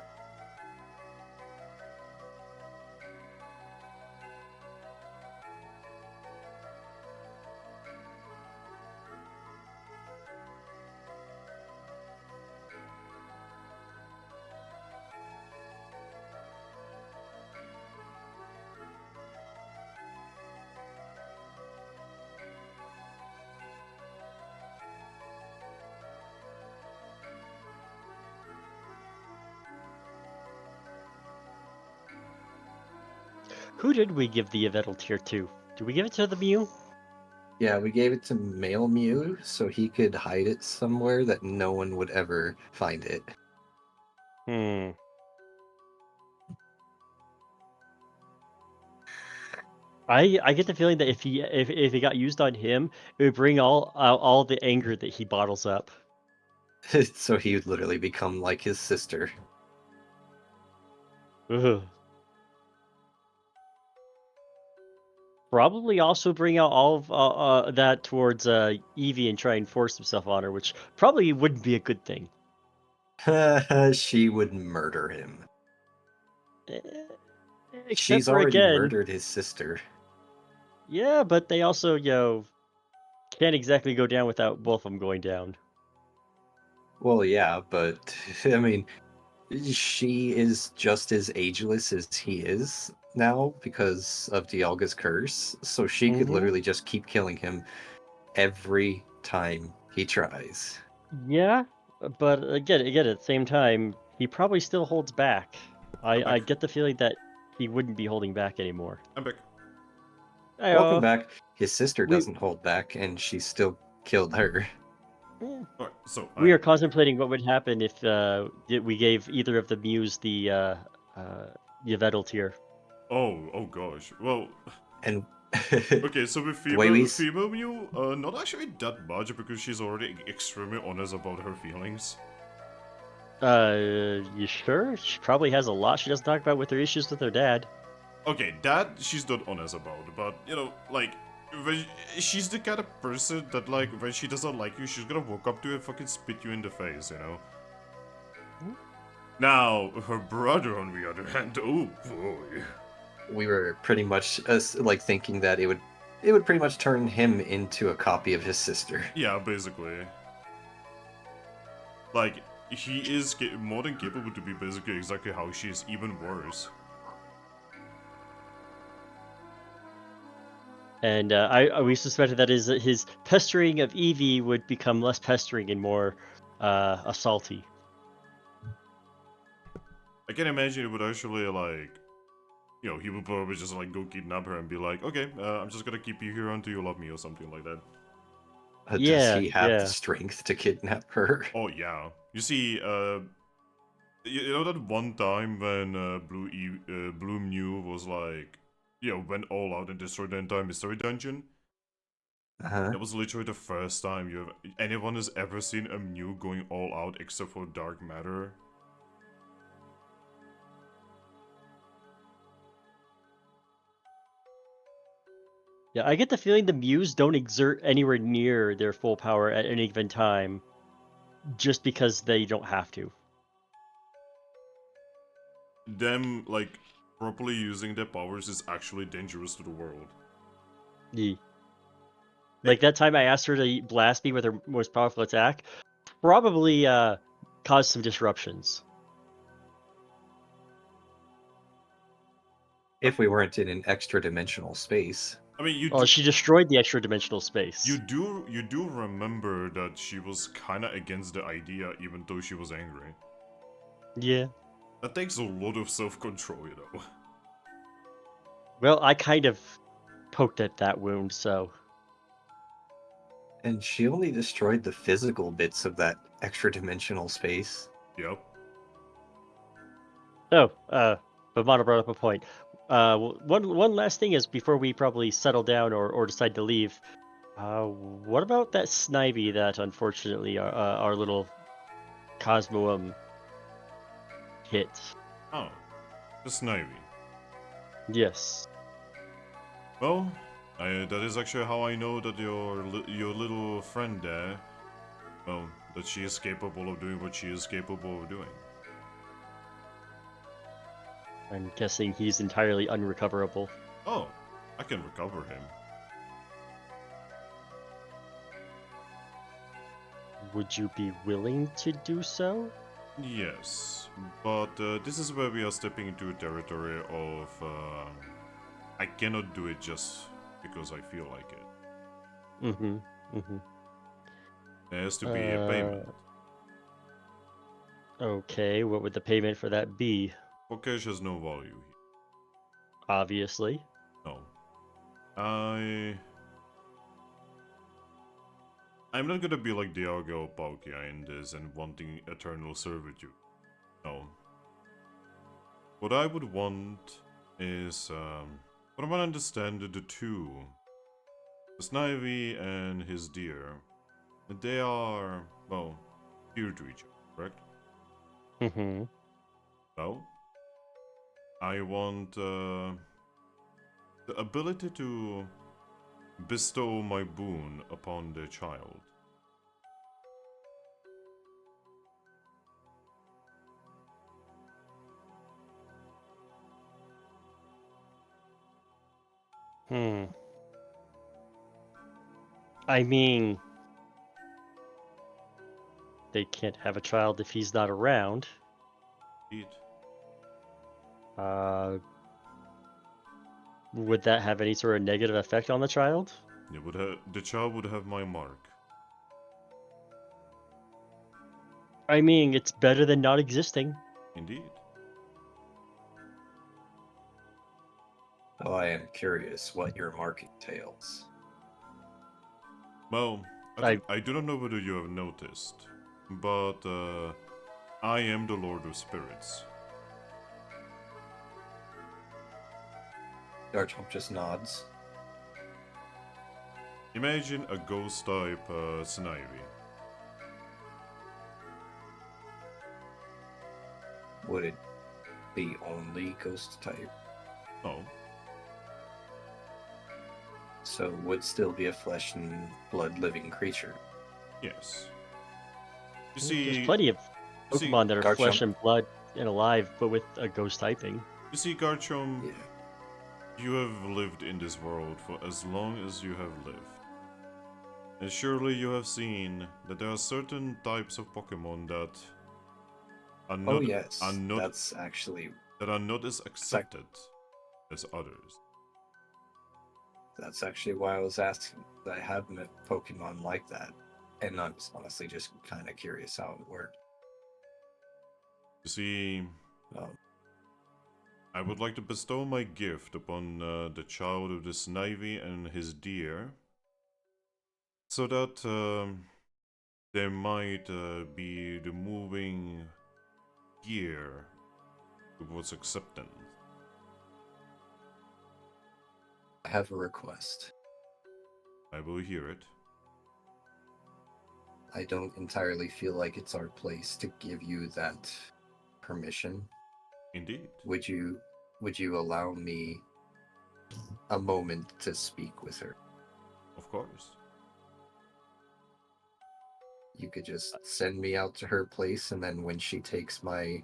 Who did we give the Yveltal tier to? Did we give it to the Mew? Yeah, we gave it to male Mew so he could hide it somewhere that no one would ever find it. Hmm. I get the feeling that if it got used on him, it would bring all the anger that he bottles up. So he would literally become like his sister. Ugh. Probably also bring out all of that towards Eevee and try and force himself on her, which probably wouldn't be a good thing. She would murder him. Eh, Except She's for already again, murdered his sister. yeah, but they also can't exactly go down without both of them going down. Well, yeah, but I mean, she is just as ageless as he is now because of Dialga's curse, so she could Mhm. literally just keep killing him every time he tries. Yeah, but again, at the same time, he probably still holds back. I back. get the feeling that he wouldn't be holding back anymore. I'm back. Hey, Welcome back. His sister we- doesn't hold back, and she still killed her. Alright, so We are contemplating what would happen if we gave either of the Mews the Yveltal tier. Oh gosh. Well, And okay, so with The way we female Mew, not actually that much because she's already extremely honest about her feelings. You sure? She probably has a lot she doesn't talk about with her issues with her dad. Okay, that she's not honest about, but you know, like, when she's the kind of person that, like, when she doesn't like you, she's gonna walk up to you and fucking spit you in the face, you know? Now, her brother, on the other hand, oh boy. we were pretty much like thinking that it would pretty much turn him into a copy of his sister. Yeah, basically. Like, he is more than capable to be basically exactly how she is, even worse. And we suspected that his pestering of Eevee would become less pestering and more assaulty. I can imagine it would actually, like, you know, he would probably just, like, go kidnap her and be like, okay, I'm just gonna keep you here until you love me or something like that. Does he have yeah. the strength to kidnap her? Oh, yeah. You see, you know that one time when Blue Mew was, like, you know, went all out and destroyed the entire mystery dungeon? Uh-huh. That was literally the first time anyone has ever seen a Mew going all out except for dark matter. Yeah, I get the feeling the Mews don't exert anywhere near their full power at any given time, just because they don't have to. Them, like, properly using their powers is actually dangerous to the world. Yeah. Like that time I asked her to blast me with her most powerful attack, probably cause some disruptions. If we weren't in an extra dimensional space. I mean, Well, she destroyed the extra dimensional space. you do remember that she was kind of against the idea, even though she was angry. Yeah. That takes a lot of self-control, you know. Well, I kind of poked at that wound, so. And she only destroyed the physical bits of that extra dimensional space. Yep. Oh, but Mono brought up a point. One last thing is before we probably settle down or decide to leave. What about that Snivy that unfortunately our little Cosmoem hit? Oh, the Snivy. Yes. Well, that is actually how I know that your little friend there, well, that she is capable of doing what she is capable of doing. I'm guessing he's entirely unrecoverable. Oh, I can recover him. Would you be willing to do so? Yes, but this is where we are stepping into a territory of I cannot do it just because I feel like it. Mm-hmm. Mm-hmm. There has to be a payment. Okay, what would the payment for that be? For cash has no value here. Obviously. No. I'm not gonna be like Dialga or Palkia in this and wanting eternal servitude. No. What I would want is, what I want to understand the two, the Snivy and his deer, they are, well, dear to each other, correct? Mm-hmm. Well, I want the ability to bestow my boon upon their child. I mean, they can't have a child if he's not around. Indeed. Would that have any sort of negative effect on the child? It would the child would have my mark. I mean, it's better than not existing. Indeed. Oh, I am curious what your mark entails. Well, I do not know whether you have noticed, but I am the Lord of Spirits. Garchomp just nods. Imagine a ghost type Snivy. Would it be only ghost type? No, So it would still be a flesh and blood living creature. yes. You There's see, plenty of you see- Pokemon that are Garchomp. flesh and blood and alive, but with a ghost typing. you see, Garchomp, Yeah. you have lived in this world for as long as you have lived. And surely you have seen that there are certain types of Pokemon that are not, Oh yes, are not, that's actually as accepted as others. that's actually why I was asking. I have met Pokemon like that, and I was honestly just kind of curious how it worked. You see, Um, I would like to bestow my gift upon the child of the Snivy and his deer, so that there might be the moving gear towards acceptance. I have a request. I will hear it. I don't entirely feel like it's our place to give you that permission. Indeed. Would you allow me a moment to speak with her? Of course. You could just send me out to her place, and then when she takes my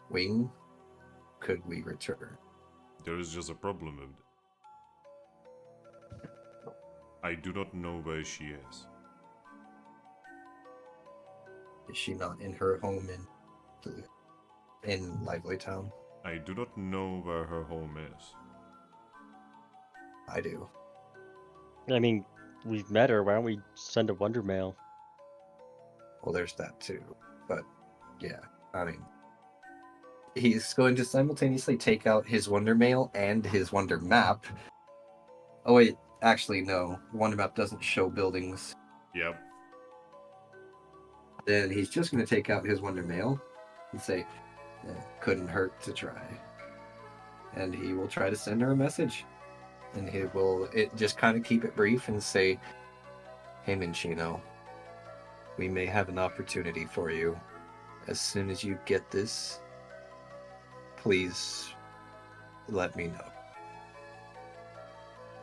wing, could we return? There is just a problem with it. I do not know where she is. Is she not in her home in Lively Town? I do not know where her home is. I do. I mean, we've met her. Why don't we send a wonder mail? Well, there's that too. But yeah, I mean, he's going to simultaneously take out his Wonder Mail and his Wonder Map. Oh wait, actually no. Wonder Map doesn't show buildings. Yep. Then he's just going to take out his Wonder Mail and say, couldn't hurt to try. And he will try to send her a message. And he will just kind of keep it brief and say, hey Minchino, we may have an opportunity for you. As soon as you get this, please let me know.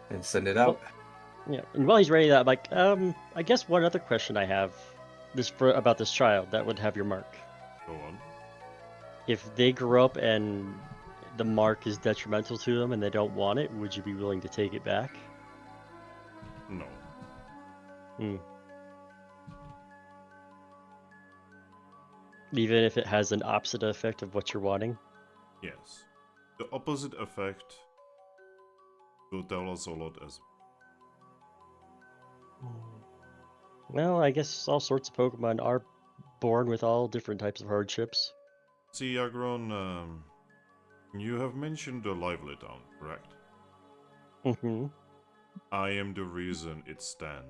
And send it out. Yeah, and while he's writing that, I'm like, I guess one other question I have about this child that would have your mark. Go on. If they grow up and the mark is detrimental to them and they don't want it, would you be willing to take it back? No. Even if it has an opposite effect of what you're wanting? Yes. The opposite effect will tell us a lot as Well, I guess all sorts of Pokemon are born with all different types of hardships. See, Aggron, you have mentioned the Lively Town, correct? Mm-hmm. I am the reason it stands.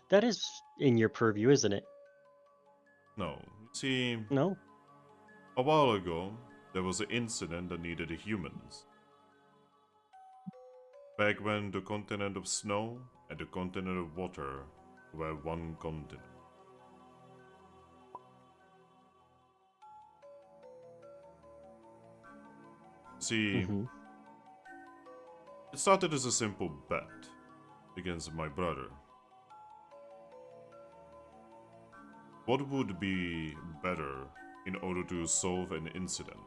That is in your purview, isn't it? No. See, No? a while ago, there was an incident that needed humans. Back when the continent of snow and the continent of water were one continent. See, it started as a simple bet against my brother. What would be better in order to solve an incident?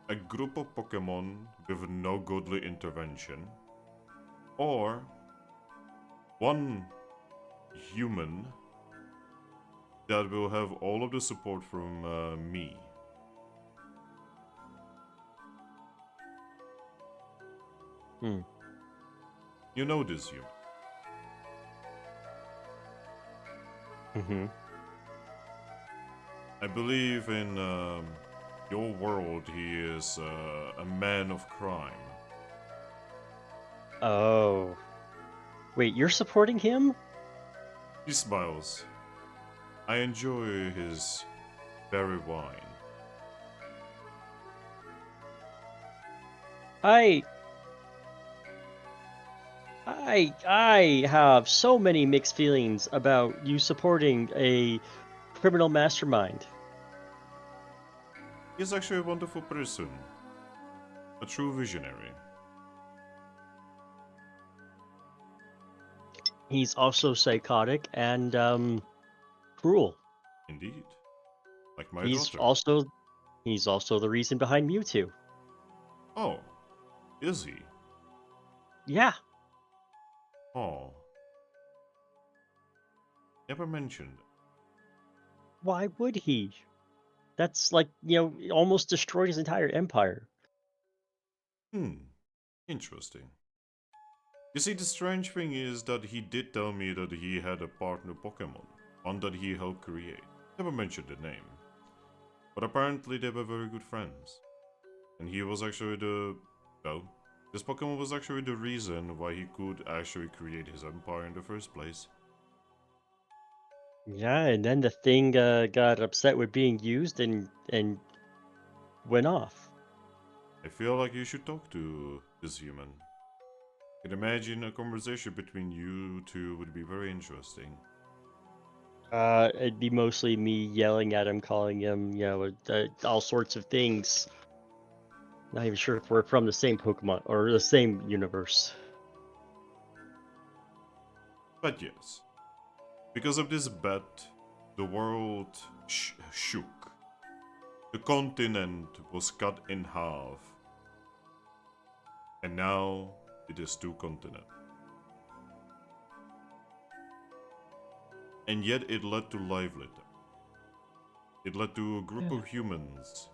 A group of Pokemon with no godly intervention, or one human that will have all of the support from me? You know this human. I believe in your world he is a man of crime. Oh. Wait, you're supporting him? He smiles. I enjoy his berry wine. I have so many mixed feelings about you supporting a criminal mastermind. He's actually a wonderful person. A true visionary. He's also psychotic and cruel. Indeed. Like my He's daughter. also the reason behind Mewtwo. Oh. Is he? Yeah. Oh. Never mentioned. Why would he? That's like, almost destroyed his entire empire. Interesting. You see, the strange thing is that he did tell me that he had a partner Pokemon, one that he helped create. Never mentioned the name. But apparently they were very good friends. And he was actually this Pokemon was actually the reason why he could actually create his empire in the first place. Yeah, and then the thing got upset with being used and went off. I feel like you should talk to this human. I can imagine a conversation between you two would be very interesting. It'd be mostly me yelling at him, calling him, all sorts of things. Not even sure if we're from the same Pokemon or the same universe. But yes, because of this bet, the world shook. The continent was cut in half. And now it is Toucannon. And yet it led to livelihood. It led to a group of humans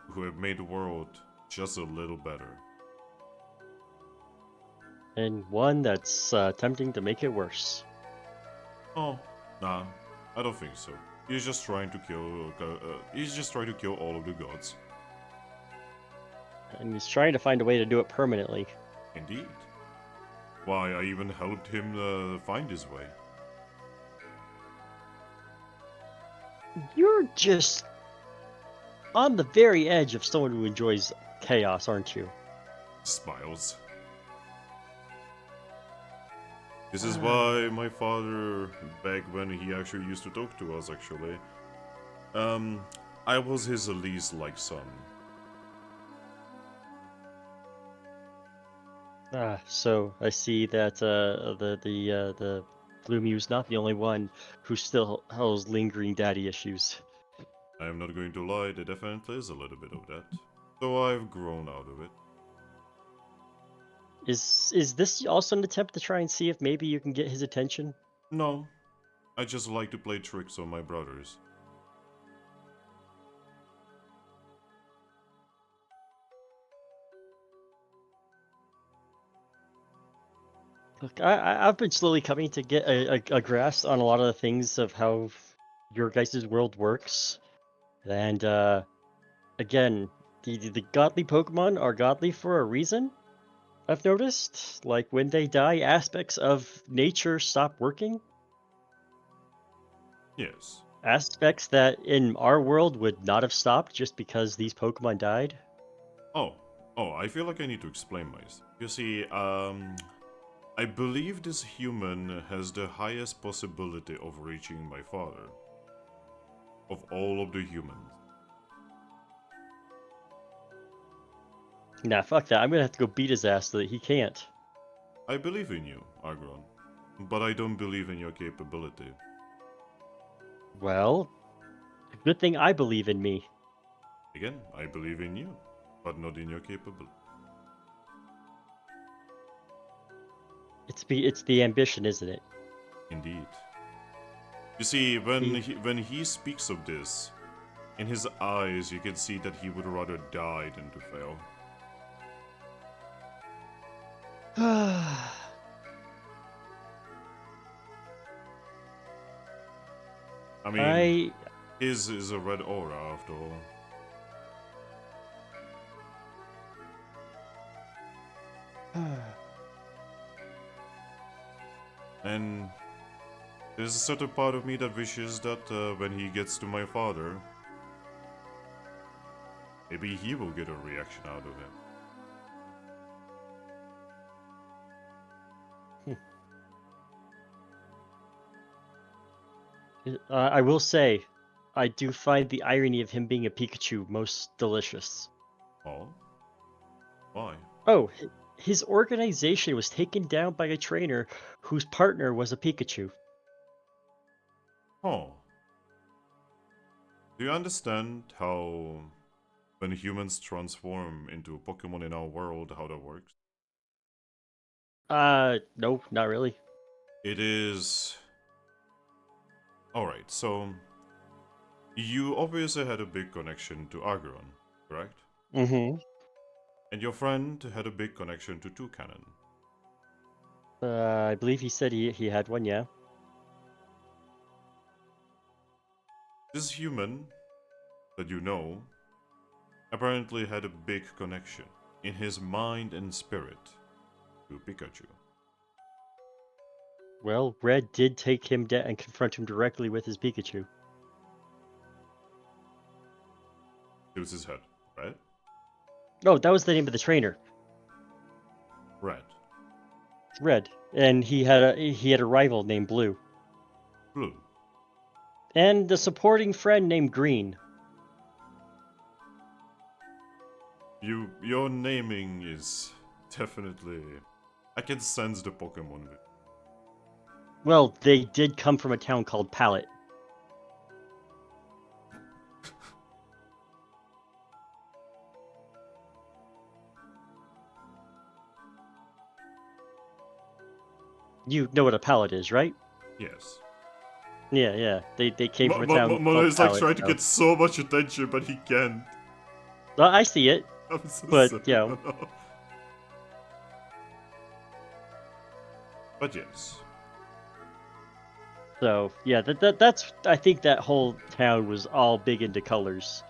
who have made the world just a little better. And one that's attempting to make it worse. Oh, nah, I don't think so. He's just trying to kill. He's just trying to kill all of the gods. And he's trying to find a way to do it permanently. Indeed. Why, I even helped him find his way. You're just on the very edge of someone who enjoys chaos, aren't you? Smiles. This is why my father, back when he actually used to talk to us, actually, I was his least like son. So I see that the Blue Mew's not the only one who still has lingering daddy issues. I am not going to lie, there definitely is a little bit of that. So I've grown out of it. Is this also an attempt to try and see if maybe you can get his attention? No, I just like to play tricks on my brothers. Look, I've been slowly coming to get a grasp on a lot of the things of how your guys' world works. And again, the godly Pokemon are godly for a reason. I've noticed, like when they die, aspects of nature stop working. Yes. Aspects that in our world would not have stopped just because these Pokemon died. Oh, I feel like I need to explain myself. You see, I believe this human has the highest possibility of reaching my father. Of all of the humans. Nah, fuck that. I'm gonna have to go beat his ass so that he can't. I believe in you, Aggron. But I don't believe in your capability. Well, good thing I believe in me. Again, I believe in you, but not in your capability. It's the ambition, isn't it? Indeed. You see, when he speaks of this, in his eyes you can see that he would rather die than to fail. I mean, his is a red aura after all. And there's a certain part of me that wishes that when he gets to my father, maybe he will get a reaction out of him. I will say, I do find the irony of him being a Pikachu most delicious. Oh? Why? Oh, his organization was taken down by a trainer whose partner was a Pikachu. Oh. Do you understand how when humans transform into a Pokemon in our world, how that works? No, not really. It is... Alright, so... You obviously had a big connection to Aggron, correct? Mm-hmm. And your friend had a big connection to Toucannon. I believe he said he had one, yeah. This human that you know apparently had a big connection in his mind and spirit to Pikachu. Well, Red did take him down and confront him directly with his Pikachu. It was his head, right? Oh, that was the name of the trainer, Red. Red, and he had a rival named Blue, Blue. and a supporting friend named Green. Your naming is definitely... I can sense the Pokemon. Well, they did come from a town called Pallet. You know what a pallet is, right? Yes. Yeah. They came from a town Mono called is like Pallet, trying to so- get so much attention, but he can't. Well, I see it, I'm so but sorry, you know, Mono. But yes. so yeah, that's I think that whole town was all big into colors.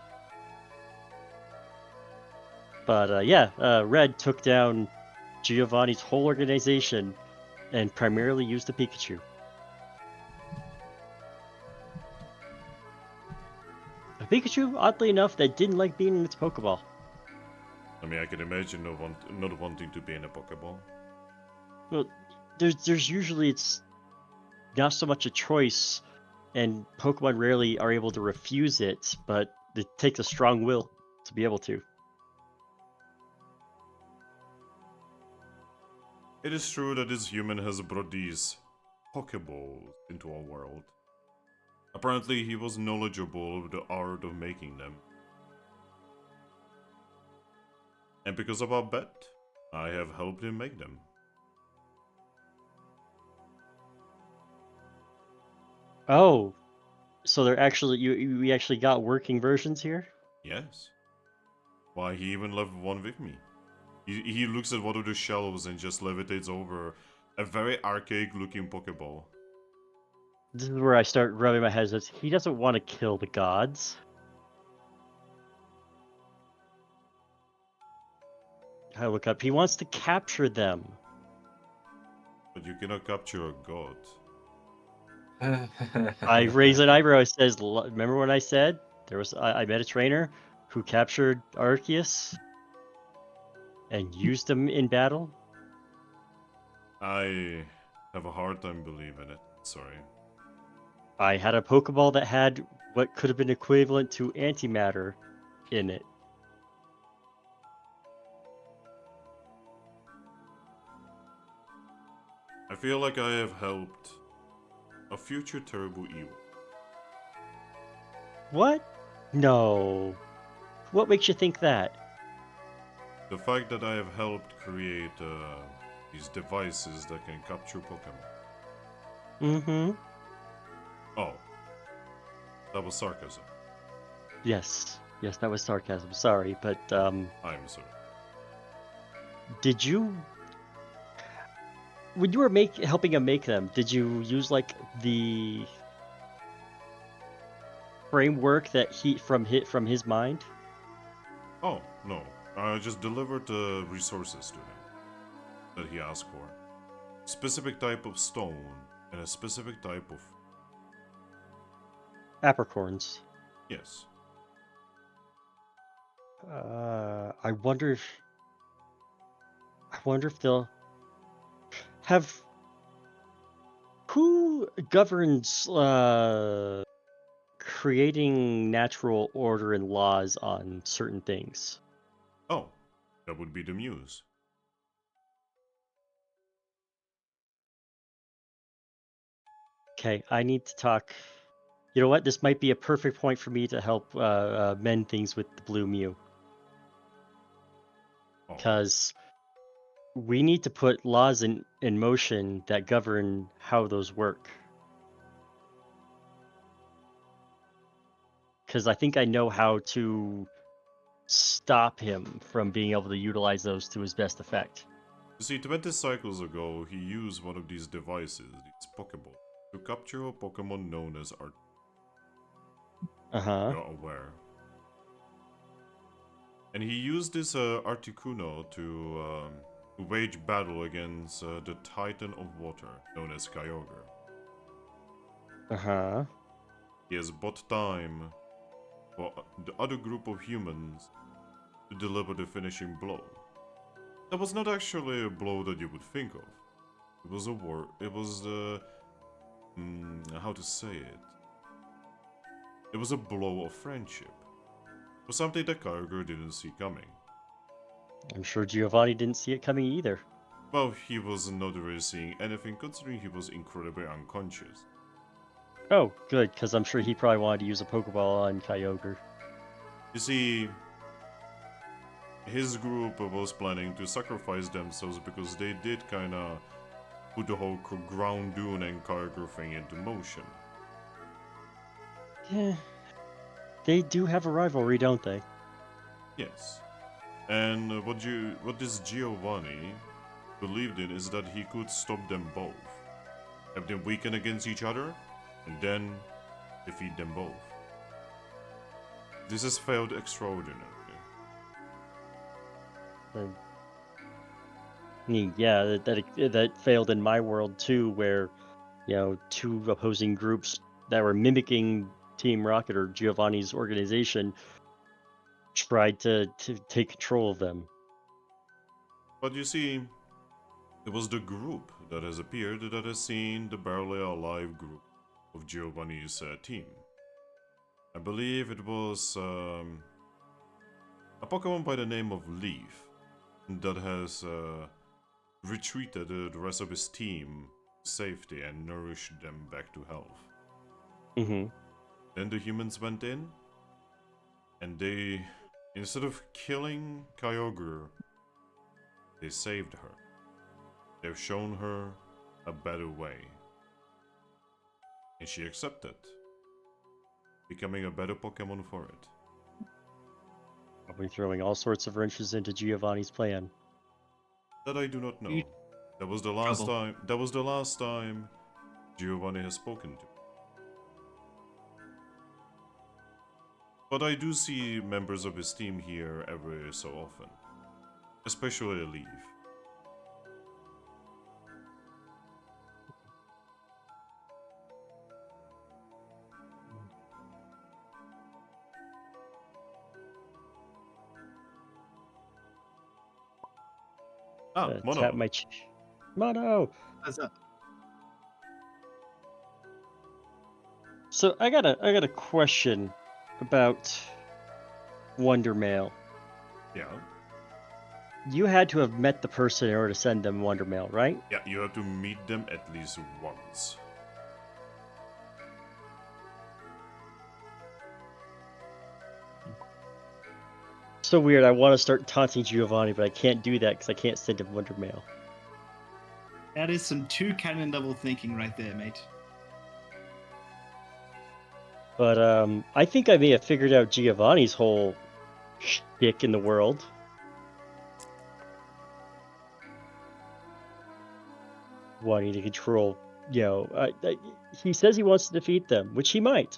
But Red took down Giovanni's whole organization and primarily used the Pikachu. A Pikachu, oddly enough, that didn't like being in its Pokeball. I mean, I can imagine not wanting to be in a Pokeball. Well, there's usually it's not so much a choice, and Pokemon rarely are able to refuse it, but it takes a strong will to be able to. It is true that this human has brought these Pokeballs into our world. Apparently, he was knowledgeable of the art of making them. And because of our bet, I have helped him make them. Oh, so they're actually we actually got working versions here? Yes. Why, he even left one with me. He looks at one of the shelves and just levitates over a very archaic looking Pokeball. This is where I start rubbing my head. Says he doesn't want to kill the gods. I look up. He wants to capture them. But you cannot capture a god. I raise an eyebrow. It says, "Remember when I said I met a trainer who captured Arceus and used him in battle?" I have a hard time believing it. Sorry. I had a Pokeball that had what could have been equivalent to antimatter in it. I feel like I have helped a future terrible evil. What? No. What makes you think that? The fact that I have helped create these devices that can capture Pokemon. Mm-hmm. Oh, that was sarcasm. Yes, that was sarcasm. Sorry, but I'm sorry. did you, when you were helping him make them, did you use like the framework that from his mind? Oh, no. I just delivered the resources to him that he asked for. Specific type of stone and a specific type of... Apricorns. Yes. I wonder if they'll have, who governs creating natural order and laws on certain things. Oh, that would be the Muse. Okay, I need to talk. You know what? This might be a perfect point for me to help mend things with the Blue Mew. Oh, Because we need to put laws in motion that govern how those work. Because I think I know how to stop him from being able to utilize those to his best effect. you see, 20 cycles ago, he used one of these devices, these Pokeballs, to capture a Pokemon known as Art. Uh-huh. You're aware. And he used this Articuno to wage battle against the Titan of Water, known as Kyogre. Uh-huh. He has bought time for the other group of humans to deliver the finishing blow. That was not actually a blow that you would think of. It was a war. It was the... how to say it? It was a blow of friendship. It was something that Kyogre didn't see coming. I'm sure Giovanni didn't see it coming either. Well, he was not really seeing anything considering he was incredibly unconscious. Oh, good, because I'm sure he probably wanted to use a Pokeball on Kyogre. You see, his group was planning to sacrifice themselves because they did kinda put the whole ground dune and cargo thing into motion. Yeah. They do have a rivalry, don't they? Yes. And what this Giovanni believed in is that he could stop them both. Have them weaken against each other, and then defeat them both. This has failed extraordinarily. I mean, yeah, that failed in my world too, where two opposing groups that were mimicking Team Rocket or Giovanni's organization tried to take control of them. But you see, it was the group that has appeared that has seen the barely alive group of Giovanni's team. I believe it was a Pokemon by the name of Leaf that has retreated the rest of his team to safety and nourished them back to health. Mm-hmm. Then the humans went in, and they, instead of killing Kyogre, they saved her. They've shown her a better way. And she accepted, becoming a better Pokemon for it. Probably throwing all sorts of wrenches into Giovanni's plan. That I do not know. You- That was the last Trouble. time. That was the last time Giovanni has spoken to. But I do see members of his team here every so often, especially Leaf. Mono. Tap my Mono. What's up? So I got a question about Wonder Mail. Yeah. You had to have met the person in order to send them Wonder Mail, right? Yeah, you have to meet them at least once. So weird. I want to start taunting Giovanni, but I can't do that because I can't send him Wonder Mail. That is some Toucannon double thinking right there, mate. But I think I may have figured out Giovanni's whole shtick in the world. Wanting to control, he says he wants to defeat them, which he might.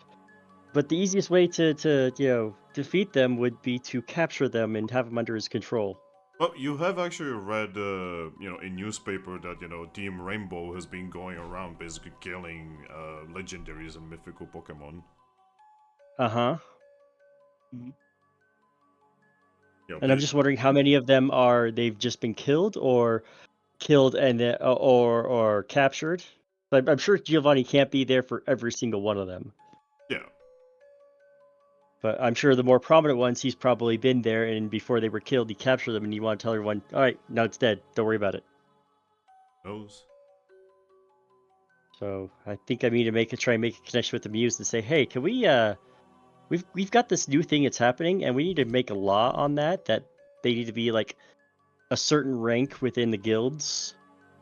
But the easiest way to defeat them would be to capture them and have them under his control. Well, you have actually read, in newspaper that, Team Rainbow has been going around basically killing legendaries and mythical Pokemon. Uh-huh. Yeah, And I'm just wondering how many of them they've just been killed or and or captured. But I'm sure Giovanni can't be there for every single one of them. Yeah. But I'm sure the more prominent ones, he's probably been there, and before they were killed, he captured them, and you want to tell everyone, all right, now it's dead. Don't worry about it. Knows. So I think I need to try and make a connection with the Muse and say, hey, can we we've got this new thing that's happening, and we need to make a law on that they need to be like a certain rank within the guilds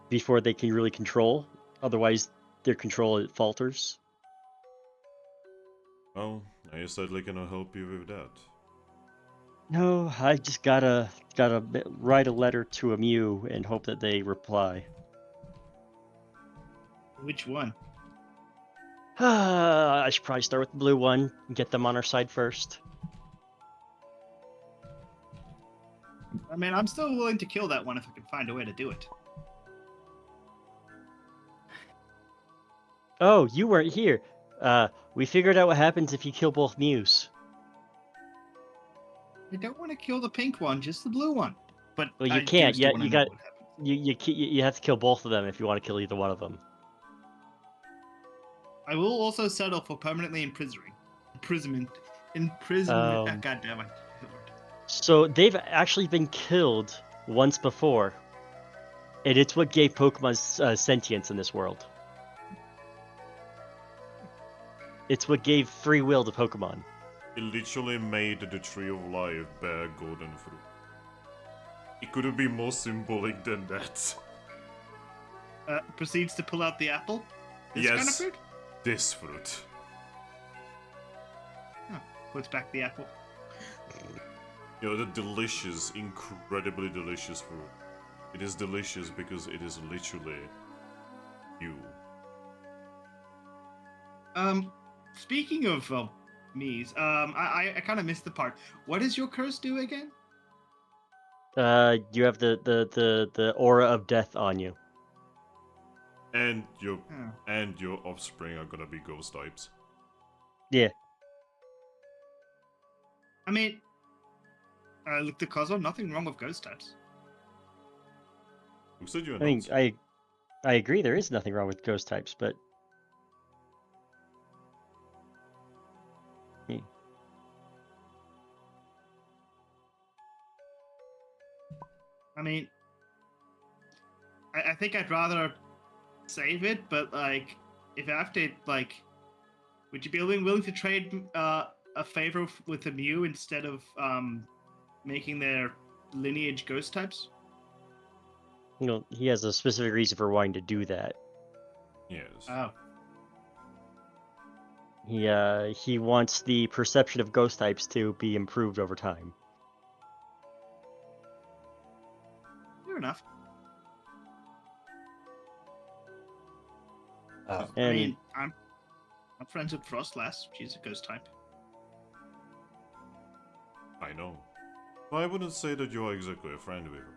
before they can really control. Otherwise, their control falters. Well, I sadly cannot help you with that. No, I just gotta write a letter to a Mew and hope that they reply. Which one? I should probably start with the blue one and get them on our side first. I mean, I'm still willing to kill that one if I can find a way to do it. Oh, you weren't here. We figured out what happens if you kill both Mews. I don't want to kill the pink one, just the blue one. But Well, you I do can't. still Yeah, wanna you know got what happens. you have to kill both of them if you want to kill either one of them. I will also settle for permanently imprisonment. God damn it. So they've actually been killed once before, and it's what gave Pokemon sentience in this world. It's what gave free will to Pokemon. It literally made the Tree of Life bear golden fruit. It couldn't be more symbolic than that. proceeds to pull out the apple. This Yes. kind of fruit? This fruit. Puts back the apple. You know, the delicious, incredibly delicious fruit. It is delicious because it is literally you. Speaking of me's, I kind of missed the part. What does your curse do again? You have the aura of death on you. And your Oh. and your offspring are gonna be ghost types. Yeah. I mean, look, the Cosmo, nothing wrong with ghost types. Who said you I mean, announced? I agree. There is nothing wrong with ghost types, but I mean, I think I'd rather save it, but like, if I have to, like, would you be willing to trade a favor with a Mew instead of making their lineage ghost types? you know, he has a specific reason for wanting to do that. Yes. Oh, He wants the perception of ghost types to be improved over time. fair enough. Uh, And I mean, I'm friends with Frostlass. She's a ghost type. I know. But I wouldn't say that you are exactly a friend with her.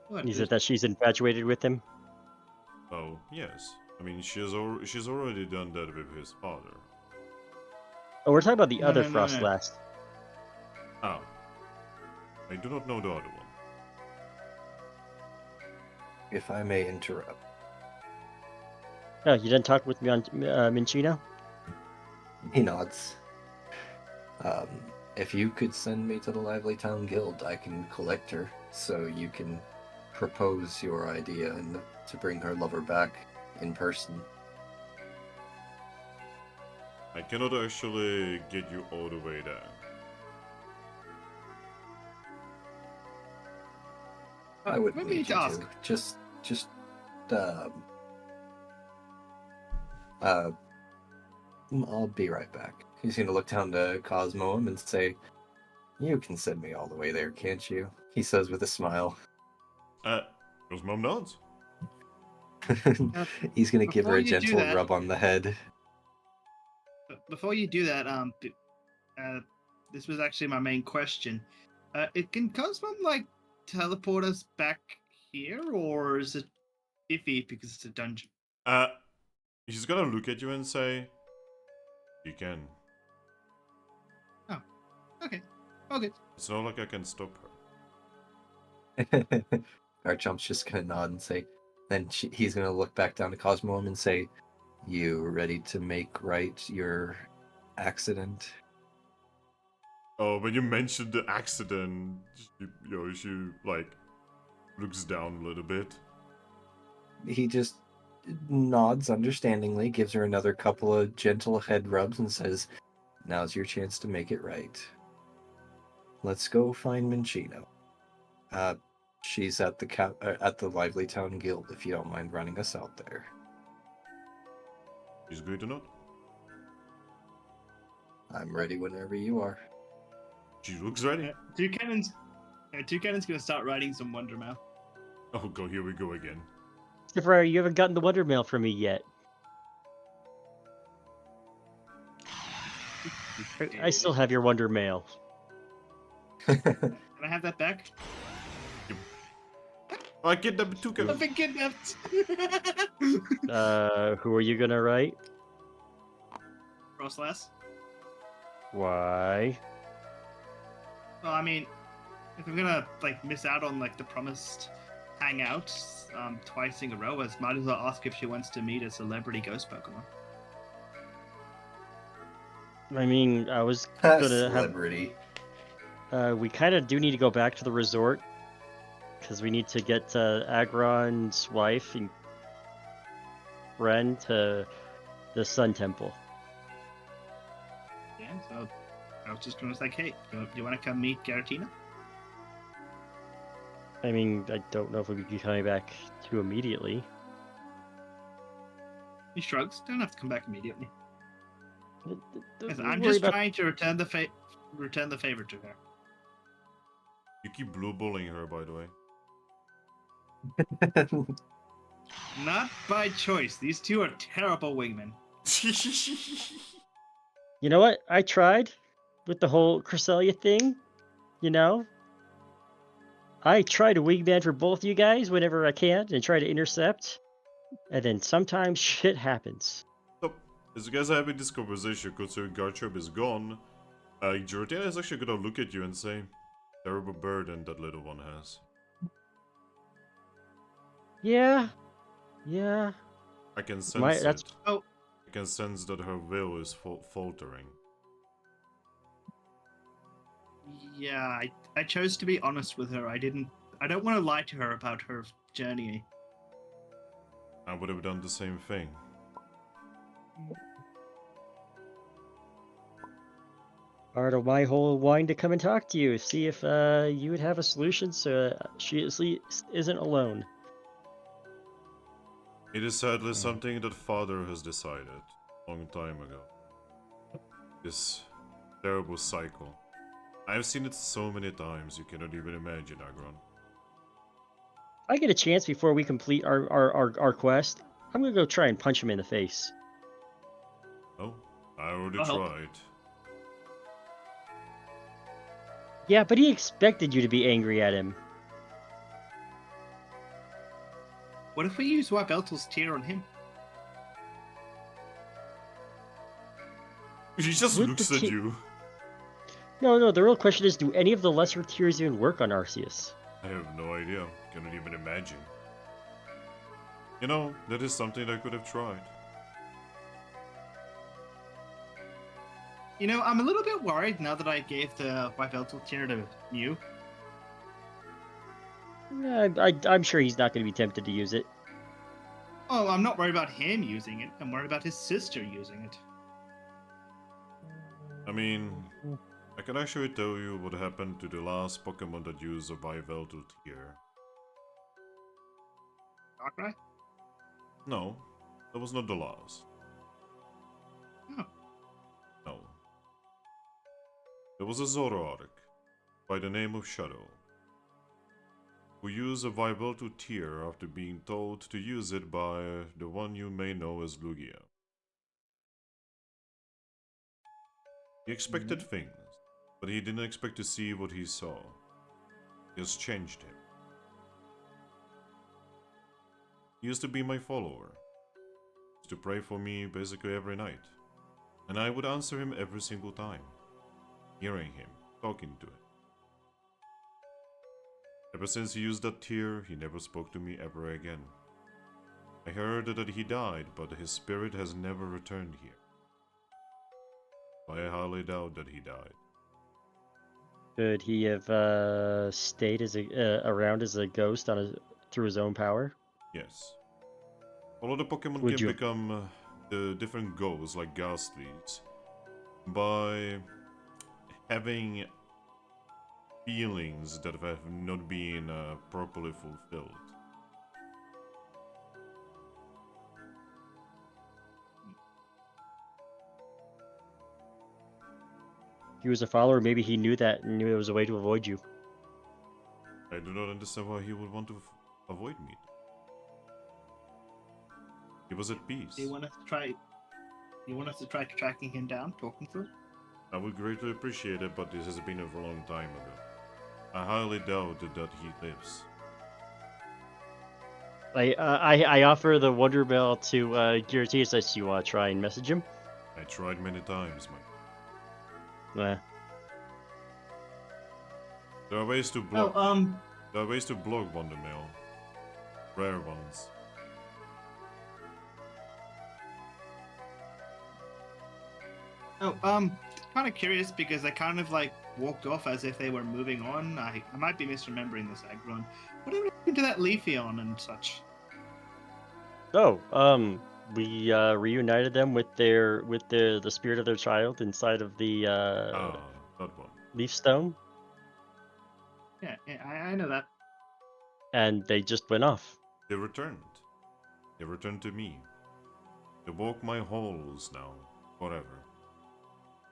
What? is it that she's infatuated with him? Oh, yes. I mean, she's already done that with his father. Oh, we're talking about the No, other no, no, Frost no. Last. Oh. I do not know the other one. if I may interrupt, Oh, you didn't talk with me on Minchino? he nods. If you could send me to the Lively Town Guild, I can collect her, so you can propose your idea and to bring her lover back in person. I cannot actually get you all the way there. I wouldn't Maybe need to you ask. to. Uh, I'll be right back. He's gonna look down to Cosmo and say, "You can send me all the way there, can't you?" He says with a smile. His mom nods. He's gonna give her before a you do gentle that- rub on the head. But before you do that, this was actually my main question. Can Cosmo like teleport us back here, or is it iffy because it's a dungeon? He's gonna look at you and say, "You can." Okay. Okay. It's not like I can stop her. Garchomp's just gonna nod and say, he's gonna look back down to Cosmo and say, "You ready to make right your accident?" Oh, when you mentioned the accident, she like looks down a little bit. He just nods understandingly, gives her another couple of gentle head rubs, and says, "Now's your chance to make it right. Let's go find Minchino. She's at the Lively Town Guild, if you don't mind running us out there." She's good or not? I'm ready whenever you are. She looks ready. Toucannon's gonna start writing some Wonder Mail. Oh god, here we go again. Tipperary, you haven't gotten the Wonder Mail from me yet. I still have your Wonder Mail. Can I have that back? I get the Toucan. I've been kidnapped. Who are you gonna write? Frostlass. Why? Well, I mean, if I'm gonna like miss out on like the promised hangout twice in a row, I might as well ask if she wants to meet a celebrity ghost Pokemon. I mean, I was gonna Celebrity. have. We kind of do need to go back to the resort because we need to get Aggron's wife and friend to the Sun Temple. Yeah, so I was just gonna say, hey, do you want to come meet Giratina? I mean, I don't know if we'll be coming back too immediately. He shrugs. Don't have to come back immediately. Yes, Don't I'm worry just about- trying to return the favor to her. You keep blue bullying her, by the way. Not by choice. These two are terrible wingmen. You know what? I tried with the whole Cresselia thing. You know, I try to wingman for both you guys whenever I can and try to intercept, and then sometimes shit happens. So, as you guys are having this conversation, considering Garchomp is gone, Giratina is actually gonna look at you and say, terrible burden that little one has. Yeah. I can sense that's- it. Oh. I can sense that her will is faltering. Yeah, I chose to be honest with her. I don't want to lie to her about her journey. I would have done the same thing. Part of my whole wanting to come and talk to you, see if you would have a solution so she at least isn't alone. It is sadly something that father has decided a long time ago. This terrible cycle. I've seen it so many times you cannot even imagine, Aggron. If I get a chance before we complete our quest, I'm gonna go try and punch him in the face. Oh, I already I'll help. tried. Yeah, but he expected you to be angry at him. What if we use Wabeltel's tear on him? He just With looks the at ti- you. No, the real question is, do any of the lesser tiers even work on Arceus? I have no idea. Cannot even imagine. You know, that is something I could have tried. You know, I'm a little bit worried now that I gave the Wabeltel tear to you. I'm sure he's not going to be tempted to use it. Oh, I'm not worried about him using it. I'm worried about his sister using it. I mean, I can actually tell you what happened to the last Pokemon that used a Viveltal tier. Darkrai? No, that was not the last. Oh. No. There was a Zoroark by the name of Shadow, who used a Viveltal tier after being told to use it by the one you may know as Lugia. He expected things, but he didn't expect to see what he saw. It has changed him. He used to be my follower. He used to pray for me basically every night. And I would answer him every single time. Hearing him, talking to it. Ever since he used that tear, he never spoke to me ever again. I heard that he died, but his spirit has never returned here. I highly doubt that he died. Could he have stayed as around as a ghost through his own power? Yes. All of the Pokemon Would can you- become the different ghosts, like Ghastlies, by having feelings that have not been properly fulfilled. He was a follower. Maybe he knew that and knew there was a way to avoid you. I do not understand why he would want to avoid me. He was at peace. Do you want us to try? You want us to try tracking him down, talking to him? I would greatly appreciate it, but this has been a long time ago. I highly doubt that he lives. I offer the Wonder Bell to Giratina. Says you want to try and message him. I tried many times, man. There are ways to block. There are ways to block Wonder Mail. Rare ones. Kind of curious because they kind of like walked off as if they were moving on. I might be misremembering this, Aggron. Whatever happened to that Leafeon and such? Oh, we reunited them with the spirit of their child inside of the That one. leaf stone. Yeah, I know that. and they just went off. They returned. They returned to me. They walk my halls now, forever.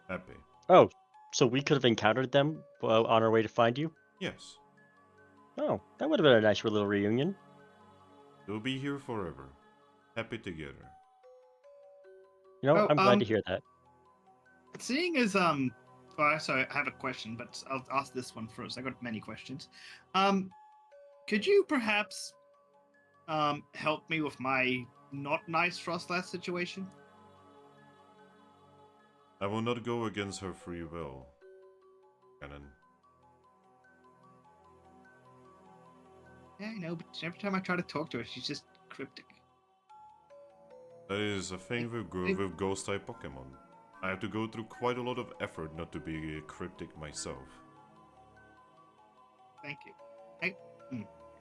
Happy. Oh, so we could have encountered them on our way to find you? Yes. Oh, that would have been a nice little reunion. They'll be here forever. Happy together. You know, Oh, I'm glad to hear that. Seeing as sorry, I have a question, but I'll ask this one first. I got many questions. Could you perhaps help me with my not nice Frostlass situation? I will not go against her free will. Cannon. Yeah, I know, but every time I try to talk to her, she's just cryptic. That is a thing with ghost type Pokemon. I have to go through quite a lot of effort not to be cryptic myself. Thank you. I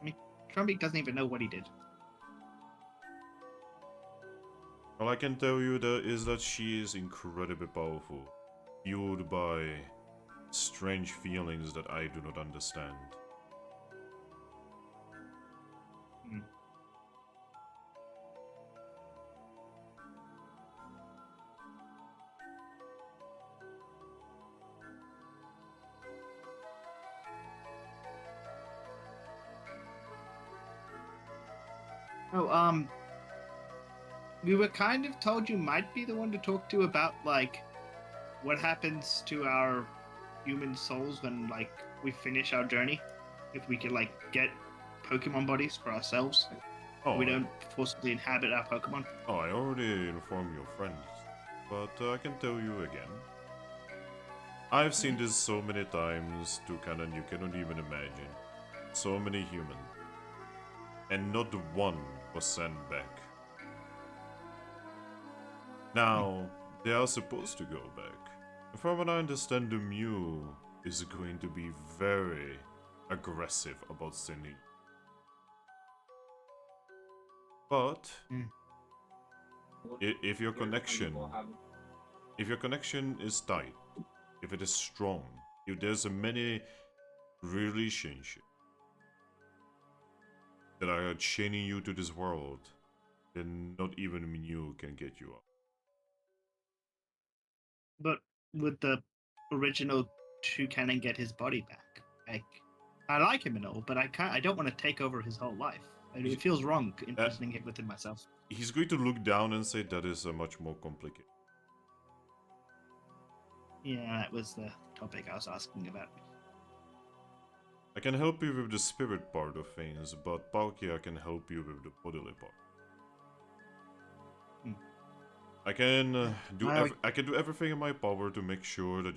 mean, Trumpy doesn't even know what he did. All I can tell you is that she is incredibly powerful, fueled by strange feelings that I do not understand. Hmm. Oh, we were kind of told you might be the one to talk to about, like, what happens to our human souls when, like, we finish our journey. If we could, like, get Pokemon bodies for ourselves. Oh, We don't forcibly inhabit our Pokemon. Oh, I already informed your friends, but I can tell you again. I've seen this so many times, Toucannon, you cannot even imagine. So many humans. And not one was sent back. Now, they are supposed to go back. And from what I understand, the Mew is going to be very aggressive about sending. But if your connection is tight, if it is strong, if there's a many relationships that are chaining you to this world, then not even Mew can get you up. But would the original Toucannon get his body back? Like, I like him and all, but I don't want to take over his whole life. It feels wrong imprisoning it within myself. He's going to look down and say that is much more complicated. Yeah, that was the topic I was asking about. I can help you with the spirit part of things, but Palkia can help you with the bodily part. I can I can do everything in my power to make sure that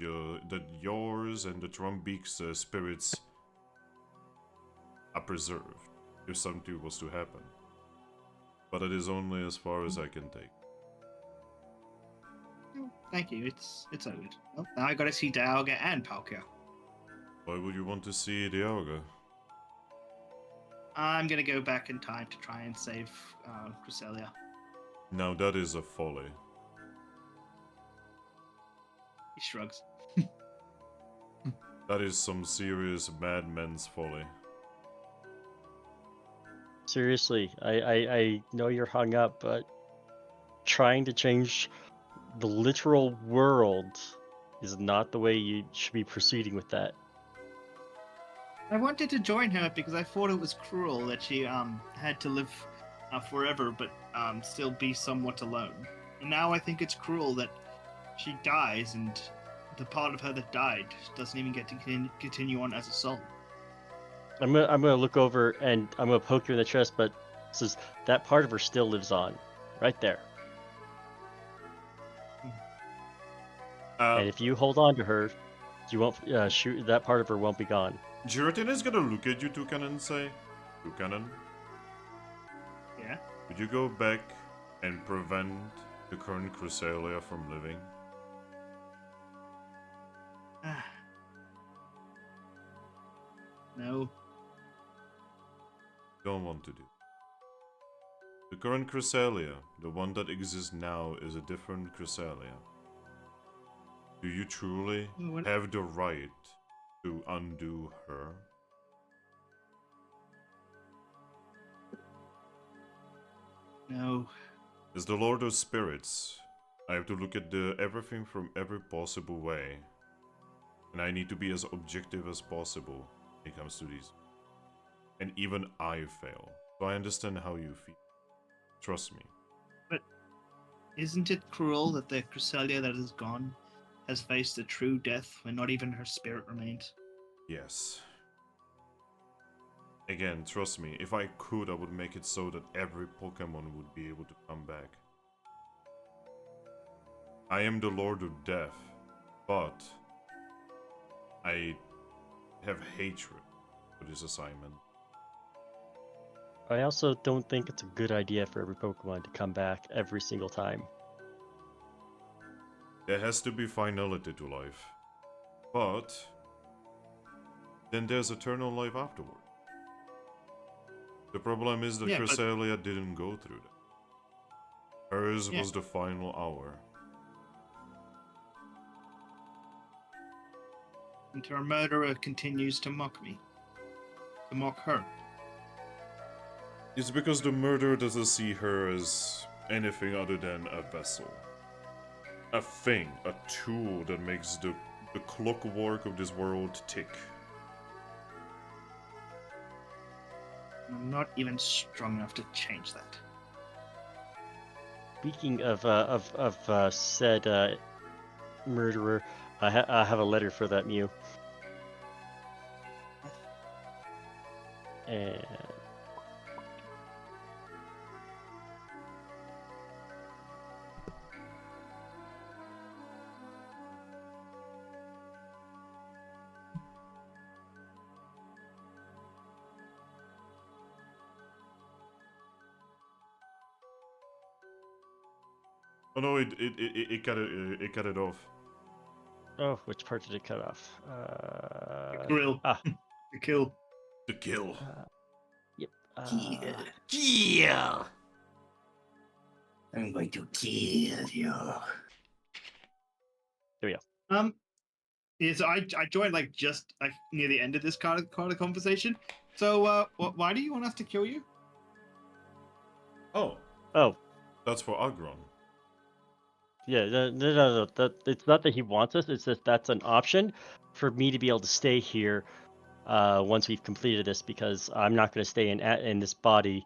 yours and the Trumbeak's spirits are preserved if something was to happen. But it is only as far as I can take. Thank you. It's all good. Well, now I gotta see Dialga and Palkia. Why would you want to see Dialga? I'm gonna go back in time to try and save Cresselia. Now that is a folly. He shrugs. That is some serious madman's folly. Seriously, I know you're hung up, but trying to change the literal world is not the way you should be proceeding with that. I wanted to join her because I thought it was cruel that she had to live forever, but still be somewhat alone. And now I think it's cruel that she dies, and the part of her that died doesn't even get to continue on as a soul. I'm gonna look over and I'm gonna poke you in the chest, but it says that part of her still lives on, right there. And if you hold on to her, you won't shoot. That part of her won't be gone. Giratina is gonna look at you, Toucannon, and say, Toucannon, Yeah? would you go back and prevent the current Cresselia from living? No. Don't want to do. The current Cresselia, the one that exists now, is a different Cresselia. Do you truly What? have the right to undo her? No. As the Lord of Spirits, I have to look at everything from every possible way. And I need to be as objective as possible when it comes to these. And even I fail. So I understand how you feel. Trust me. But isn't it cruel that the Cresselia that is gone has faced a true death when not even her spirit remains? Yes. Again, trust me, if I could, I would make it so that every Pokemon would be able to come back. I am the Lord of Death, but I have hatred for this assignment. I also don't think it's a good idea for every Pokemon to come back every single time. There has to be finality to life. But then there's eternal life afterward. The problem is that Yeah, but- Cresselia didn't go through that. Hers was the final hour. And her murderer continues to mock me. To mock her. It's because the murderer doesn't see her as anything other than a vessel. A thing, a tool that makes the clockwork of this world tick. I'm not even strong enough to change that. Speaking of said murderer, I have a letter for that Mew. And Oh no, it cut it off. oh, which part did it cut off? The grill. Ah, The kill. The kill. yep. Kill. I'm going to kill you. Yeah, so I joined like just like near the end of this kind of conversation. So why do you want us to kill you? Oh, Oh, that's for Aggron. yeah. No. That it's not that he wants us. It's just that's an option for me to be able to stay here once we've completed this, because I'm not going to stay in this body,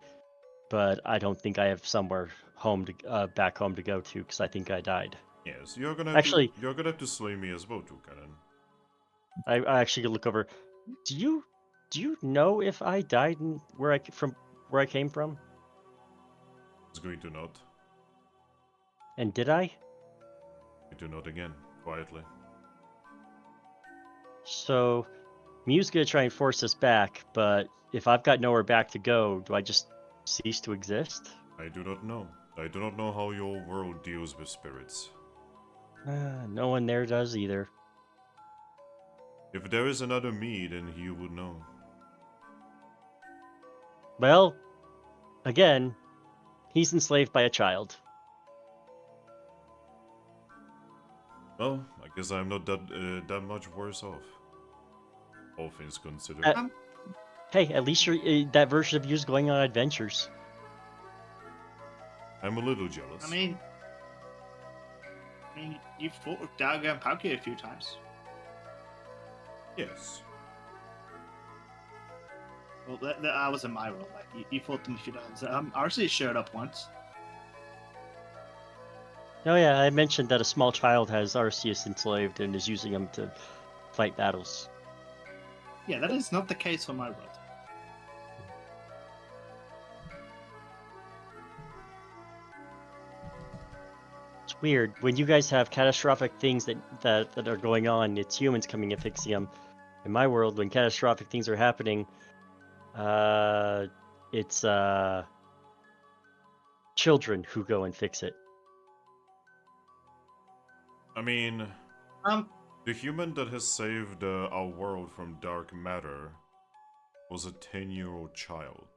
but I don't think I have somewhere home to back home to go to, because I think I died. Yes, you're gonna have Actually- to, you're gonna have to slay me as well, Toucannon. I actually could look over. Do you know if I died in where I came from? It's going to not. And did I? Going to not again, quietly. So Mew's gonna try and force us back, but if I've got nowhere back to go, do I just cease to exist? I do not know. I do not know how your world deals with spirits. No one there does either. If there is another me, then he would know. Well, again, he's enslaved by a child. Well, I guess I'm not that much worse off. All things considered. Hey, at least that version of you's going on adventures. I'm a little jealous. I mean, you've fought with Daga and Palkia a few times. Yes. Well, that I was in my role. Like you fought them a few times. Arcee showed up once. Oh yeah, I mentioned that a small child has Arceus enslaved and is using him to fight battles. Yeah, that is not the case for my world. It's weird when you guys have catastrophic things that are going on. It's humans coming and fixing them. In my world, when catastrophic things are happening, it's children who go and fix it. I mean, Um, the human that has saved our world from dark matter was a 10-year-old child.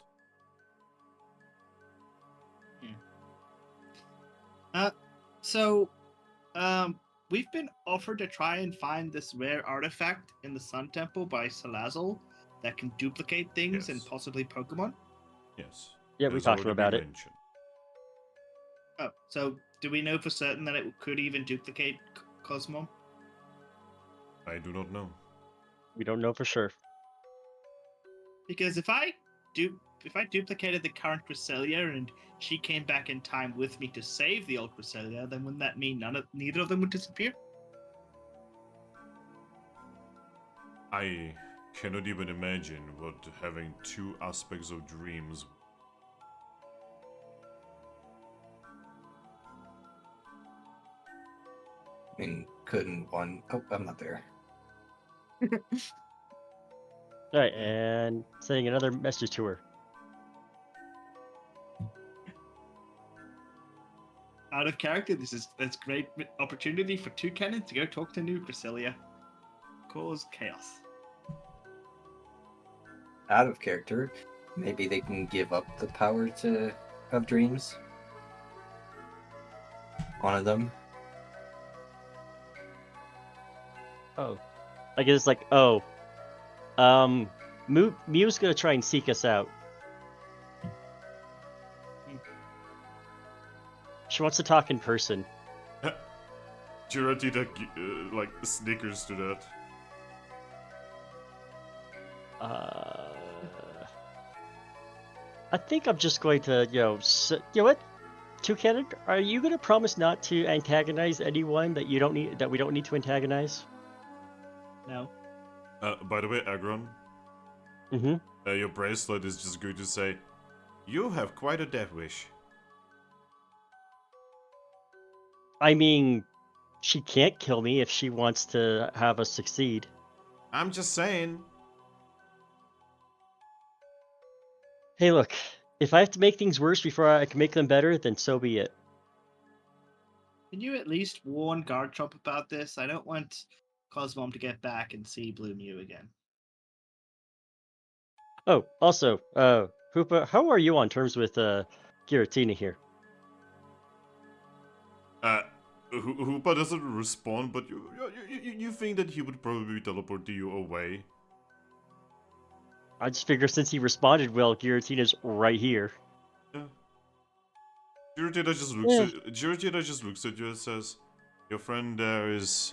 So, we've been offered to try and find this rare artifact in the Sun Temple by Salazzle that can duplicate things and Yes. possibly Pokemon. Yes. Yeah, it we has talked already about been it. mentioned. Oh, so do we know for certain that it could even duplicate Cosmo? I do not know. We don't know for sure. Because if I duplicated the current Cresselia and she came back in time with me to save the old Cresselia, then wouldn't that mean neither of them would disappear? I cannot even imagine what having two aspects of dreams. I mean, couldn't one... Oh, I'm not there. All right, and sending another message to her. Out of character, that's great opportunity for Toucannon to go talk to new Cresselia. Cause chaos. Out of character, maybe they can give up the power to have dreams. One of them. Oh, I guess it's like, oh, Mew's gonna try and seek us out. She wants to talk in person. Giratina like snickers to that. I think I'm just going to, you know what? Toucannon, are you gonna promise not to antagonize anyone that you don't need, that we don't need to antagonize? No. By the way, Aggron, Mm-hmm. your bracelet is just going to say, "You have quite a death wish." I mean, she can't kill me if she wants to have us succeed. I'm just saying. Hey, look, if I have to make things worse before I can make them better, then so be it. Can you at least warn Garchomp about this? I don't want Cosmom to get back and see Blue Mew again. Oh, also, Hoopa, how are you on terms with Giratina here? Hoopa doesn't respond, but you think that he would probably teleport you away? I just figure since he responded well, Giratina's right here. Yeah. Giratina just looks at you and says, "Your friend there is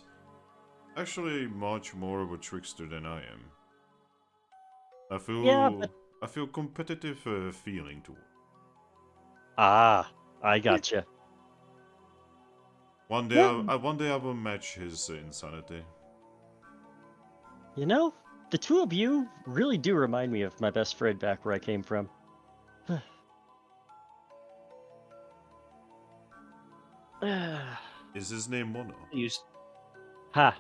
actually much more of a trickster than I am. Yeah, but... I feel competitive feeling toward. Ah, I gotcha. One day, Yeah. one day I will match his insanity." You know, the two of you really do remind me of my best friend back where I came from. Is his name Mono? Ha.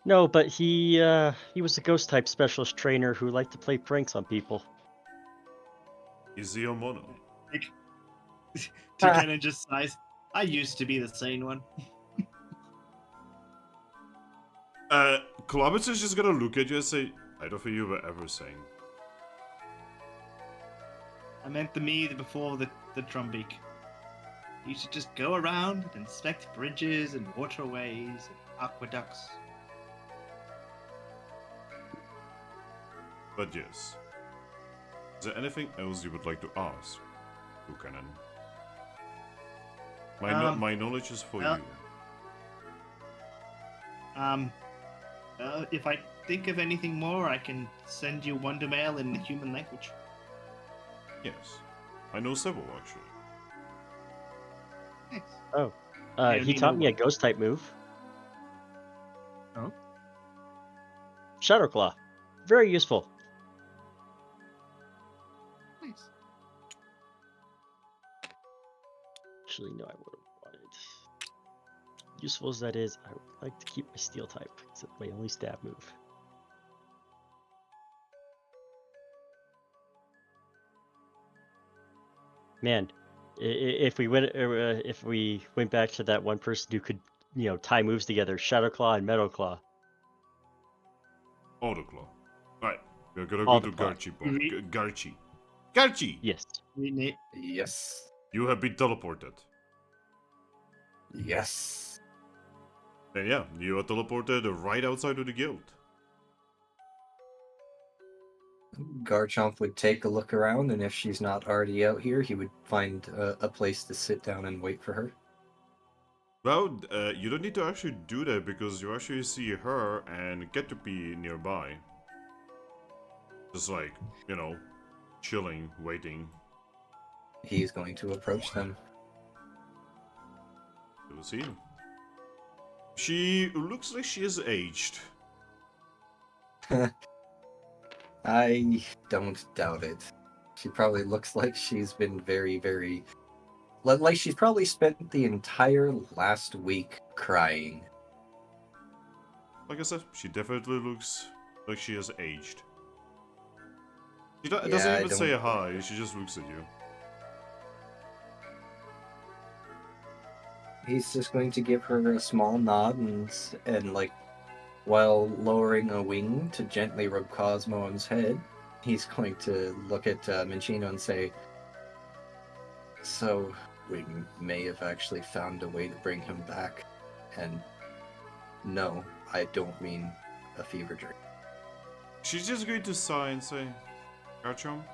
No, but he was a ghost type specialist trainer who liked to play pranks on people. Is he a Mono? Toucannon just sighs. I used to be the sane one. Columbus is just gonna look at you and say, "I don't think you were ever sane." I meant the me before the Drumbeak. You should just go around and inspect bridges and waterways and aqueducts. But yes. Is there anything else you would like to ask, Toucannon? My knowledge is for you. If I think of anything more, I can send you Wonder Mail in the human language. Yes. I know several, actually. Thanks. Oh. Yeah, He me taught no me a one. ghost type move. Oh? Shadow Claw. Very useful. Nice. Actually, no, I would have wanted. Useful as that is, I would like to keep my steel type. It's my only stab move. Man, if we went back to that one person who could, you know, tie moves together, Shadow Claw and Metal Claw. Autoclaw. Right. We're gonna All go the to claw. Garchi. Garchi! Yes. Yes. You have been teleported. Yes. And yeah, you are teleported right outside of the guild. Garchomp would take a look around, and if she's not already out here, he would find a place to sit down and wait for her. Well, you don't need to actually do that because you actually see her and get to be nearby. Just like, you know, chilling, waiting. He's going to approach them. We'll see. She looks like she is aged. I don't doubt it. She probably looks like she's been very, very... Like she's probably spent the entire last week crying. Like I said, she definitely looks like she has aged. She doesn't Yeah, I even say don't- hi, she just looks at you. He's just going to give her a small nod and like, while lowering a wing to gently rub Cosmo on his head, he's going to look at Minchino and say, "So, we may have actually found a way to bring him back. And no, I don't mean a fever dream." She's just going to sigh and say, Garchomp,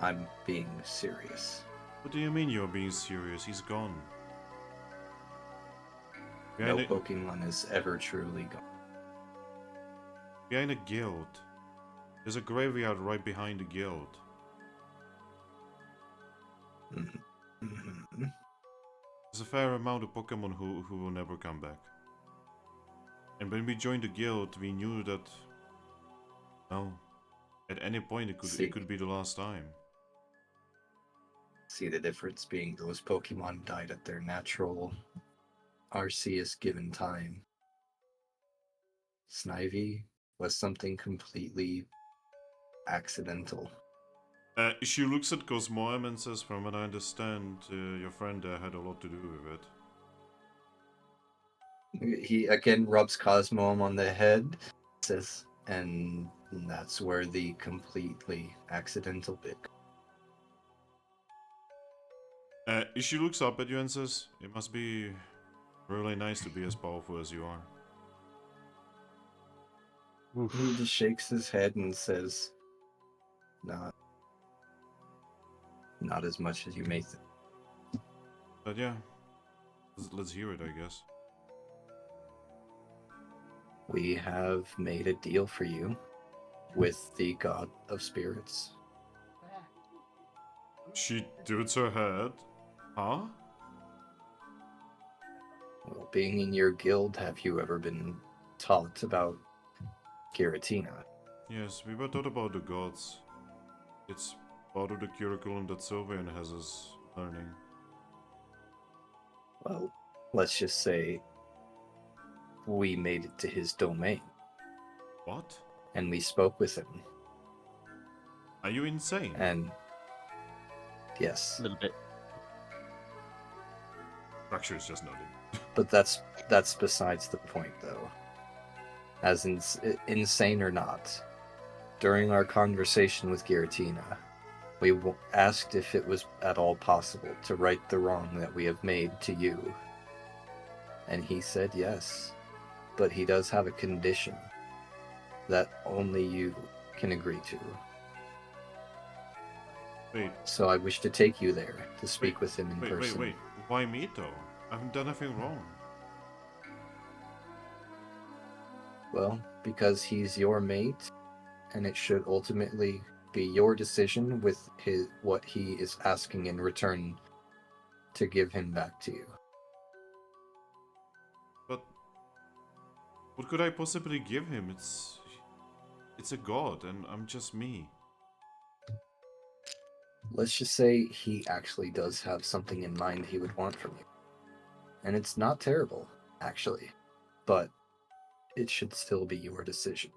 I'm being serious. what do you mean you're being serious? He's gone. No Behind, a, Pokemon is ever truly gone. behind a guild. There's a graveyard right behind the guild. Mhm. There's a fair amount of Pokemon who will never come back. And when we joined the guild, we knew that, well, at any point it could be the last time. See the difference being those Pokemon died at their natural Arceus given time. Snivy was something completely accidental. She looks at Cosmoem and says, from what I understand, your friend there had a lot to do with it. He again rubs Cosmoem on the head, says, and that's where the completely accidental bit. She looks up at you and says, it must be really nice to be as powerful as you are. He just shakes his head and says, not as much as you may think. But yeah, let's hear it, I guess. We have made a deal for you with the God of Spirits. She tilts her head. Huh? Well, being in your guild, have you ever been taught about Giratina? Yes, we were taught about the gods. It's part of the curriculum that Sylvian has us learning. Well, let's just say we made it to his domain, What? and we spoke with him, Are you insane? and yes, A little bit. Fracture is just nodding. but that's besides the point, though. As insane or not, during our conversation with Giratina, we asked if it was at all possible to right the wrong that we have made to you. And he said yes, but he does have a condition that only you can agree to. Wait, So I wish to take you there to speak with him in wait, person. wait. Why me though? I haven't done anything wrong. Well, because he's your mate, and it should ultimately be your decision with what he is asking in return to give him back to you. But what could I possibly give him? It's a god, and I'm just me. Let's just say he actually does have something in mind he would want from you. And it's not terrible, actually, but it should still be your decision.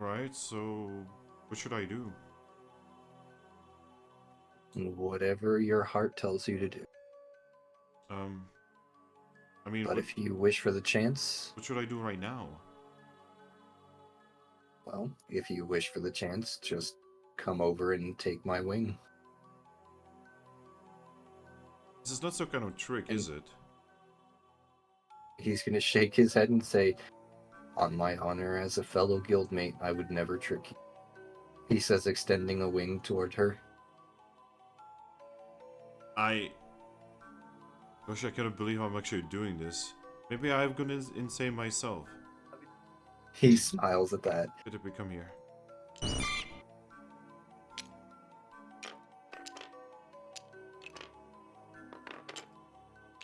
Right, so what should I do? Whatever your heart tells you to do. I mean, But what, if you wish for the chance, what should I do right now? well, if you wish for the chance, just come over and take my wing. This is not some kind of trick, And- is it? He's going to shake his head and say, On my honor as a fellow guildmate, I would never trick you. He says, extending a wing toward her. Gosh, I cannot believe I'm actually doing this. Maybe I've gone insane myself. He smiles at that. Could it come here?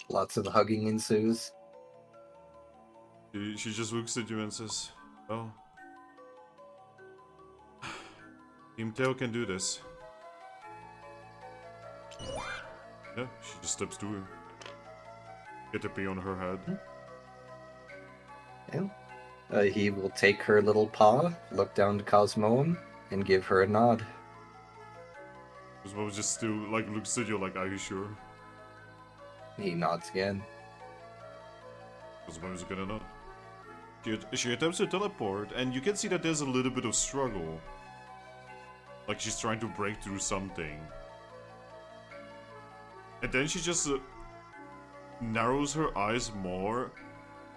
Lots of hugging ensues. She just looks at you and says, "Oh, Team Tail can do this." Yeah, she just steps to him. Get a pee on her head. Yeah. He will take her little paw, look down to Cosmoem, and give her a nod. Cosmo just still like looks at you like, "Are you sure?" He nods again. Cosmo is gonna nod. She attempts to teleport, and you can see that there's a little bit of struggle. Like she's trying to break through something. And then she just narrows her eyes more,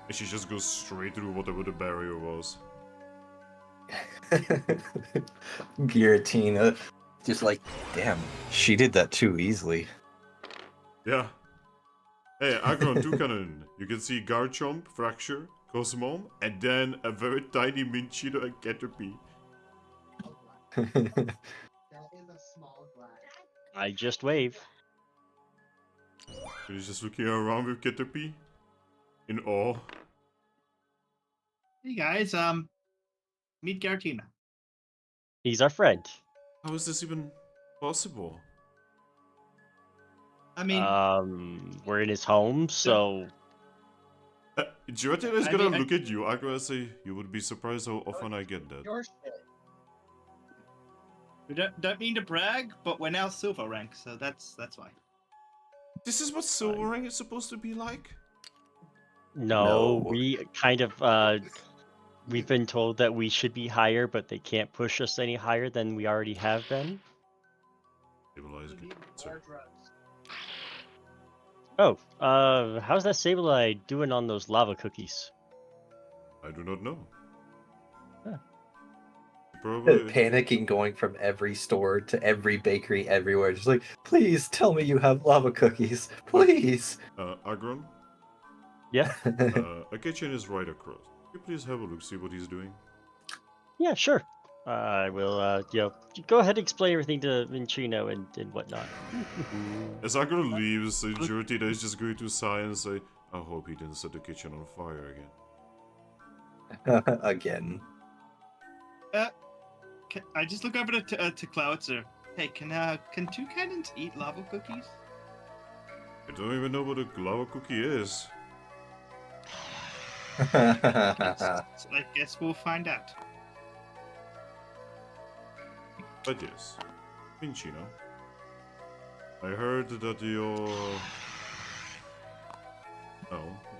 and she just goes straight through whatever the barrier was. Giratina, just like, damn, she did that too easily. Yeah. Hey, Aggron, Toucannon. You can see Garchomp, Fracture, Cosmo, and then a very tiny Minchino and Caterpie. That is a small glass. I just wave. He's just looking around with Caterpie in awe. Hey guys, meet Giratina. He's our friend. How is this even possible? I mean, We're in his home, so Giratina is I gonna mean, look at you, Aggron, and say, "You would be surprised how often I get that." Your shit. we don't mean to brag, but we're now silver rank, so that's why. This is what Silver Ring is supposed to be like? no, No. we kind of we've been told that we should be higher, but they can't push us any higher than we already have been. Stabilize We need Sorry. more drugs. Oh, how's that Sableye doing on those lava cookies? I do not know. Huh. Probably. Panicking, going from every store to every bakery everywhere, just like, please tell me you have lava cookies, please. Aggron, Yeah, a kitchen is right across. Can you please have a look, see what he's doing? yeah, sure. I will, go ahead and explain everything to Minchino and whatnot. As Aggron leaves, Giratina is just going to sigh and say, "I hope he didn't set the kitchen on fire again." Again. I just look over to Cloudser. Hey, can Toucannons eat lava cookies? I don't even know what a lava cookie is. So I guess we'll find out. But yes, Minchino, I heard that the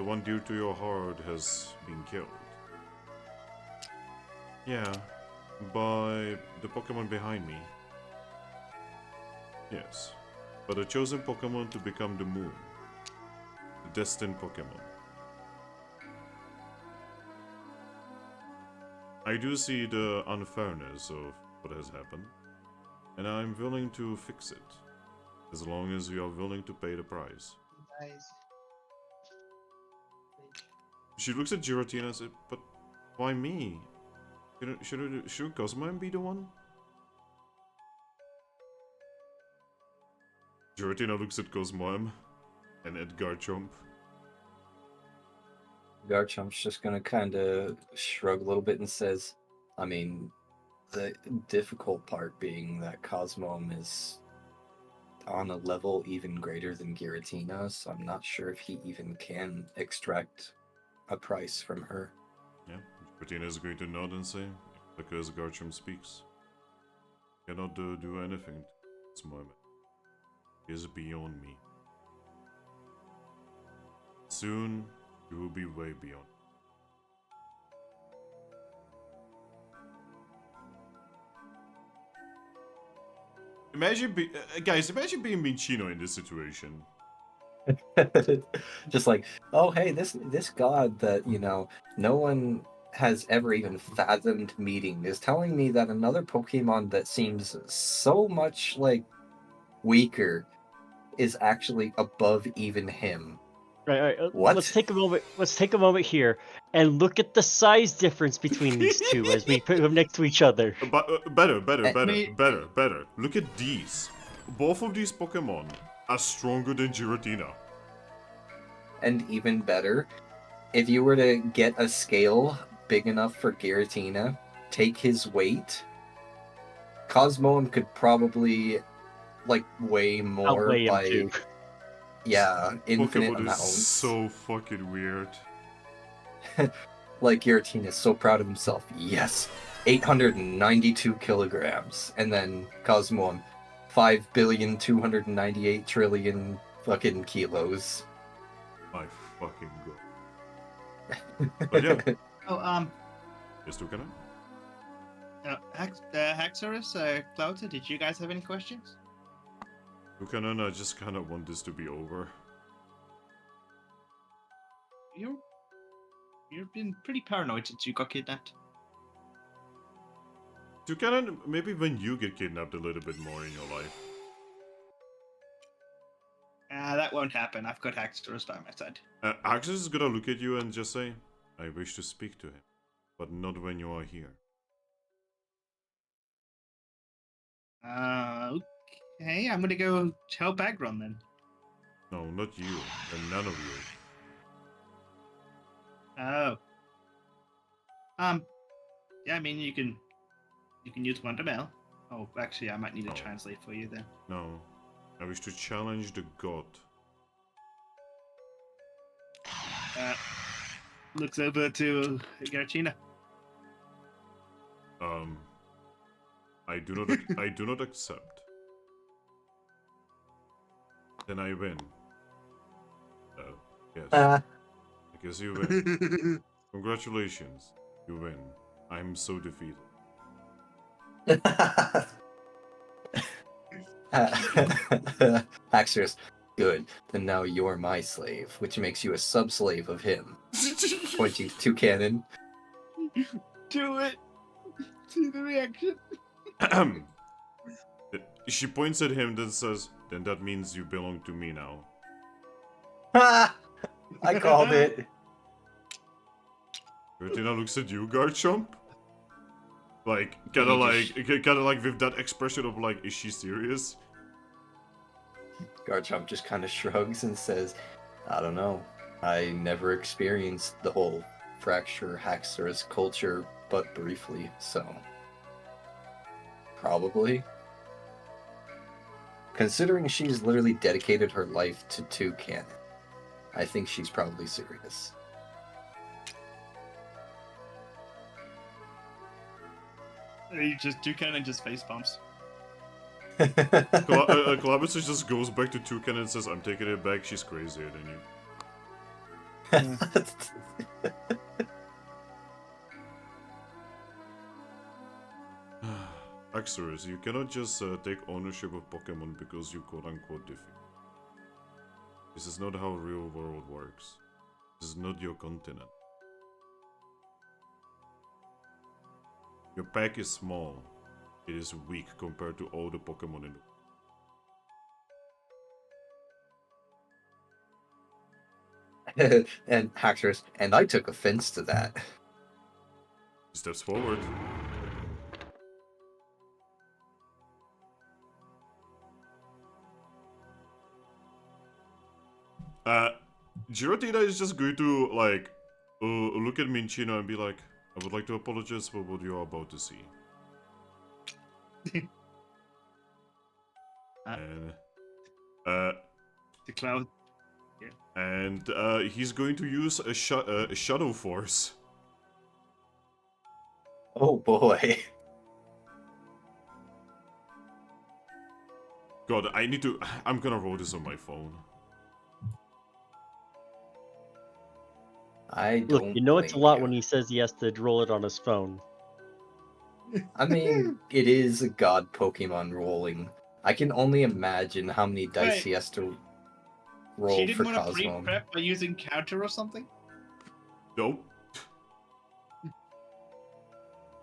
one dear to your heart has been killed. Yeah, by the Pokemon behind me. Yes, but a chosen Pokemon to become the Moon, the destined Pokemon. I do see the unfairness of what has happened, and I'm willing to fix it, as long as you are willing to pay the price. Guys. She looks at Giratina and says, "But why me? Shouldn't Cosmoem be the one?" Giratina looks at Cosmoem and at Garchomp. Garchomp's just gonna kind of shrug a little bit and says, I mean, the difficult part being that Cosmoem is on a level even greater than Giratina, so I'm not sure if he even can extract a price from her. Yeah, Giratina is going to nod and say, because Garchomp speaks, cannot do anything at this moment. It is beyond me. Soon, you will be way beyond. Imagine guys, imagine being Minchino in this situation. Just like, oh hey, this god that, no one has ever even fathomed meeting is telling me that another Pokemon that seems so much like weaker is actually above even him. Right. What? Let's take a moment. Let's take a moment here and look at the size difference between these two as we put them next to each other. But better. me- Look at these. Both of these Pokemon are stronger than Giratina. And even better, if you were to get a scale big enough for Giratina, take his weight, Cosmoem could probably like weigh more Outweigh him by too. infinite Pokemon is amounts. so fucking weird. Like Giratina is so proud of himself. Yes, 892 kilograms, and then Cosmoem, 5,298,000,000,000,000 fucking kilos. My fucking god. But yeah, Oh, it's Toucannon. Haxorus, Clouter, did you guys have any questions? Toucannon, I just kind of want this to be over. You've been pretty paranoid since you got kidnapped. Toucannon, maybe when you get kidnapped a little bit more in your life. That won't happen. I've got Haxorus by my side. Axis is gonna look at you and just say, I wish to speak to him, but not when you are here. Okay, I'm gonna go help Aggron then. No, not you, and none of you. Oh. Yeah, I mean you can use Wondermail. Oh, actually, I might need to translate for you then. No, I wish to challenge the god. Looks over to Garchina. I do not accept. Then I win. Yes. I guess you win. Congratulations, you win. I'm so defeated. Haxorus, good. Then now you're my slave, which makes you a sub-slave of him. Pointing to Toucannon. Do it. See the reaction. She points at him, then says, then that means you belong to me now. Ha! I called it. Giratina looks at you, Garchomp. Like, kinda like with that expression of like, is she serious? Garchomp just kind of shrugs and says, I don't know. I never experienced the whole fracture Haxorus culture but briefly, so... Probably. Considering she's literally dedicated her life to Toucannon, I think she's probably serious. Toucannon just face bumps. Calamus just goes back to Toucannon and says, I'm taking it back, she's crazier than you. Axorus, you cannot just take ownership of Pokemon because you quote-unquote defeat. This is not how real world works. This is not your continent. Your pack is small. It is weak compared to all the Pokemon in the... And Haxorus, and I took offense to that. He steps forward. Giratina is just going to, like, look at Minchino and be like, I would like to apologize for what you are about to see. And, The cloud. and he's going to use a Shadow Force. Oh boy. God, I'm gonna roll this on my phone. I Look, don't you know it's a blame lot you. when he says he has to roll it on his phone. I mean, it is a god Pokemon rolling. I can only imagine how many dice Wait. he has to She roll didn't for want to Cosmo. pre-prep by using counter or something? Nope.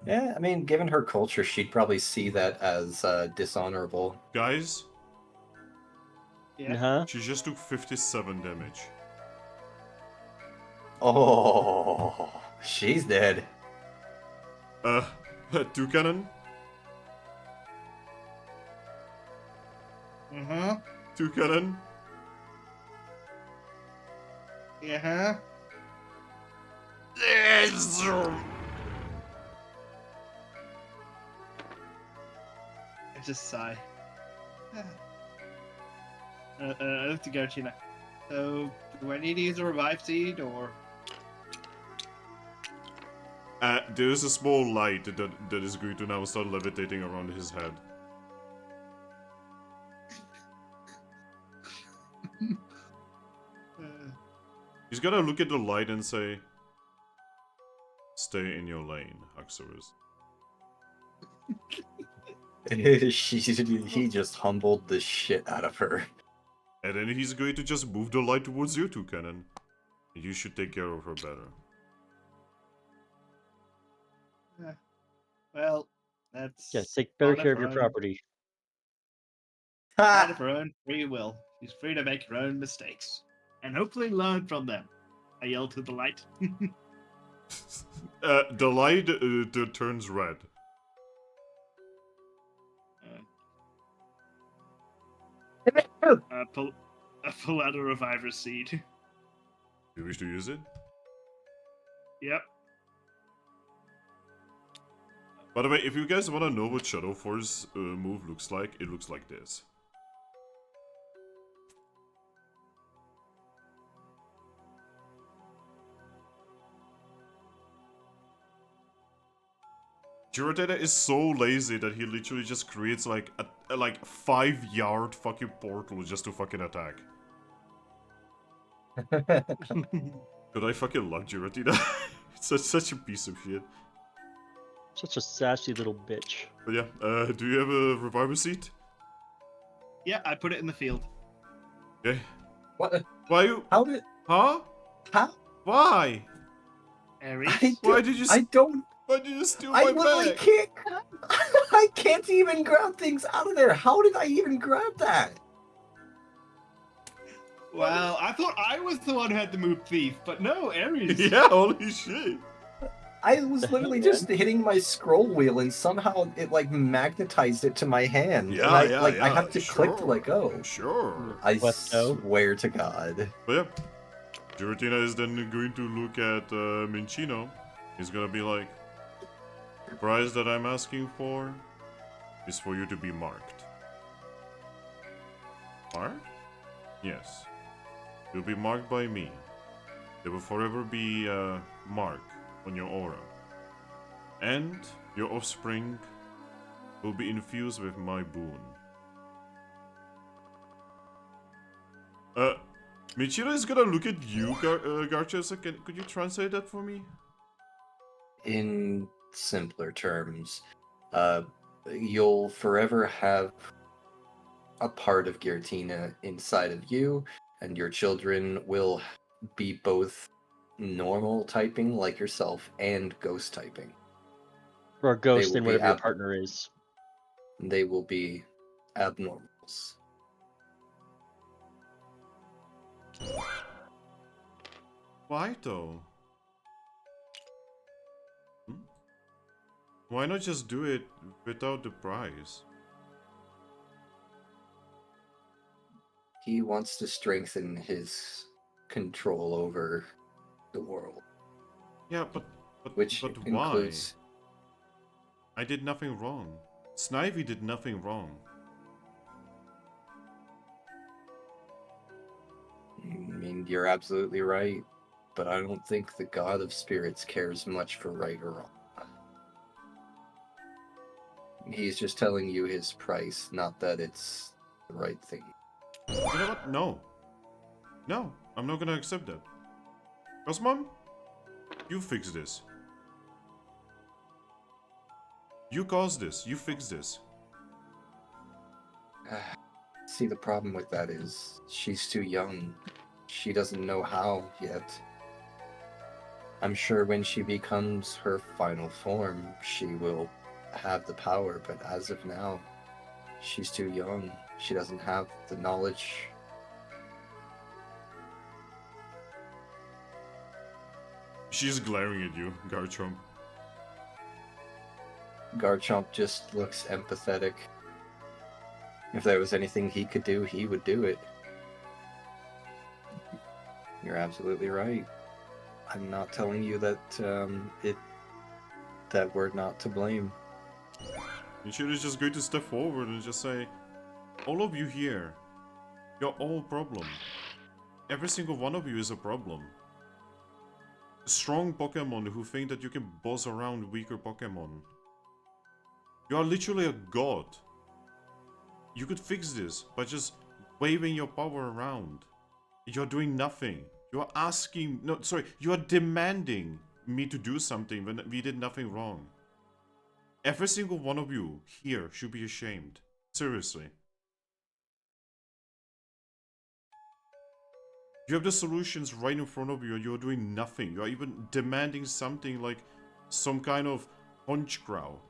Yeah, I mean, given her culture, she'd probably see that as dishonorable. Guys, Yeah. Huh? she just took 57 damage. Oh, she's dead. Toucannon? Uh-huh. Toucannon? Yeah. Yes! I just sigh. I look to Garchomp. So, do I need to use a revive seed, or? There is a small light that is going to now start levitating around his head. He's gonna look at the light and say, "Stay in your lane, Haxorus." He just humbled the shit out of her. And then he's going to just move the light towards you, Toucannon. You should take care of her better. Well, that's. Yeah, take better part care of her your own- property. Part of Ha! her own free will. She's free to make her own mistakes, and hopefully learn from them. I yell to the light. The light turns red. I pull out a reviver seed. You wish to use it? Yep. By the way, if you guys want to know what Shadow Force move looks like, it looks like this. Giratina is so lazy that he literally just creates like a like 5-yard fucking portal just to fucking attack. Could I fucking love Giratina? It's such a piece of shit. Such a sassy little bitch. But yeah, do you have a revival seat? Yeah, I put it in the field. Okay. What? Why you? How did? Huh? How? Why? Aries. Why did you? I don't. Why did you steal I my literally bag? can't. I can't even grab things out of there. How did I even grab that? Well, I thought I was the one who had to move thief, but no, Aries. Yeah, holy shit. I was literally just hitting my scroll wheel and somehow it like magnetized it to my hand. Yeah, and I, yeah, like, I yeah, have to click to sure. let go. Sure. I Lefto. swear to God. But yeah, Giratina is then going to look at Minchino. He's gonna be like, the prize that I'm asking for is for you to be marked. Marked? Yes. You'll be marked by me. There will forever be a mark on your aura. And your offspring will be infused with my boon. Michiro is gonna look at you, Garchomp. Could you translate that for me? In simpler terms, you'll forever have a part of Giratina inside of you, and your children will be both normal typing like yourself and ghost typing. Or a ghost will in be whatever your ab- partner is. They will be abnormals. Why though? Why not just do it without the prize? He wants to strengthen his control over the world, Yeah, but which why? includes. I did nothing wrong. Snivy did nothing wrong. I mean, you're absolutely right, but I don't think the God of Spirits cares much for right or wrong. He's just telling you his price, not that it's the right thing. You know what? No. No, I'm not gonna accept that. Cosmom, you fix this. You caused this. You fix this. See, the problem with that is she's too young. She doesn't know how yet. I'm sure when she becomes her final form, she will have the power, but as of now, she's too young. She doesn't have the knowledge. She's glaring at you, Garchomp. Garchomp just looks empathetic. If there was anything he could do, he would do it. You're absolutely right. I'm not telling you that that we're not to blame. You should have just go to step forward and just say, all of you here, you're all problem. Every single one of you is a problem. Strong Pokemon who think that you can boss around weaker Pokemon. You are literally a god. You could fix this by just waving your power around. You're doing nothing. You are asking, no, sorry, you are demanding me to do something when we did nothing wrong. Every single one of you here should be ashamed. Seriously. You have the solutions right in front of you and you're doing nothing. You're even demanding something like some kind of punch growl.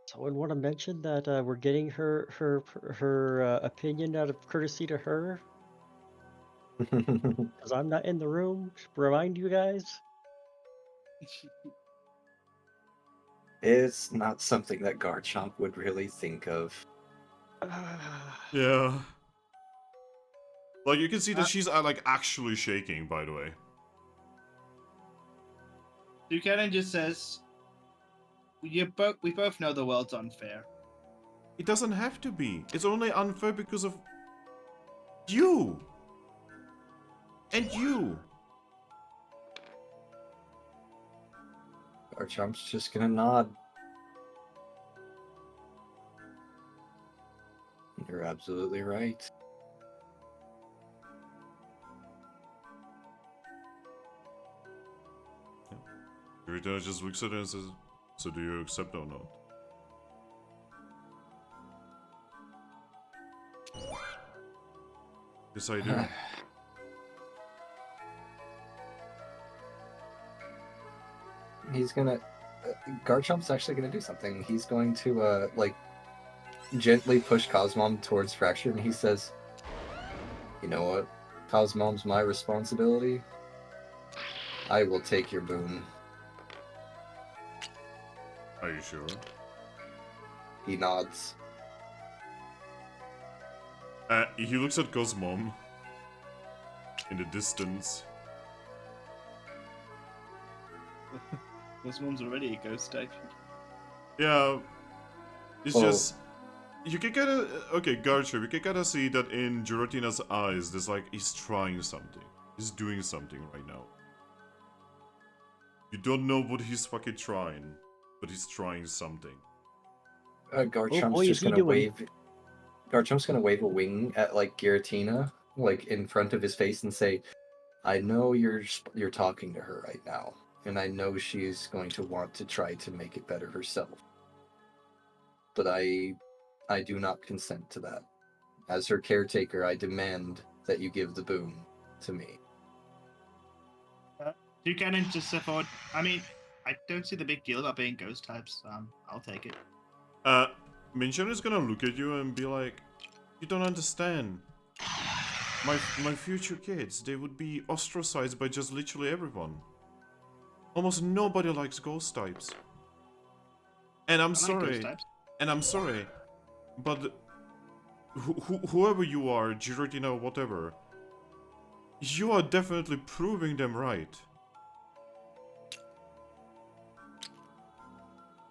Someone want to mention that we're getting her opinion out of courtesy to her? Because I'm not in the room. Remind you guys. It's not something that Garchomp would really think of. Yeah. Like, you can see that she's, like, actually shaking, by the way. Toucannon just says, we both know the world's unfair. It doesn't have to be. It's only unfair because of you. And you. Garchomp's just gonna nod. You're absolutely right. Giratina just looks at her and says, so do you accept or not? Yes, I do. He's gonna... Garchomp's actually gonna do something. He's going to, like, gently push Cosmom towards Fracture, and he says, you know what? Cosmom's my responsibility. I will take your boon. Are you sure? He nods. He looks at Cosmom in the distance. This one's already a ghost type. Yeah, it's Oh. just you can kinda okay, Garchomp, you can kinda see that in Giratina's eyes. There's like he's trying something, he's doing something right now. You don't know what he's fucking trying, but he's trying something. Garchomp's boy, is just he gonna doing. wave. Garchomp's gonna wave a wing at like Giratina, like in front of his face, and say, "I know you're talking to her right now, and I know she's going to want to try to make it better herself. But I do not consent to that. As her caretaker, I demand that you give the boon to me." Toucannon just step forward. I mean, I don't see the big deal about being ghost types. I'll take it. Minshin is gonna look at you and be like, "You don't understand. My future kids, they would be ostracized by just literally everyone. Almost nobody likes ghost types. And I'm I like sorry. ghost types. And I'm sorry, but whoever you are, Giratina or whatever, you are definitely proving them right."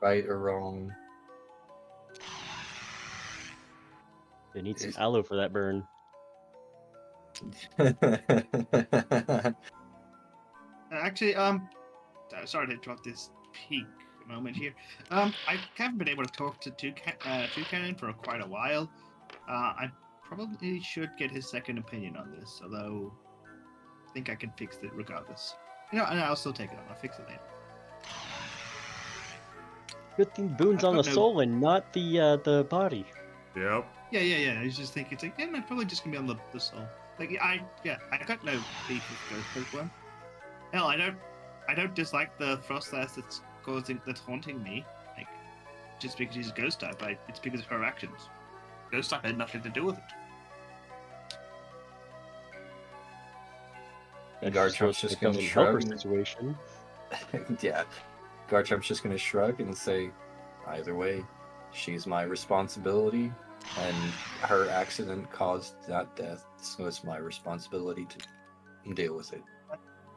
Right or wrong? They need some Is- aloe for that burn. Actually, sorry to interrupt this peak moment here. I haven't been able to talk to Toucannon for quite a while. I probably should get his second opinion on this, although I think I can fix it regardless. You know, and I'll still take it on. I'll fix it later. Good thing Boone's I've on the got no- soul and not the body. Yep. Yeah. I was just thinking, it's like, I'm probably just gonna be on the soul. Like, I got no beef with Ghost Pokemon. Hell, I don't dislike the Frostlass that's haunting me. Like, just because she's a ghost type, it's because of her actions. Ghost type had nothing to do with it. Garchomp's just going gonna to help her shrug. situation. Yeah, Garchomp's just gonna shrug and say, either way, she's my responsibility, and her accident caused that death, so it's my responsibility to deal with it.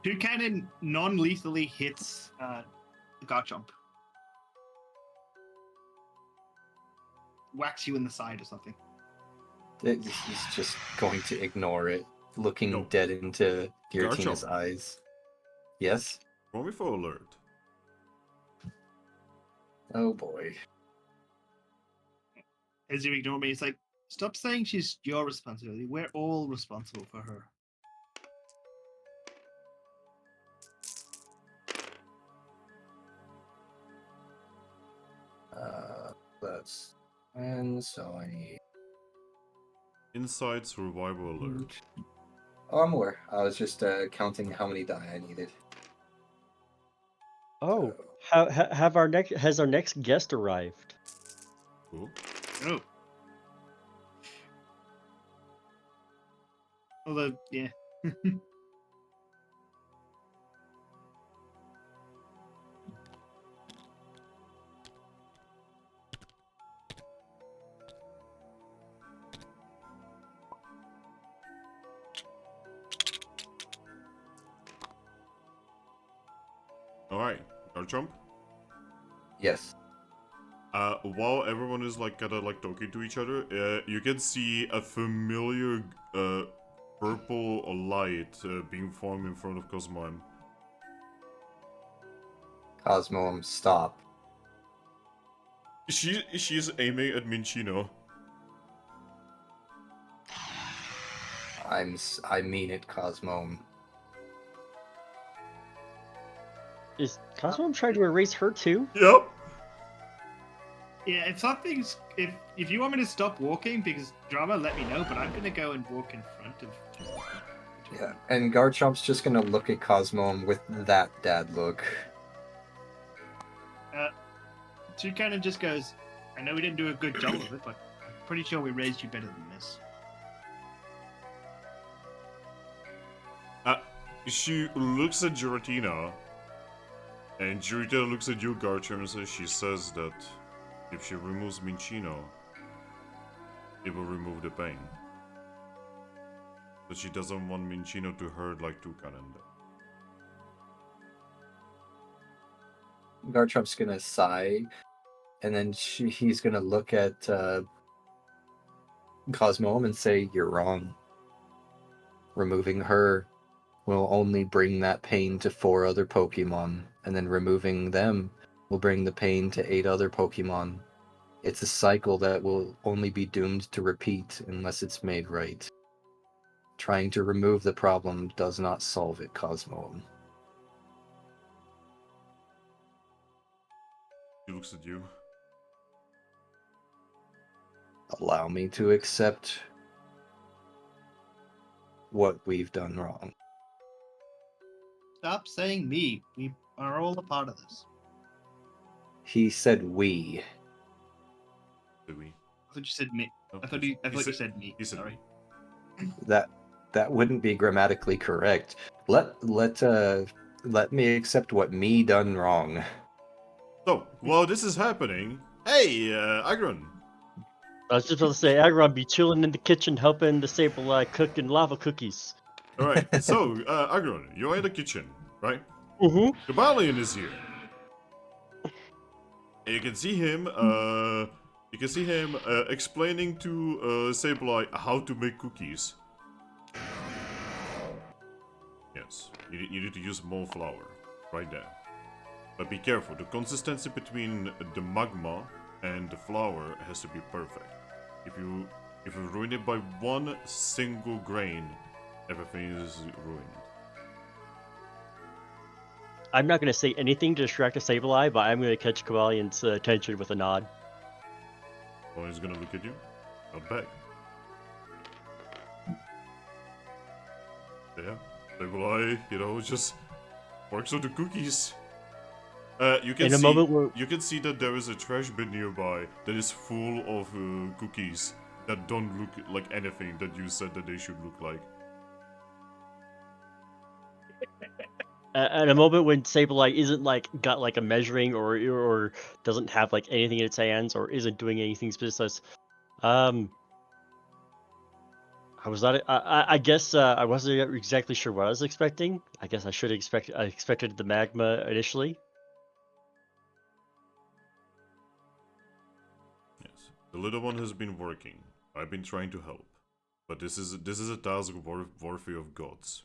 Toucannon non-lethally hits the Garchomp. Whacks you in the side or something. He's just going to ignore it, looking No. dead into Giratina's Garchomp. eyes. Yes? Roll me for alert. Oh boy. As you ignore me, it's like, stop saying she's your responsibility. We're all responsible for her. That's... And so I need... Inside survival alert. Oh, I'm aware. I was just counting how many die I needed. Oh, has our next guest arrived? Cool. Oh. Although, yeah. Alright, Garchomp. Yes. While everyone is like kind of like talking to each other, you can see a familiar purple light being formed in front of Cosmo. Cosmo, stop. She's aiming at Minchino. I mean it, Cosmo. Is Cosmo trying to erase her too? Yep. Yeah, if you want me to stop walking because drama, let me know, but I'm gonna go and walk in front of. Yeah, and Garchomp's just gonna look at Cosmo with that dad look. Toucannon just goes, I know we didn't do a good job of it, but I'm pretty sure we raised you better than this. She looks at Giratina, and Giratina looks at you, Garchomp, and she says that if she removes Minchino, it will remove the pain. But she doesn't want Minchino to hurt like Toucannon did. Garchomp's gonna sigh, and then he's gonna look at Cosmo and say, "You're wrong. Removing her will only bring that pain to 4 other Pokemon, and then removing them will bring the pain to 8 other Pokemon. It's a cycle that will only be doomed to repeat unless it's made right. Trying to remove the problem does not solve it, Cosmo." She looks at you. Allow me to accept what we've done wrong. Stop saying me. We are all a part of this. He said we. Do we? I thought you said me. Oh, I thought you said me. He said Sorry. me. That wouldn't be grammatically correct. Let me accept what me done wrong. So, while this is happening, hey, Aggron. I was just about to say, Aggron be chilling in the kitchen helping the Sableye cooking lava cookies. Alright, so, Aggron, you're in the kitchen, right? Mm-hmm. Gabalion is here. And you can see him, explaining to Sableye how to make cookies. Yes, you need to use more flour, right there. But be careful, the consistency between the magma and the flour has to be perfect. If you ruin it by one single grain, everything is ruined. I'm not going to say anything to distract a Sableye, but I'm going to catch Kabalion's attention with a nod. Well, he's gonna look at you, not back. Yeah, Sableye, just Works on the cookies. You can In a see moment where you can see that there is a trash bin nearby that is full of cookies that don't look like anything that you said that they should look like. at a moment when Sableye isn't like got like a measuring or doesn't have like anything in its hands or isn't doing anything specific. I was not. I guess I wasn't exactly sure what I was expecting. I guess I should expect. I expected the magma initially. Yes, the little one has been working. I've been trying to help, but this is a task worthy of gods.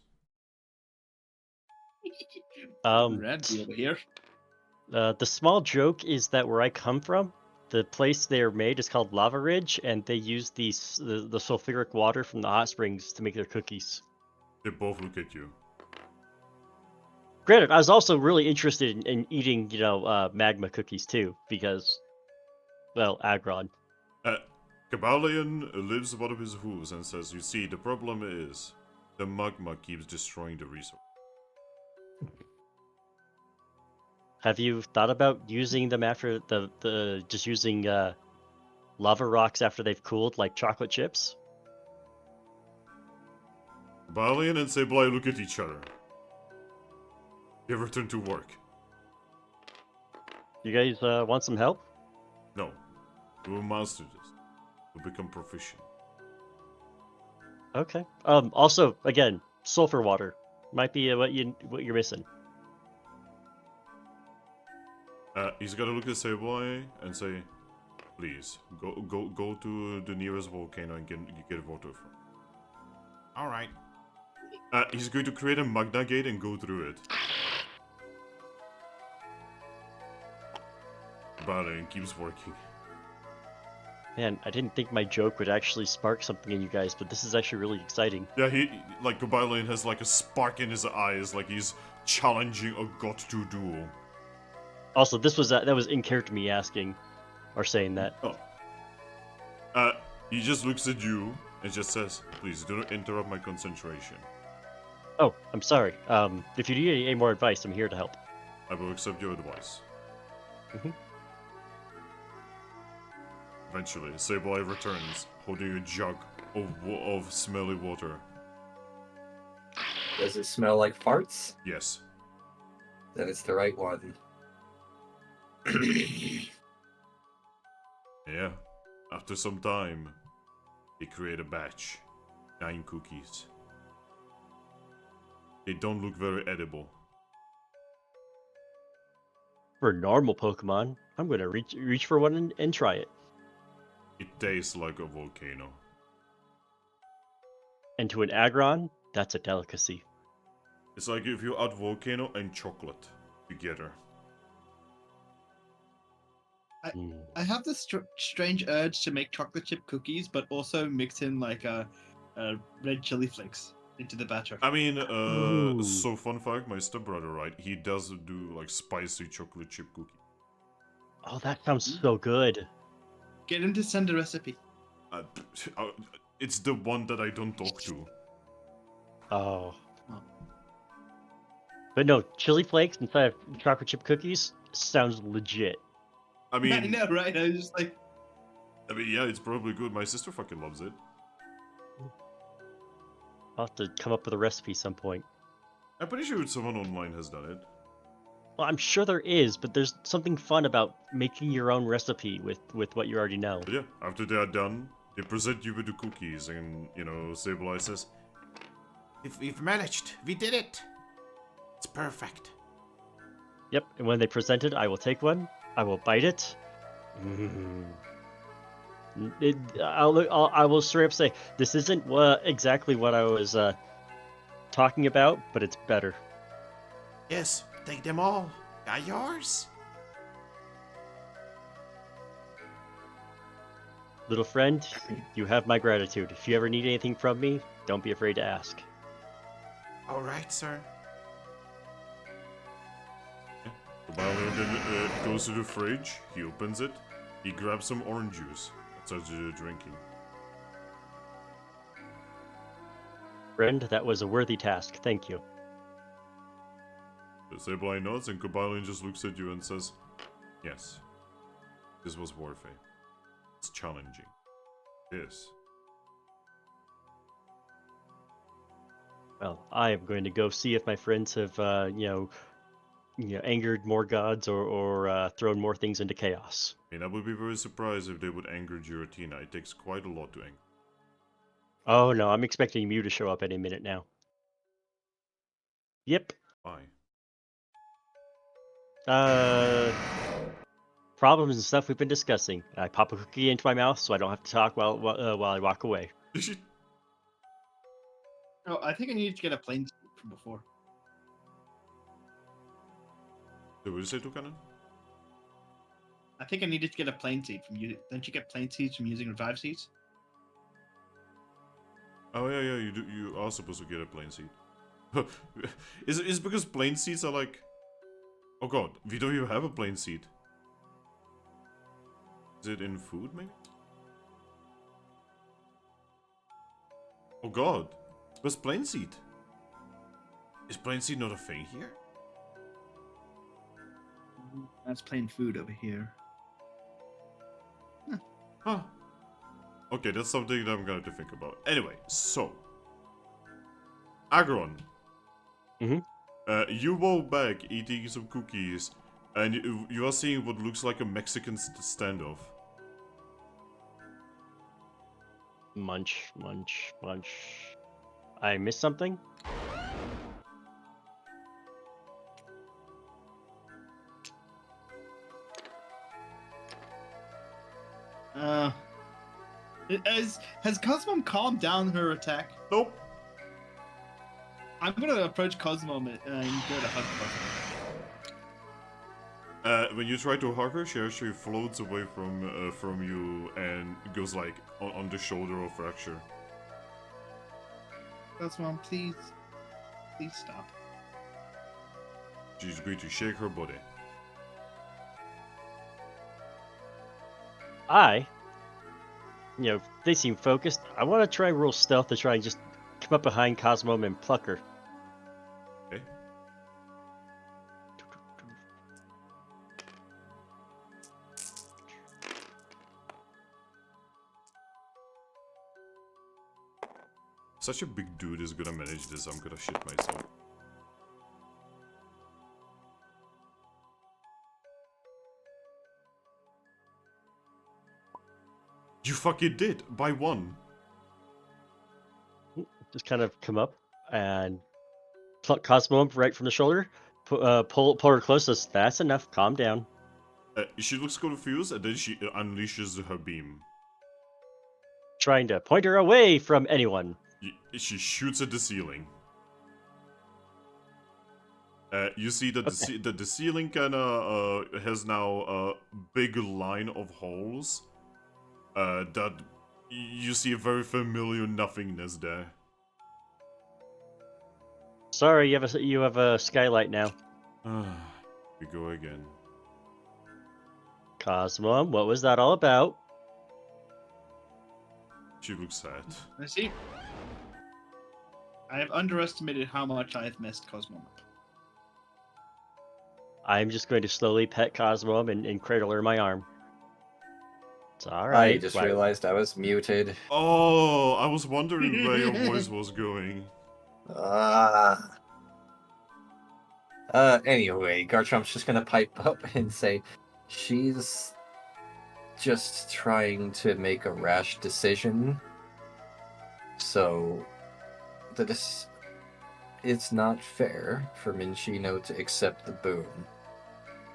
Randy over here. The small joke is that where I come from, the place they are made is called Lava Ridge, and they use the sulfuric water from the hot springs to make their cookies. They both look at you. Granted, I was also really interested in eating, magma cookies too, because, well, Aggron. Kabalion lifts one of his hooves and says, "You see, the problem is the magma keeps destroying the resource." Have you thought about using them after just using lava rocks after they've cooled, like chocolate chips? Kabalion and Sableye look at each other. They return to work. You guys want some help? No, we will master this. We'll become proficient. Okay. Also, again, sulfur water might be what you're missing. He's gotta look at Sableye and say, "Please, go to the nearest volcano and get water from." All right. He's going to create a magna gate and go through it. Kabalion keeps working. Man, I didn't think my joke would actually spark something in you guys, but this is actually really exciting. Yeah, Kabalion has like a spark in his eyes, like he's challenging a god to duel. Also, that was in character me asking or saying that. Oh. He just looks at you and just says, "Please do not interrupt my concentration. Oh, I'm sorry. If you need any more advice, I'm here to help. I will accept your advice." Mhm. Eventually, Sableye returns, holding a jug of smelly water. Does it smell like farts? Yes. Then it's the right one. Yeah. After some time, they create a batch. 9 cookies. They don't look very edible. For normal Pokemon, I'm gonna reach for one and try it. It tastes like a volcano. And to an Aggron, that's a delicacy. It's like if you add volcano and chocolate together. I have this strange urge to make chocolate chip cookies, but also mix in like red chili flakes into the batter. I mean, Ooh. so fun fact, my stepbrother, right? He does do like spicy chocolate chip cookie. Oh, that sounds so good. Get him to send a recipe. It's the one that I don't talk to. Oh. But no, chili flakes inside of chocolate chip cookies sounds legit. I mean, I know, right? I was just like, yeah, it's probably good. My sister fucking loves it. I'll have to come up with a recipe some point. I'm pretty sure someone online has done it. Well, I'm sure there is, but there's something fun about making your own recipe with what you already know. But yeah, after they are done, they present you with the cookies, and Sableye says, "We've managed. We did it. It's perfect." Yep, and when they present it, I will take one. I will bite it. I will straight up say this isn't exactly what I was talking about, but it's better. Yes, take them all. Got yours? Little friend, you have my gratitude. If you ever need anything from me, don't be afraid to ask. All right, sir. Kabalion then goes to the fridge. He opens it. He grabs some orange juice and starts drinking. Friend, that was a worthy task. Thank you. Sableye nods and Cobalion just looks at you and says, yes, this was warfare. It's challenging. Yes. Well, I am going to go see if my friends have, angered more gods or thrown more things into chaos. I mean, I would be very surprised if they would anger Giratina. It takes quite a lot to anger. Oh no, I'm expecting Mew to show up any minute now. Yep. Why? Problems and stuff we've been discussing. I pop a cookie into my mouth so I don't have to talk while I walk away. Oh, I think I need to get a plane seat from before. Did you say Toucannon? I think I needed to get a plane seat from you. Don't you get plane seats from using revive seats? Oh yeah, you do. You are supposed to get a plane seat. Is it because plane seats are like? Oh god, we don't even have a plane seat. Is it in food, maybe? Oh god, where's plane seat? Is plane seat not a thing here? That's plain food over here. Huh. Okay, that's something that I'm going to think about. Anyway, so Aggron. Mhm. You walk back eating some cookies, and you are seeing what looks like a Mexican standoff. Munch, munch, munch. I missed something? Has Cosmo calmed down her attack? Nope. I'm gonna approach Cosmo and go to hug Cosmo. When you try to hug her, she actually floats away from you and goes like on the shoulder of Fracture. Cosmo, please stop. She's going to shake her body. They seem focused. I want to try real stealth to try and just come up behind Cosmo and pluck her. Okay. Such a big dude is gonna manage this, I'm gonna shit myself. You fucking did! By one! Just kind of come up and pluck Cosmo up right from the shoulder. Pull her close. That's enough. Calm down. She looks confused and then she unleashes her beam. Trying to point her away from anyone. She shoots at the ceiling. You see that the ceiling kinda has now a big line of holes. That you see a very familiar nothingness there. Sorry, you have a skylight now. We go again. Cosmo, what was that all about? She looks sad. I see. I have underestimated how much I have messed Cosmo up. I'm just going to slowly pet Cosmo and cradle her in my arm. It's I alright. just realized I was muted. Oh, I was wondering where your voice was going. Anyway, Garchomp's just gonna pipe up and say, she's just trying to make a rash decision. So, it's not fair for Minchino to accept the boon.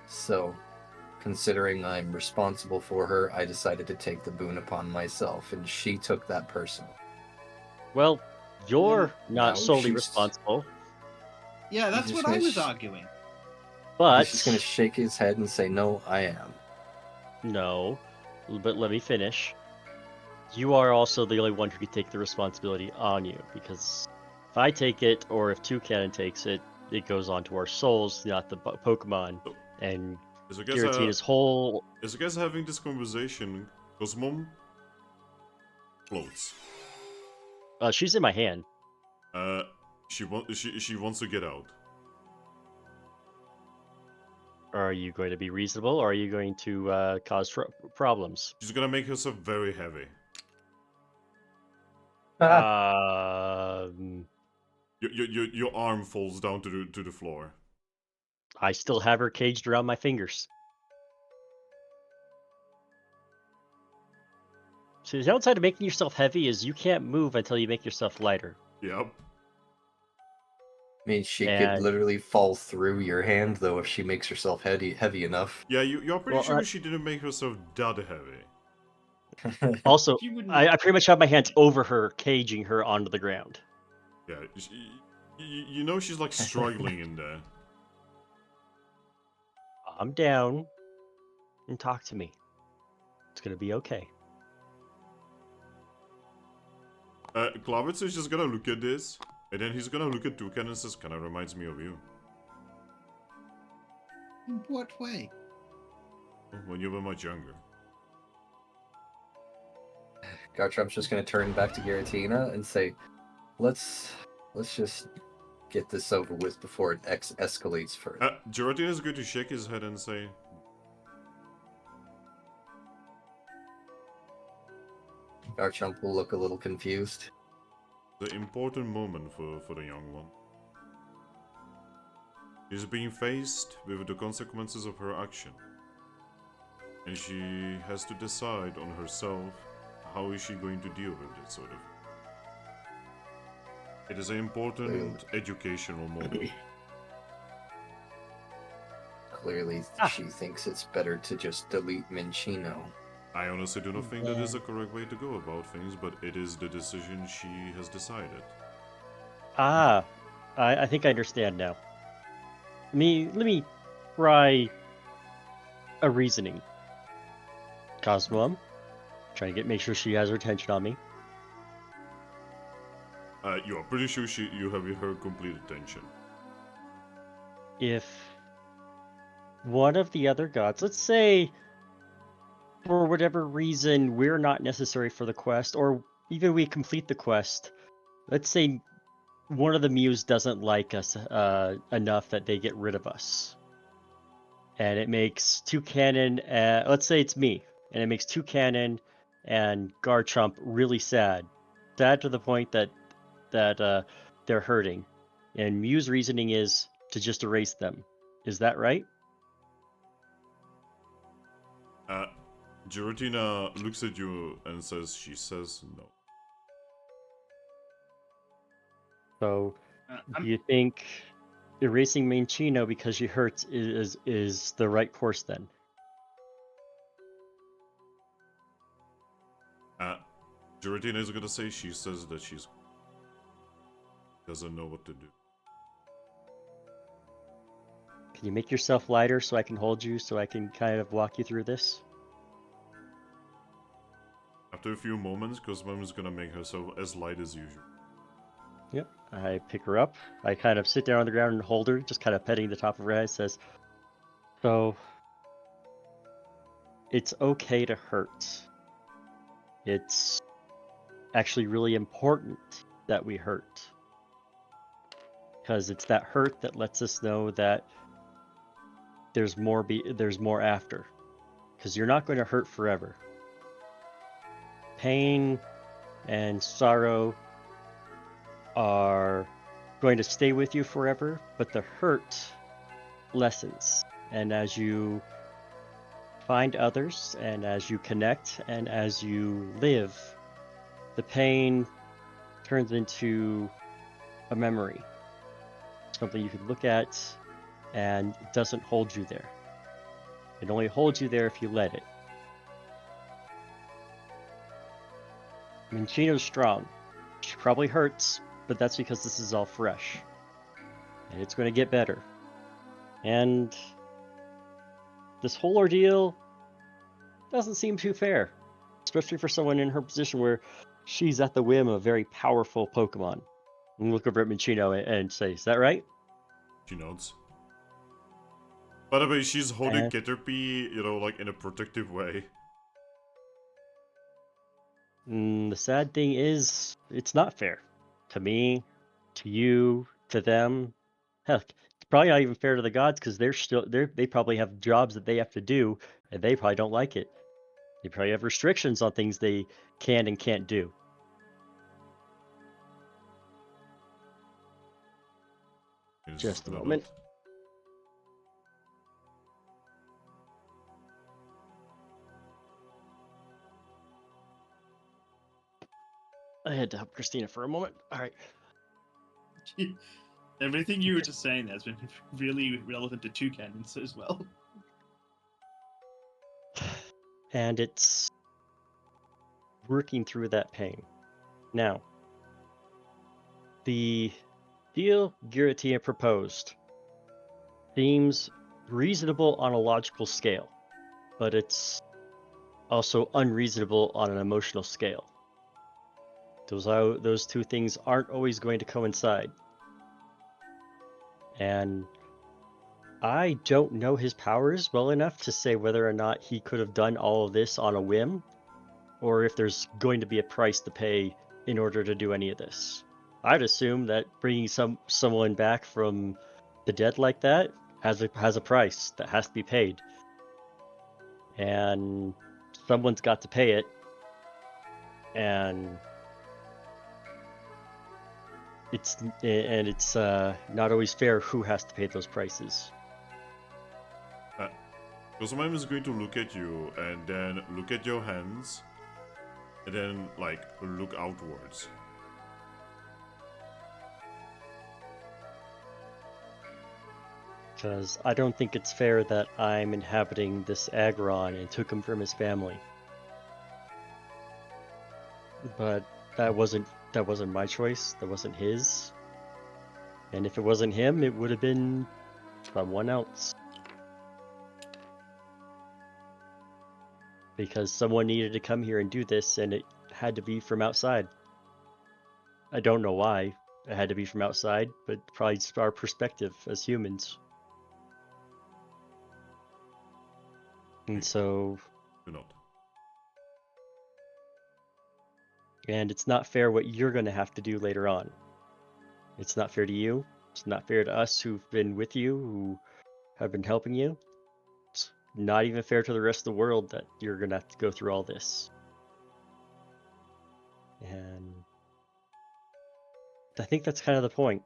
So, considering I'm responsible for her, I decided to take the boon upon myself, and she took that personally. Well, you're Now not solely she's- responsible, Yeah, that's just what I gonna was arguing. but He's just gonna shake his head and say, no, I am. no. But let me finish. You are also the only one who can take the responsibility on you, because if I take it, or if Toucannon takes it, it goes on to our souls, not the Pokemon. And As you guys Giratina's whole... As you guys are having this conversation, Cosmom floats. she's in my hand. She wants to get out. Are you going to be reasonable, or are you going to cause problems? She's gonna make herself very heavy. Um, Your arm falls down to the floor. I still have her caged around my fingers. So the downside of making yourself heavy is you can't move until you make yourself lighter. Yep. I mean, she could And- literally fall through your hand, though, if she makes herself heavy enough. Yeah, you're pretty Well, sure she didn't make herself that heavy. Also, She wouldn't. I pretty much have my hands over her, caging her onto the ground. Yeah, you know she's like struggling in there. I'm down and talk to me. It's gonna be okay. Klavitz is just gonna look at this, and then he's gonna look at Toucannon and says, "Kinda reminds me of you. In what way? When you were much younger." Garchomp's just gonna turn back to Giratina and say, "Let's just get this over with before it escalates further." Giratina is going to shake his head and say, Garchomp will look a little confused. "The important moment for the young one. She's being faced with the consequences of her action. And she has to decide on herself how is she going to deal with it, sort of. It is an important educational moment." Clearly, she thinks it's better to just delete Minchino. I honestly do not think that is the correct way to go about things, but it is the decision she has decided. I think I understand now. Let me try a reasoning. Cosmo, trying to make sure she has her attention on me. You are pretty sure you have her complete attention. If one of the other gods, let's say, for whatever reason, we're not necessary for the quest, or even we complete the quest, let's say one of the Mews doesn't like us enough that they get rid of us. And it makes Toucannon, let's say it's me, and it makes Toucannon and Garchomp really sad. Sad to the point that they're hurting. And Mew's reasoning is to just erase them. Is that right? Giratina looks at you and she says no. So, do you think erasing Minchino because she hurts is the right course then? Giratina is gonna say she says that she doesn't know what to do. Can you make yourself lighter so I can hold you, so I can kind of walk you through this? After a few moments, Cosmo is gonna make herself as light as usual. Yep. I pick her up. I kind of sit down on the ground and hold her, just kind of petting the top of her head. Says, "So, it's okay to hurt. It's actually really important that we hurt. Because it's that hurt that lets us know that there's more after. Because you're not going to hurt forever. Pain and sorrow are going to stay with you forever, but the hurt lessens. And as you find others, and as you connect, and as you live, the pain turns into a memory. Something you can look at, and it doesn't hold you there. It only holds you there if you let it. Minchino's strong. She probably hurts, but that's because this is all fresh. And it's going to get better. And this whole ordeal doesn't seem too fair. Especially for someone in her position where she's at the whim of a very powerful Pokemon. And look over at Minchino and say, is that right? She nods. By the way, she's holding Caterpie, like in a protective way. The sad thing is, it's not fair. To me, to you, to them. Heck, probably not even fair to the gods because they probably have jobs that they have to do, and they probably don't like it. They probably have restrictions on things they can and can't do. Just a moment. I had to help Christina for a moment. All right. Everything you were just saying has been really relevant to Toucannon as well. And it's working through that pain. Now, the deal Giratina proposed seems reasonable on a logical scale, but it's also unreasonable on an emotional scale. Those two things aren't always going to coincide. And I don't know his powers well enough to say whether or not he could have done all of this on a whim, or if there's going to be a price to pay in order to do any of this. I'd assume that bringing someone back from the dead like that has a price that has to be paid, and someone's got to pay it, and it's not always fair who has to pay those prices. Cosmime is going to look at you and then look at your hands and then like look outwards. Because I don't think it's fair that I'm inhabiting this Aggron and took him from his family. But that wasn't my choice. That wasn't his. And if it wasn't him, it would have been someone else. Because someone needed to come here and do this, and it had to be from outside. I don't know why it had to be from outside, but probably just our perspective as humans. And so... Do not. And it's not fair what you're going to have to do later on. It's not fair to you. It's not fair to us who've been with you, who have been helping you. It's not even fair to the rest of the world that you're going to have to go through all this. And I think that's kind of the point.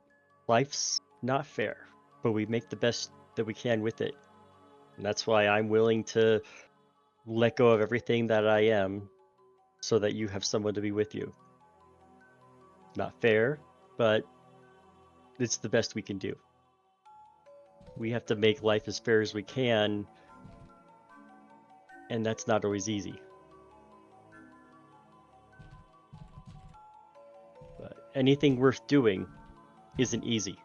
Life's not fair, but we make the best that we can with it. And that's why I'm willing to let go of everything that I am so that you have someone to be with you. Not fair, but it's the best we can do. We have to make life as fair as we can, and that's not always easy. But anything worth doing isn't easy.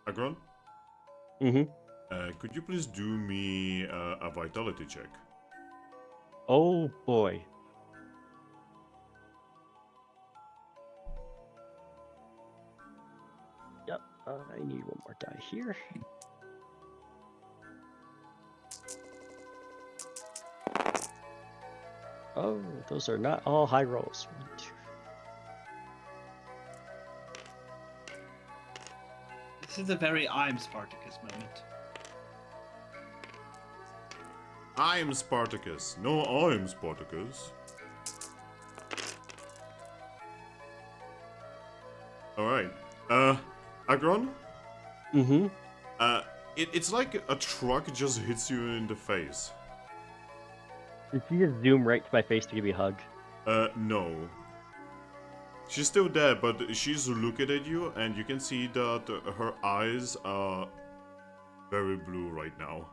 Aggron? Mm-hmm. Could you please do me a vitality check? Oh boy. Yep, I need one more die here. Oh, those are not all high rolls. 1, 2. This is a very I'm Spartacus moment. I'm Spartacus. No, I'm Spartacus. Alright. Aggron? Mm-hmm. It's like a truck just hits you in the face. Did you just zoom right to my face to give me a hug? No. She's still there, but she's looking at you, and you can see that her eyes are very blue right now.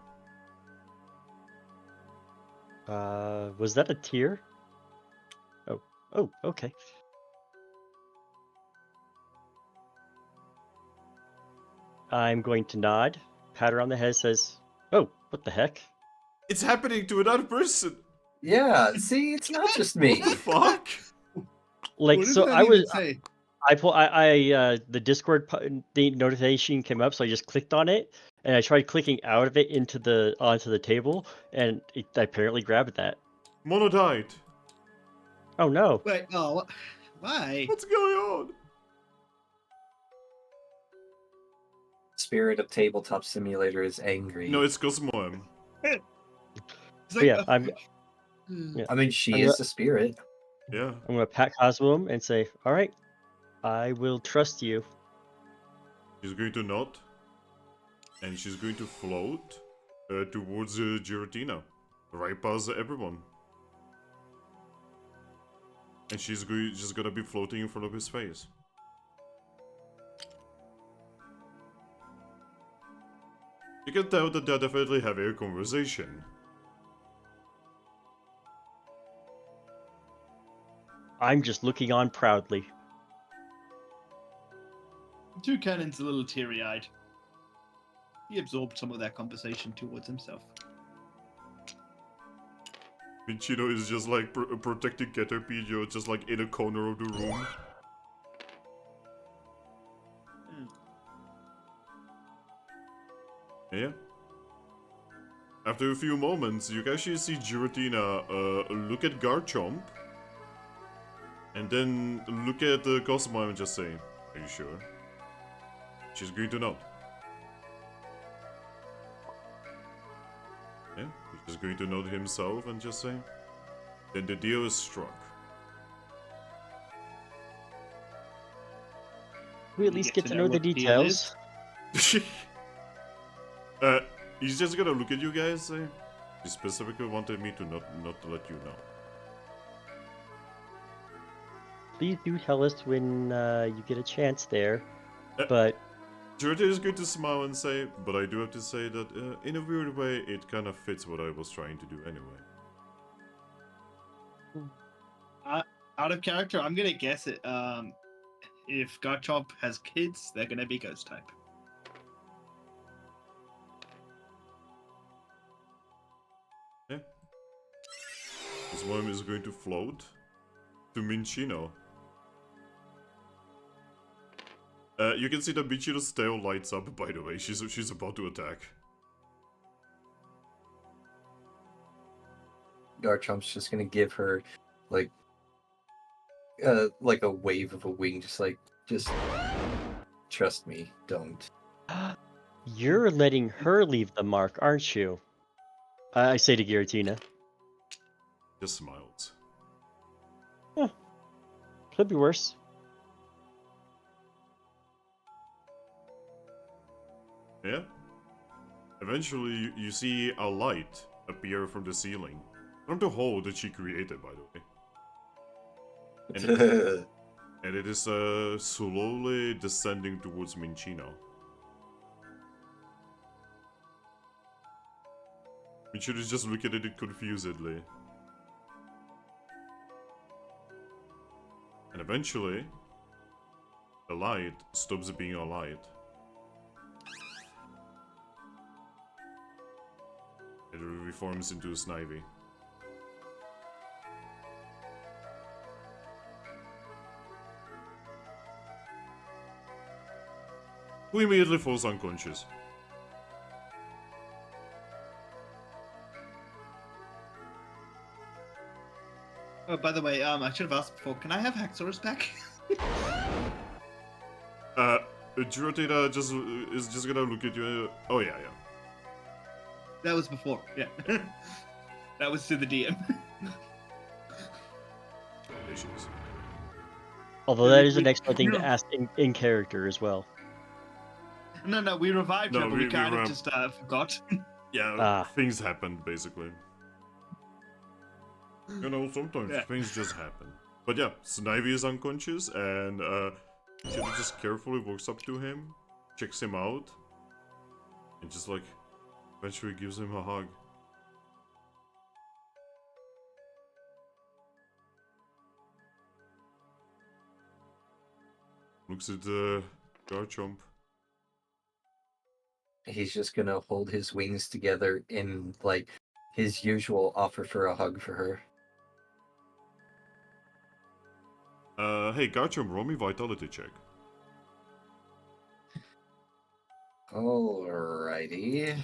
Was that a tear? Oh, okay. I'm going to nod, pat her on the head, says, "Oh, what the heck?" It's happening to another person! Yeah, see, it's not just me. What the fuck? Like, What does so that I even was, say? the Discord the notification came up, so I just clicked on it, and I tried clicking out of it onto the table, and it apparently grabbed that. Mono died. Oh no! Wait, oh, why? What's going on? spirit of Tabletop Simulator is angry. No, it's Cosmo. It's But yeah, I'm yeah, I mean, she I'm is the spirit. Yeah. I'm gonna pat Cosmo and say, "All right, I will trust you." She's going to nod. And she's going to float towards Giratina. Right past everyone. And she's just gonna be floating in front of his face. You can tell that they're definitely having a conversation. I'm just looking on proudly. Toucannon's a little teary-eyed. He absorbed some of that conversation towards himself. Minchino is just like protecting Caterpillar, just like in a corner of the room. Yeah. After a few moments, you can actually see Giratina look at Garchomp. And then look at Cosmo and just say, "Are you sure?" She's going to nod. Yeah, he's just going to nod himself and just say, "Then the deal is struck." We at least get to know the what the deal is. details. He's just gonna look at you guys. Say, he specifically wanted me to not to let you know. Please do tell us when you get a chance there. Uh, But Jordan is going to smile and say, "But I do have to say that in a weird way, it kind of fits what I was trying to do anyway." Out of character, I'm gonna guess it. If Garchomp has kids, they're gonna be ghost type. Yeah. This one is going to float to Minchino. You can see that Minchino's tail lights up, by the way. She's about to attack. Garchomp's just gonna give her like a wave of a wing, just trust me, don't. you're letting her leave the mark, aren't you? I say to Giratina. Just smiles. Could be worse. Yeah? Eventually, you see a light appear from the ceiling. From the hole that she created, by the way. And it is slowly descending towards Minchino. Minchino is just looking at it confusedly. And eventually, the light stops being a light. It reforms into a Snivy. Who immediately falls unconscious. Oh, by the way, I should have asked before. Can I have Haxorus back? Giratina is just gonna look at you. Oh yeah. That was before. Yeah. That was to the DM. There she is. Although that is an excellent thing to ask in character as well. No, we revived her, but we kind of were- just forgot. Yeah, things happened basically. You know, sometimes Yeah. things just happen. But yeah, Snivy is unconscious, and she just carefully walks up to him, checks him out, and just like eventually gives him a hug. Looks at Garchomp. He's just gonna hold his wings together in like his usual offer for a hug for her. Hey Garchomp, roll me vitality check. Alrighty.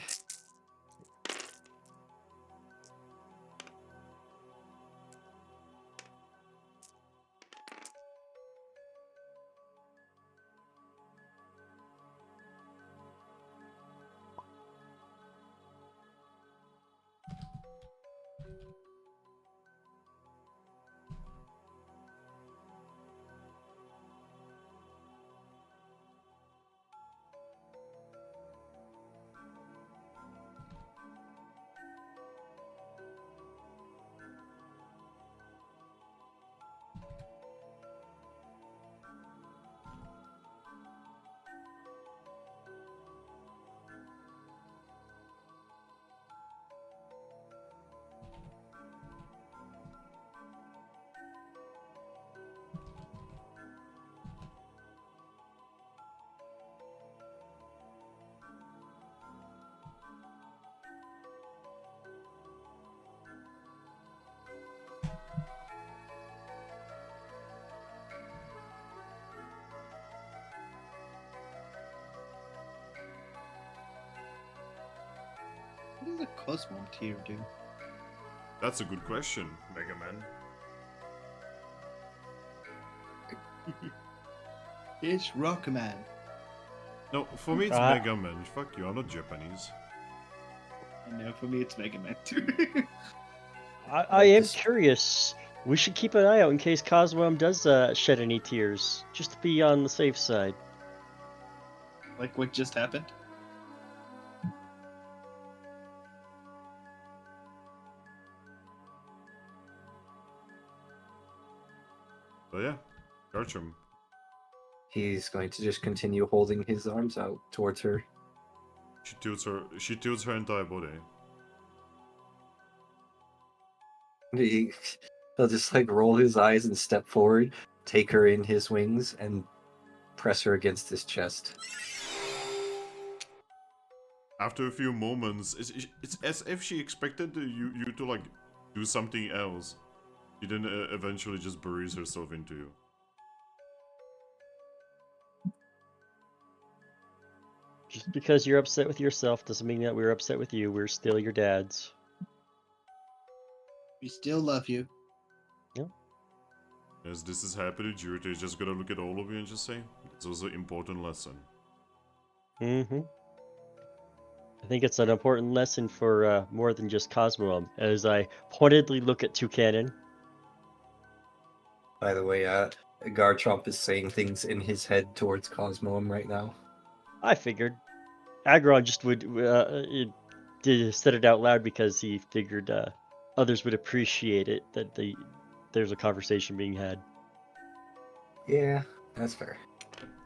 does a Cosmom tier do? That's a good question, Mega Man. It's Rockman. No, for me it's Ah. Mega Man. Fuck you, I'm not Japanese. I know, for me it's Mega Man too. I am This- curious. We should keep an eye out in case Cosmom does shed any tears, just to be on the safe side. Like what just happened? So yeah, Garchomp. He's going to just continue holding his arms out towards her. She tilts her entire body. He'll just like roll his eyes and step forward, take her in his wings, and press her against his chest. After a few moments, it's as if she expected you to like do something else. She then eventually just buries herself into you. Just because you're upset with yourself doesn't mean that we're upset with you. We're still your dads. We still love you. As this is happening, Giratina is just gonna look at all of you and just say, "This was an important lesson." Mm-hmm. I think it's an important lesson for more than just Cosmom, as I pointedly look at Toucannon. By the way, Garchomp is saying things in his head towards Cosmoem right now. I figured. Aggron just said it out loud because he figured others would appreciate it, that there's a conversation being had. Yeah, that's fair.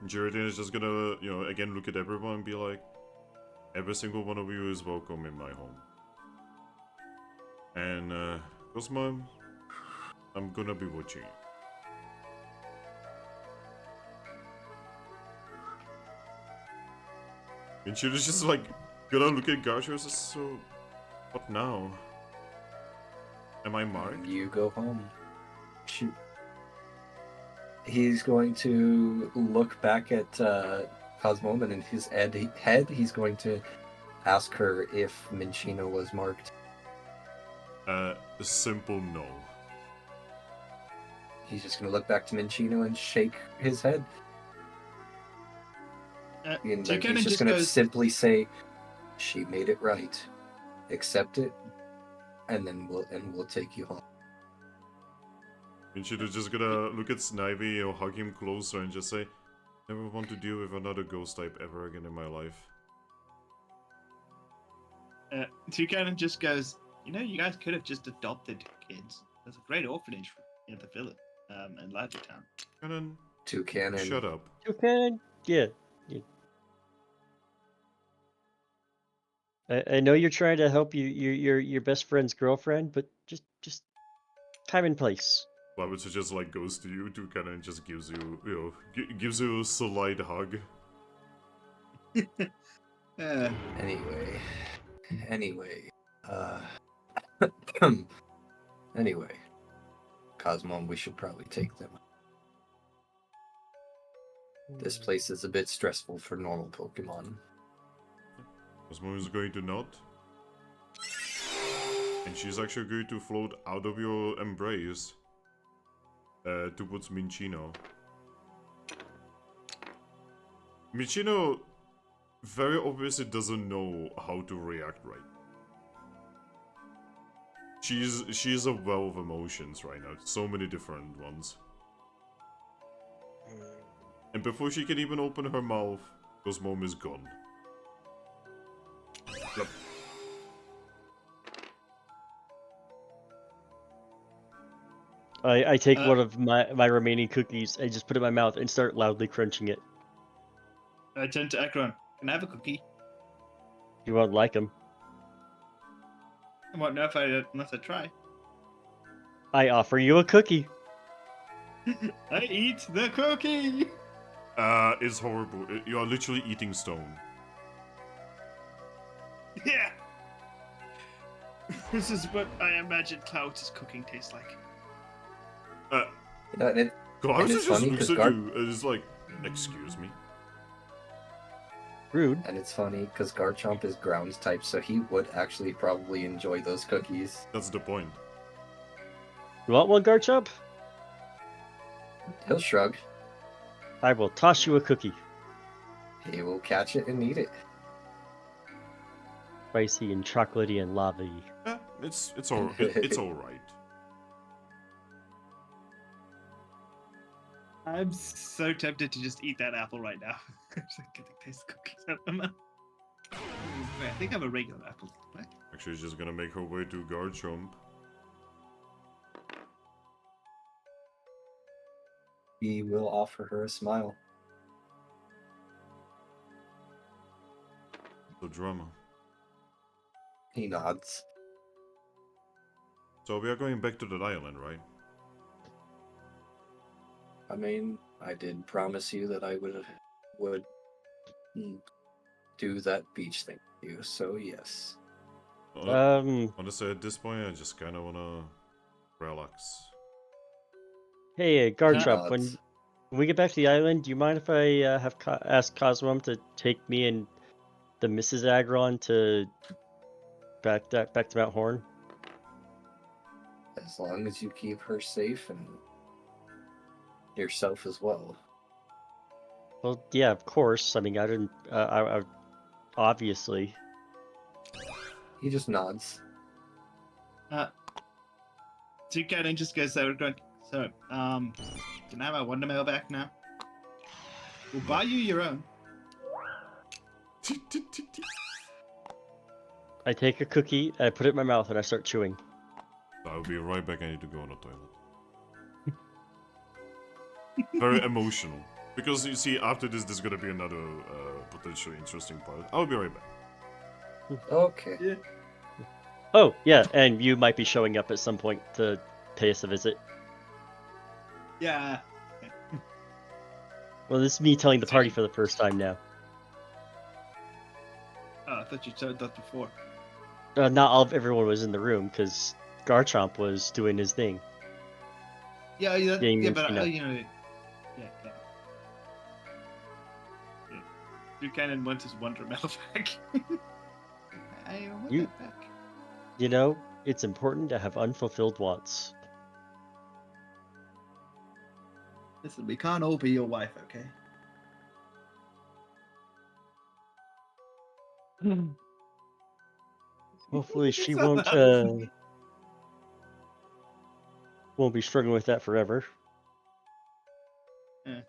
Giratina is just gonna, again look at everyone and be like, "Every single one of you is welcome in my home." And, Cosmo, I'm gonna be watching you. And she was just like, gonna look at Garchomp and says, "So, what now? Am I marked?" You go home. Shoot. He's going to look back at Cosmoem, and in his head, he's going to ask her if Minchino was marked. A simple no. He's just going to look back to Minchino and shake his head. And then Toucannon he's just just going to goes, simply say, "She made it right. Accept it, and then we'll take you home." And she's just gonna look at Snivy, hug him closer, and just say, "Never want to deal with another ghost type ever again in my life." Toucannon just goes, you guys could have just adopted kids. There's a great orphanage in the village, in Larger Town. And then, Toucannon. shut up. Toucannon? Yeah. I know you're trying to help your best friend's girlfriend, but just time and place. Why would she just like goes to you, Toucannon, and just gives you, gives you a slight hug? Anyway, anyway, Cosmo, we should probably take them. This place is a bit stressful for normal Pokemon. Cosmo is going to nod. And she's actually going to float out of your embrace towards Minchino. Minchino very obviously doesn't know how to react right. She's a well of emotions right now, so many different ones. And before she can even open her mouth, Cosmo is gone. Yep. I take one of my remaining cookies and just put it in my mouth and start loudly crunching it. I turn to Aggron. Can I have a cookie? You won't like them. I won't know unless I try. I offer you a cookie. I eat the cookie! It's horrible. You are literally eating stone. Yeah! This is what I imagine Cloud's cooking tastes like. Cloud it's just funny looks 'cause at you and is like, "Excuse me?" Rude. And it's funny because Garchomp is ground type, so he would actually probably enjoy those cookies. That's the point. You want one, Garchomp? He'll shrug. I will toss you a cookie. He will catch it and eat it. Spicy and chocolatey and lavy. Yeah, it's all right. I'm so tempted to just eat that apple right now. I'm just getting taste cookies out of my mouth. Wait, I think I have a regular apple. What? Actually, she's just gonna make her way to Garchomp. He will offer her a smile. The drama. He nods. So we are going back to that island, right? I mean, I did promise you that I would do that beach thing with you, so yes. Honestly, at this point, I just kind of wanna relax. Hey, Garchomp, Nods. when we get back to the island, do you mind if I ask Cosmom to take me and the Mrs. Aggron to back to Mount Horn? As long as you keep her safe and yourself as well. Well, yeah, of course. I mean, I didn't. I obviously. He just nods. Toucannon just goes over going, so, can I have my Wonder Mail back now? We'll buy you your own. I take a cookie, I put it in my mouth, and I start chewing. I'll be right back. I need to go on the toilet. Very emotional. Because you see, after this, there's gonna be another potentially interesting part. I'll be right back. Okay. Yeah. Oh, yeah, and you might be showing up at some point to pay us a visit. Yeah. Well, this is me telling the party for the first time now. Oh, I thought you said that before. Not all of everyone was in the room, because Garchomp was doing his thing. Yeah, yeah, Getting, yeah, but you know. yeah. Toucannon wants his Wonder Mail back. I want You- that back. You know, it's important to have unfulfilled wants. Listen, we can't all be your wife, okay? Hopefully she So won't that- won't be struggling with that forever. Yeah.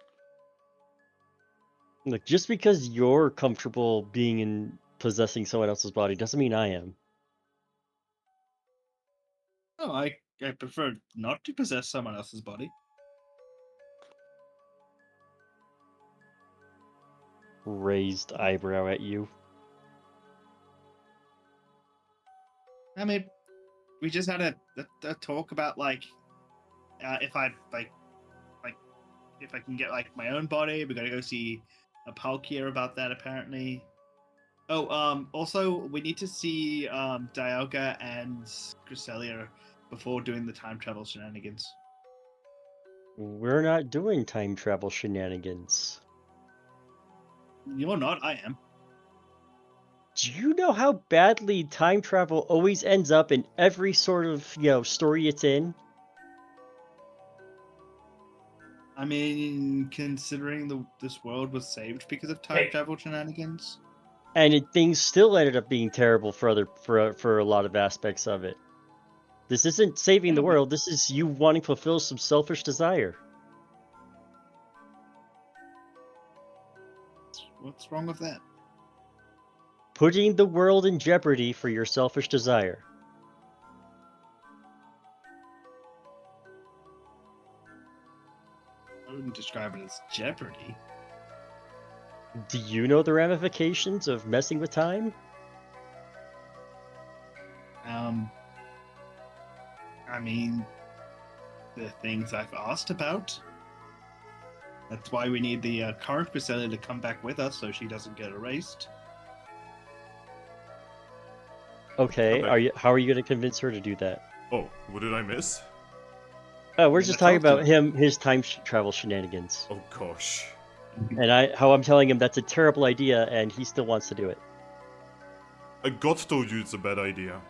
Look, just because you're comfortable being in possessing someone else's body doesn't mean I am. No, I prefer not to possess someone else's body. Raised eyebrow at you. I mean, we just had a talk about like, if I if I can get like my own body. We gotta go see a Palkia about that apparently. Oh, also we need to see Dialga and Cresselia before doing the time travel shenanigans. We're not doing time travel shenanigans. You're not, I am. Do you know how badly time travel always ends up in every sort of, story it's in? I mean, considering this world was saved because of time travel shenanigans. And things still ended up being terrible for a lot of aspects of it. This isn't saving the world, this is you wanting to fulfill some selfish desire. What's wrong with that? Putting the world in jeopardy for your selfish desire. I wouldn't describe it as jeopardy. Do you know the ramifications of messing with time? I mean, the things I've asked about. That's why we need the current Cresselia to come back with us so she doesn't get erased. Okay, Okay. how are you going to convince her to do that? Oh, what did I miss? Oh, we're Yeah, just talk talking to about his time travel shenanigans. Oh gosh. And how I'm telling him that's a terrible idea, and he still wants to do it. A god told you it's a bad idea.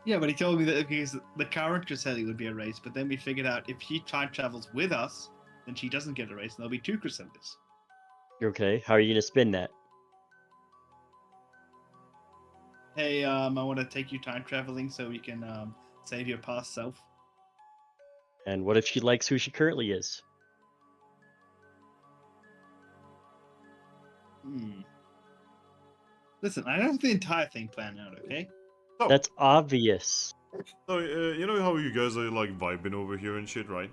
Yeah, but he told me that because the character said it would be a race, but then we figured out if he time travels with us, then she doesn't get a race, and there'll be 2 Chrysalids. Okay, how are you gonna spin that? Hey, I want to take you time traveling so we can save your past self. And what if she likes who she currently is? Listen, I don't have the entire thing planned out, okay? So, That's obvious. so you know how you guys are like vibing over here and shit, right?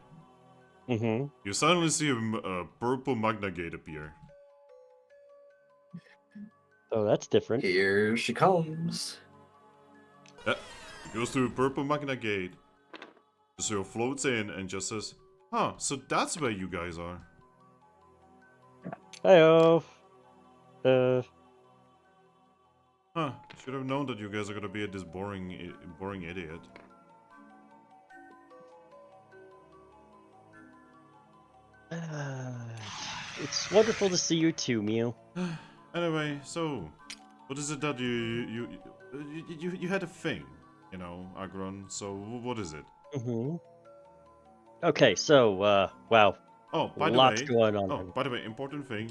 Mm-hmm. You suddenly see a purple Magna Gate appear. Oh, that's different. Here she comes. He goes to a purple Magna Gate. So floats in and just says, "Huh, so that's where you guys are." Heyo. Huh, should have known that you guys are gonna be this boring idiot. It's wonderful to see you too, Mew. Anyway, so what is it that you had a thing, you know, Aggron? So what is it? Mm-hmm. Okay, so wow, Oh, by the lots way, going on. important thing.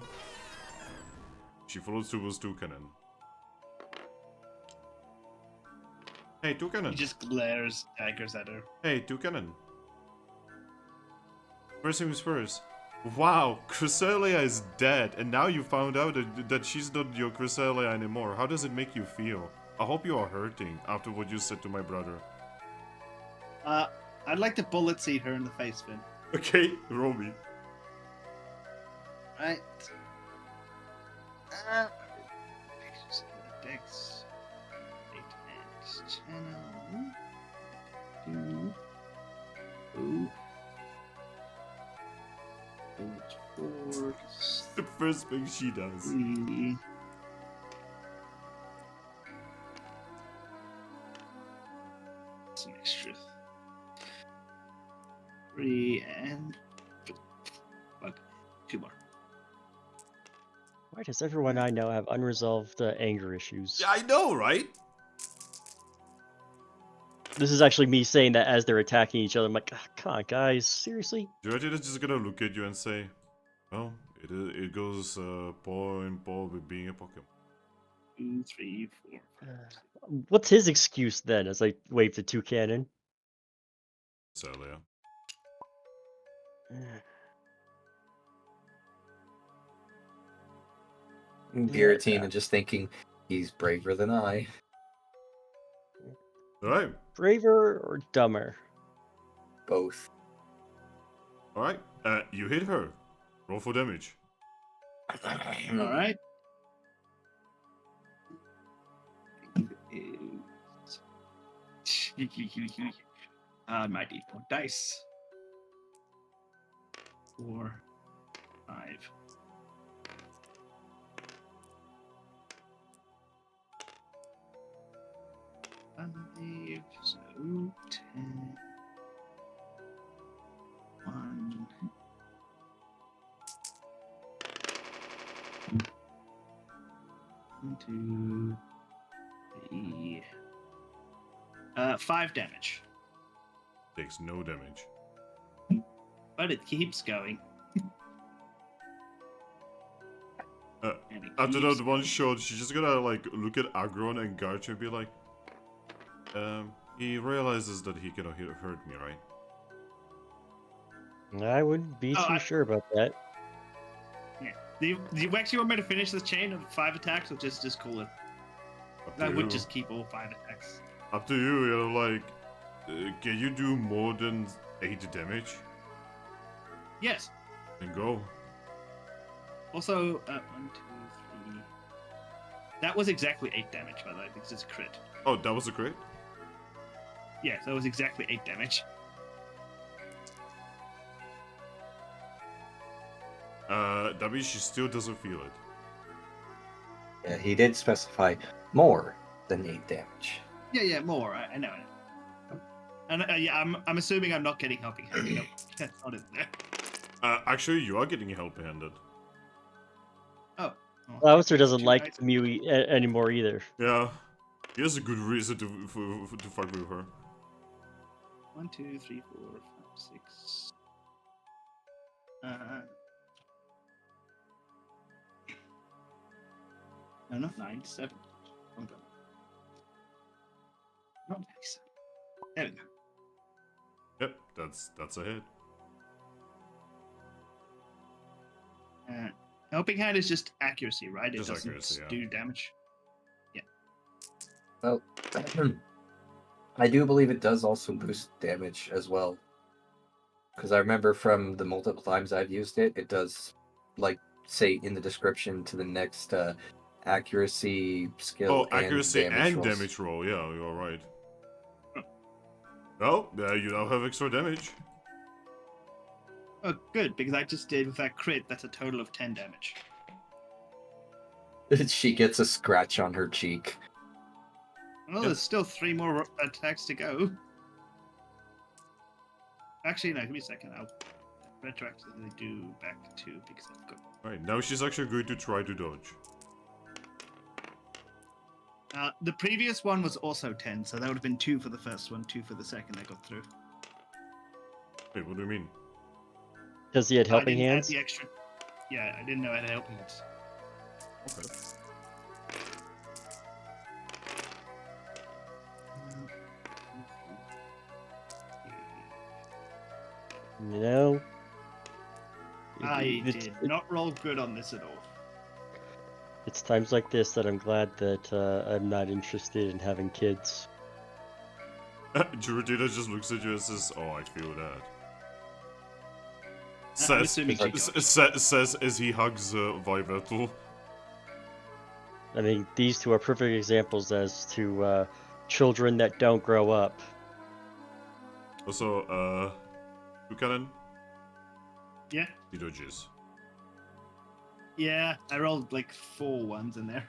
She follows towards Toucannon. Hey, He Toucannon. just glares daggers at her. Hey, Toucannon. First things first. Wow, Cresselia is dead, and now you found out that she's not your Cresselia anymore. How does it make you feel? I hope you are hurting after what you said to my brother. I'd like to bullet seed her in the face, Finn. Okay, roll me. Right. Dex. 8 and channel. 2. 4. The first thing she does. 3. Some extra. 3 and. Fuck. 2 more. Why does everyone I know have unresolved anger issues? Yeah, I know, right? This is actually me saying that as they're attacking each other. I'm like, "Ah, come on, guys, seriously? Giratina just gonna look at you and say, "Well, it goes paw in paw with being a Pokemon." 2, 3, 4. What's his excuse then?" As I wave to Toucannon. Cresselia. Giratina just thinking he's braver than I. Alright, Braver or dumber? Both. alright. You hit her. Roll for damage. Alright. My d4 dice. 4, 5. So 10. 1. 2, 3. 5 damage. Takes no damage. But it keeps going. And it After keeps that one shot, she's just gonna like look at Aggron and Garchomp and be like, he realizes that he cannot hurt me, right? I wouldn't be too sure about that. Yeah. Do you actually want me to finish this chain of 5 attacks, or just call it? Up to I would you. just keep all 5 attacks. Up to you, you know, like, can you do more than 8 damage? Yes. Then go. Also, 1, 2, 3. That was exactly 8 damage, by the way, because it's a crit. Oh, that was a crit? Yeah, that was exactly 8 damage. That means she still doesn't feel it. Yeah, he did specify more than 8 damage. Yeah, more. I know. And yeah, I'm assuming I'm not getting helping hand. That's not in there. Actually, you are getting help-handed. Oh. Alistair doesn't Two like dice. Mew anymore either. Yeah. He has a good reason to fuck with her. 1, 2, 3, 4, 5, 6. No, not 9, 7. Hold on. Not 97. There we go. Yep, that's a hit. Helping hand is just accuracy, right? It Just doesn't accuracy, yeah. do damage. Well, I do believe it does also boost damage as well. Because I remember from the multiple times I've used it, it does, like, say in the description to the next accuracy skill Oh, accuracy and rolls. damage roll. Yeah, you're right. Well, you now have extra damage. Oh, good, because I just did with that crit, that's a total of 10 damage. She gets a scratch on her cheek. Well, Yep. there's still 3 more attacks to go. Actually, no, give me a second. I'll retroactively do back 2 because I've got. Right, now she's actually going to try to dodge. The previous one was also 10, so that would have been 2 for the first one, 2 for the second I got through. Wait, what do you mean? Because he had I helping didn't add hands. the extra. Yeah, I didn't know I had helping hands. Okay. You know. I It's- did not roll good on this at all. It's times like this that I'm glad that I'm not interested in having kids. Giratina just looks at you and says, "Oh, I feel that." I'm assuming she dodged. Says as he hugs Vivetal. I mean, these two are perfect examples as to children that don't grow up. Also, Toucannon, Yeah, he dodges. yeah, I rolled like 4 ones in there.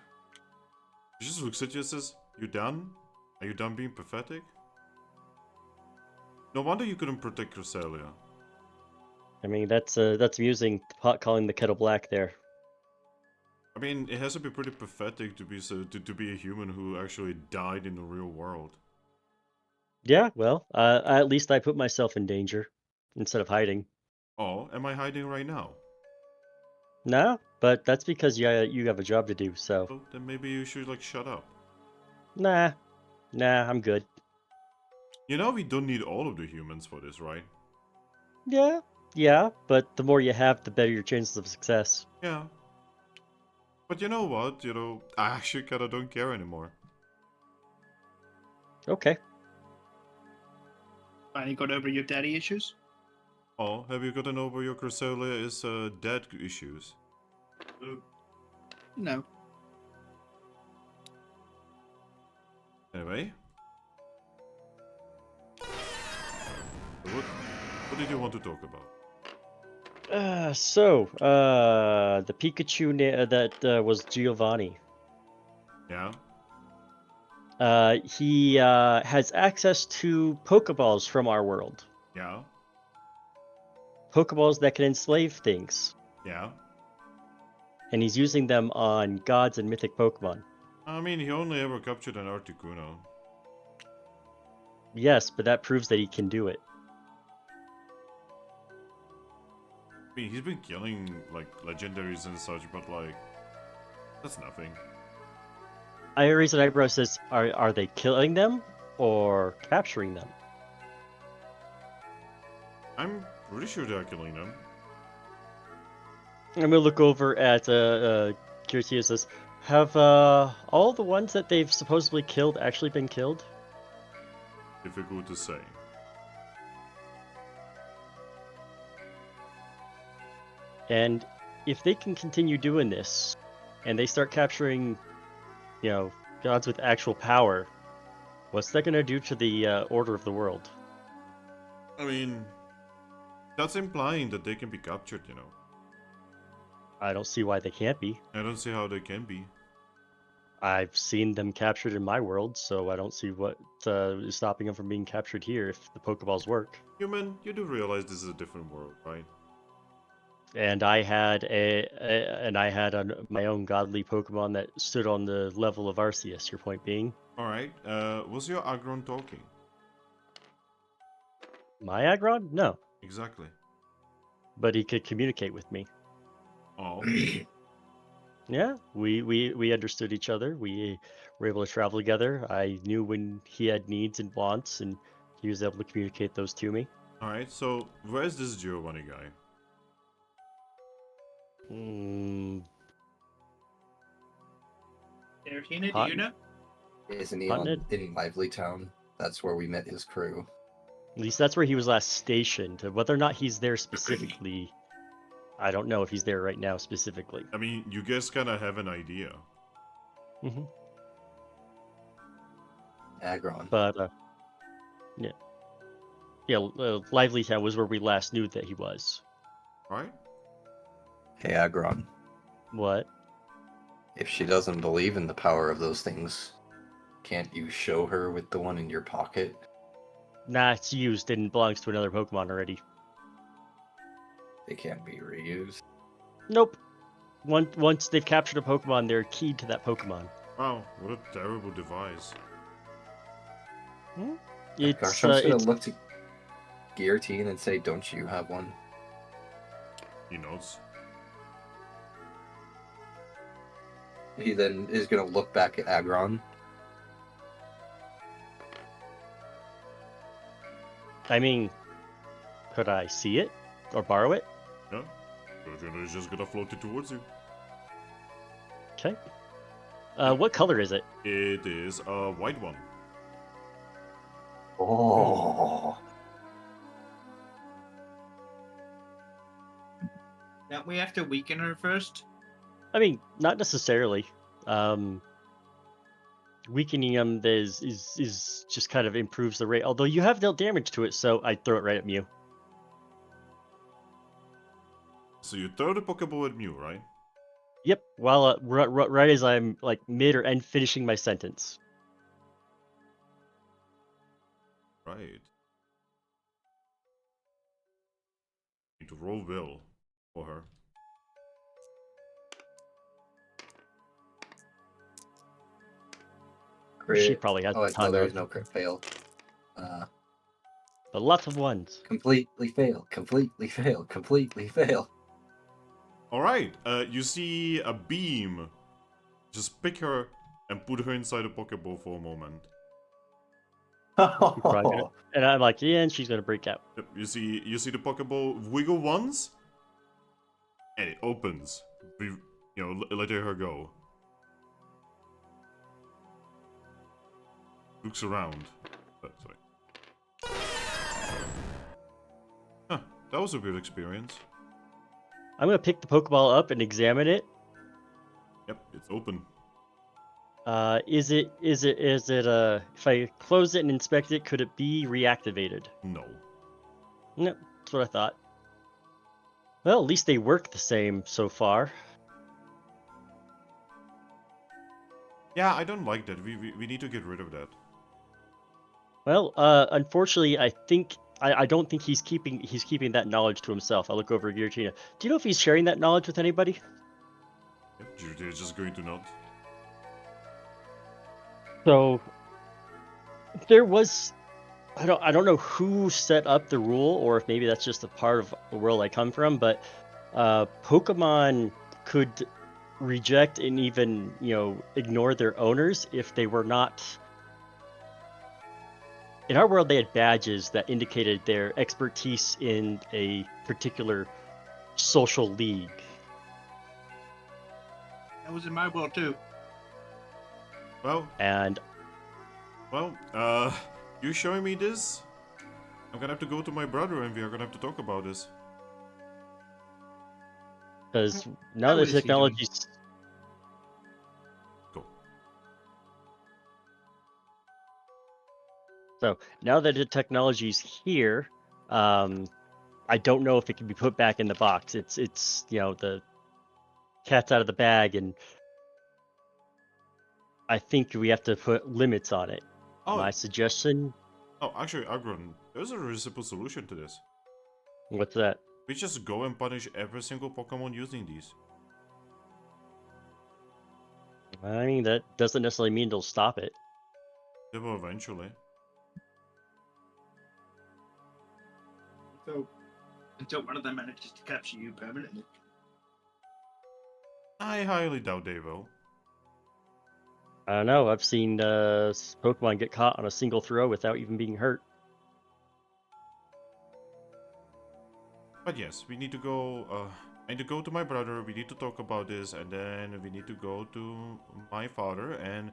He just looks at you and says, "You done? Are you done being pathetic?" No wonder you couldn't protect Cresselia. I mean, that's amusing. Pot calling the kettle black there. I mean, it has to be pretty pathetic to be to be a human who actually died in the real world. Yeah, well, at least I put myself in danger instead of hiding. Oh, am I hiding right now? No, but that's because you have a job to do. So, Oh, then maybe you should like shut up. nah, I'm good. You know we don't need all of the humans for this, right? Yeah, but the more you have, the better your chances of success. Yeah. But you know what? You know, I actually kinda don't care anymore. Okay. Finally got over your daddy issues? Oh, have you gotten over your Cresselia is dead issues? No. Anyway. So what did you want to talk about? The Pikachu that was Giovanni. Yeah? He has access to Pokeballs from our world. Yeah? Pokeballs that can enslave things. Yeah? And he's using them on gods and mythic Pokemon. I mean, he only ever captured an Articuno. Yes, but that proves that he can do it. I mean, he's been killing, like, legendaries and such, but, like, that's nothing. I raise an eyebrow says, are they killing them or capturing them? I'm pretty sure they're killing them. I'm gonna look over at Giratina says, have all the ones that they've supposedly killed actually been killed? Difficult to say. And if they can continue doing this, and they start capturing, gods with actual power, what's that gonna do to the order of the world? I mean, that's implying that they can be captured, you know. I don't see why they can't be. I don't see how they can be. I've seen them captured in my world, so I don't see what is stopping them from being captured here if the Pokeballs work. Human, you do realize this is a different world, right? And I had my own godly Pokemon that stood on the level of Arceus. Your point being, Alright, was your Aggron talking? my Aggron? No, Exactly. but he could communicate with me. Oh, Yeah, we understood each other. We were able to travel together. I knew when he had needs and wants, and he was able to communicate those to me. alright, so where's this Giovanni guy? Mm, Giratina, do Hot- you know? Isn't he Hunted? in Lively Town? That's where we met his crew. At least that's where he was last stationed. Whether or not he's there specifically, I don't know if he's there right now specifically. I mean, you guys kinda have an idea. Hmm. Aggron. But yeah, Lively Town was where we last knew that he was. Alright? Hey, Aggron. What? If she doesn't believe in the power of those things, can't you show her with the one in your pocket? Nah, it's used and belongs to another Pokemon already. They can't be reused. Nope. Once they've captured a Pokemon, they're keyed to that Pokemon. Wow, what a terrible device. It's Garchomp's gonna it's look to Giratina and say, "Don't you have one?" He knows. He then is gonna look back at Aggron. I mean, could I see it or borrow it? Yeah? Giratina is just gonna float it towards you. Okay. What color is it? It is a white one. Oh, Don't we have to weaken her first? I mean, not necessarily. Weakening them is just kind of improves the rate. Although you have dealt damage to it, so I'd throw it right at Mew. So you throw the Pokeball at Mew, right? Yep. While right as I'm like mid or end finishing my sentence. Right. Need to roll will for her. crit. She probably has Oh, a wait, ton no, there of, is no crit fail. but lots of ones. Completely fail. Completely fail. Completely fail. Alright, you see a beam. Just pick her and put her inside a Pokeball for a moment. Probably gonna- and I'm like, yeah, and she's gonna break out. Yep, you see the Pokeball wiggle once, and it opens. Letting her go. Looks around. Sorry. Huh, that was a good experience. I'm gonna pick the Pokeball up and examine it. Yep, it's open. Is it if I close it and inspect it, could it be reactivated? No. No, that's what I thought. Well, at least they work the same so far. Yeah, I don't like that. We need to get rid of that. Well, unfortunately, I don't think he's keeping that knowledge to himself. I look over at Giratina. Do you know if he's sharing that knowledge with anybody? Yep, Giratina is just going to nod. So there was, I don't know who set up the rule, or if maybe that's just a part of the world I come from, but Pokemon could reject and even ignore their owners if they were not. In our world, they had badges that indicated their expertise in a particular social league. That was in my world too. And you showing me this? I'm gonna have to go to my brother and we are gonna have to talk about this. because now How the is he doing? technology's Go. So now that the technology's here, I don't know if it can be put back in the box. It's the cat's out of the bag, and I think we have to put limits on it. Oh, My suggestion. actually, Aggron, there's a really simple solution to this. What's that? We just go and punish every single Pokemon using these. I mean, that doesn't necessarily mean they'll stop it. They will eventually. So, until one of them manages to capture you permanently. I highly doubt they will. I don't know. I've seen Pokemon get caught on a single throw without even being hurt. But yes, we need to go. I need to go to my brother. We need to talk about this, and then we need to go to my father and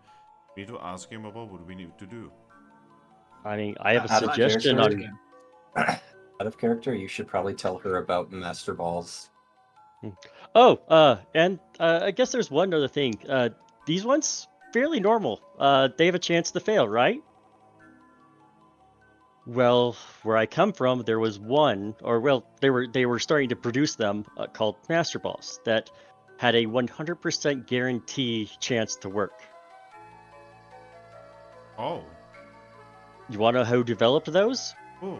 we need to ask him about what we need to do. I mean, I have a Out of suggestion character, on. out of character, you should probably tell her about Master Balls. Oh, and I guess there's one other thing. These ones fairly normal. They have a chance to fail, right? Well, where I come from, there was one, or well, they were starting to produce them called Master Balls that had a 100% guarantee chance to work. Oh. You want to know who developed those? Oh.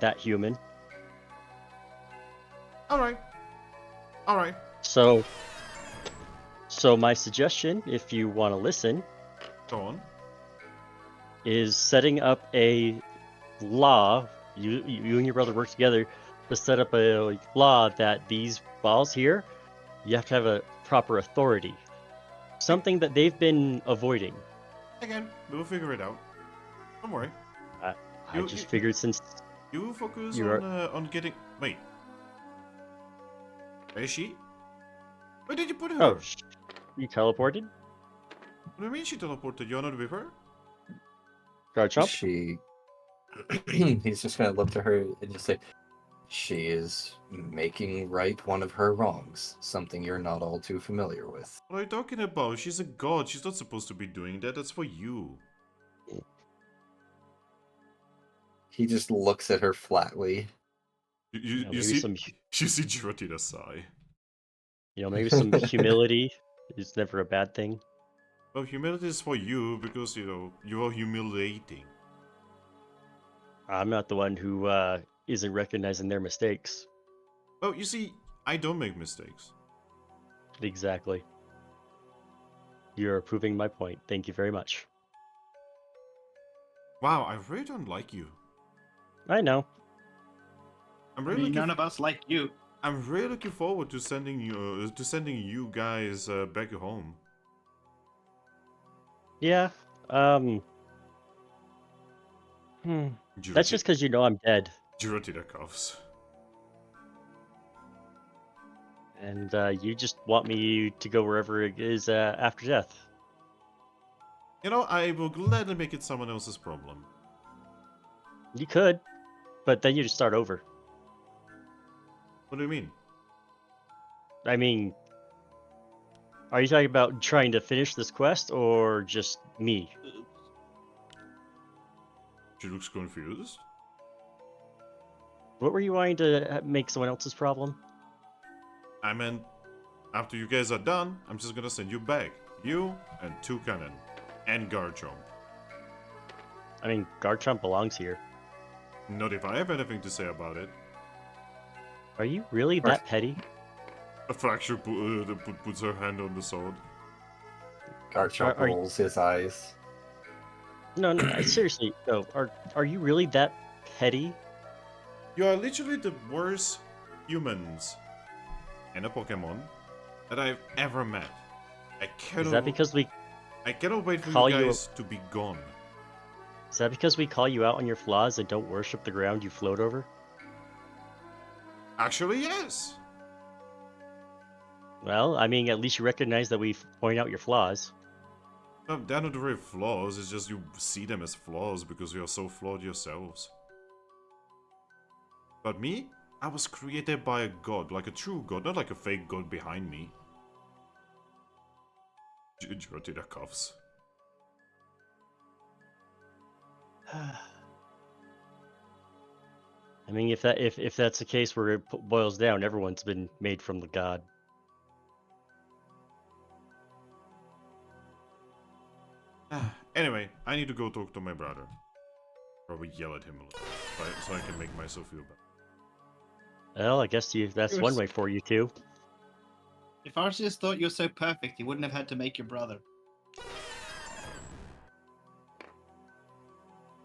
That human. Alright. Alright. So my suggestion, if you want to listen, Go on. is setting up a law. You and your brother work together to set up a law that these balls here, you have to have a proper authority. Something that they've been avoiding. Again, we'll figure it out. Don't worry. I You- just you- figured since You focus You're- on getting. Wait. Where is she? Where did you put her? oh, you teleported, What do you mean she teleported? You're not with her? Garchomp. She. He's just gonna look to her and just say, "She is making right one of her wrongs, something you're not all too familiar with." What are you talking about? She's a god. She's not supposed to be doing that. That's for you. He just looks at her flatly. You Maybe see, some, you see Giratina sigh. maybe some humility is never a bad thing. Well, humility is for you because, you are humiliating. I'm not the one who isn't recognizing their mistakes. Well, you see, I don't make mistakes. Exactly. You're proving my point. Thank you very much. Wow, I really don't like you. I know. I'm I really mean, looking none of us like you. I'm really looking forward to sending you guys back home. Yeah. That's just because you know I'm dead. Giratina coughs. And you just want me to go wherever it is after death. I will gladly make it someone else's problem. You could, but then you just start over. What do you mean? I mean, are you talking about trying to finish this quest or just me? She looks confused. What were you wanting to make someone else's problem? I meant, after you guys are done, I'm just gonna send you back. You and Toucannon. And Garchomp. I mean, Garchomp belongs here. Not if I have anything to say about it. Are you really that petty? A fracture puts her hand on the sword. Garchomp Are you- rolls his eyes. No, seriously, no. Are you really that petty? You are literally the worst humans and a Pokemon that I've ever met. I cannot. Is that because I cannot wait for call you you guys to be gone. Is that because we call you out on your flaws and don't worship the ground you float over? Actually, yes. Well, I mean, at least you recognize that we point out your flaws. No, they're not really flaws. It's just you see them as flaws because you are so flawed yourselves. But me, I was created by a god, like a true god, not like a fake god behind me. Giratina coughs. I mean, if that's the case where it boils down, everyone's been made from the god. Anyway, I need to go talk to my brother. Probably yell at him a little, so I can make myself feel better. Well, I guess that's one Yes. way for you to. If Arceus thought you're so perfect, he wouldn't have had to make your brother.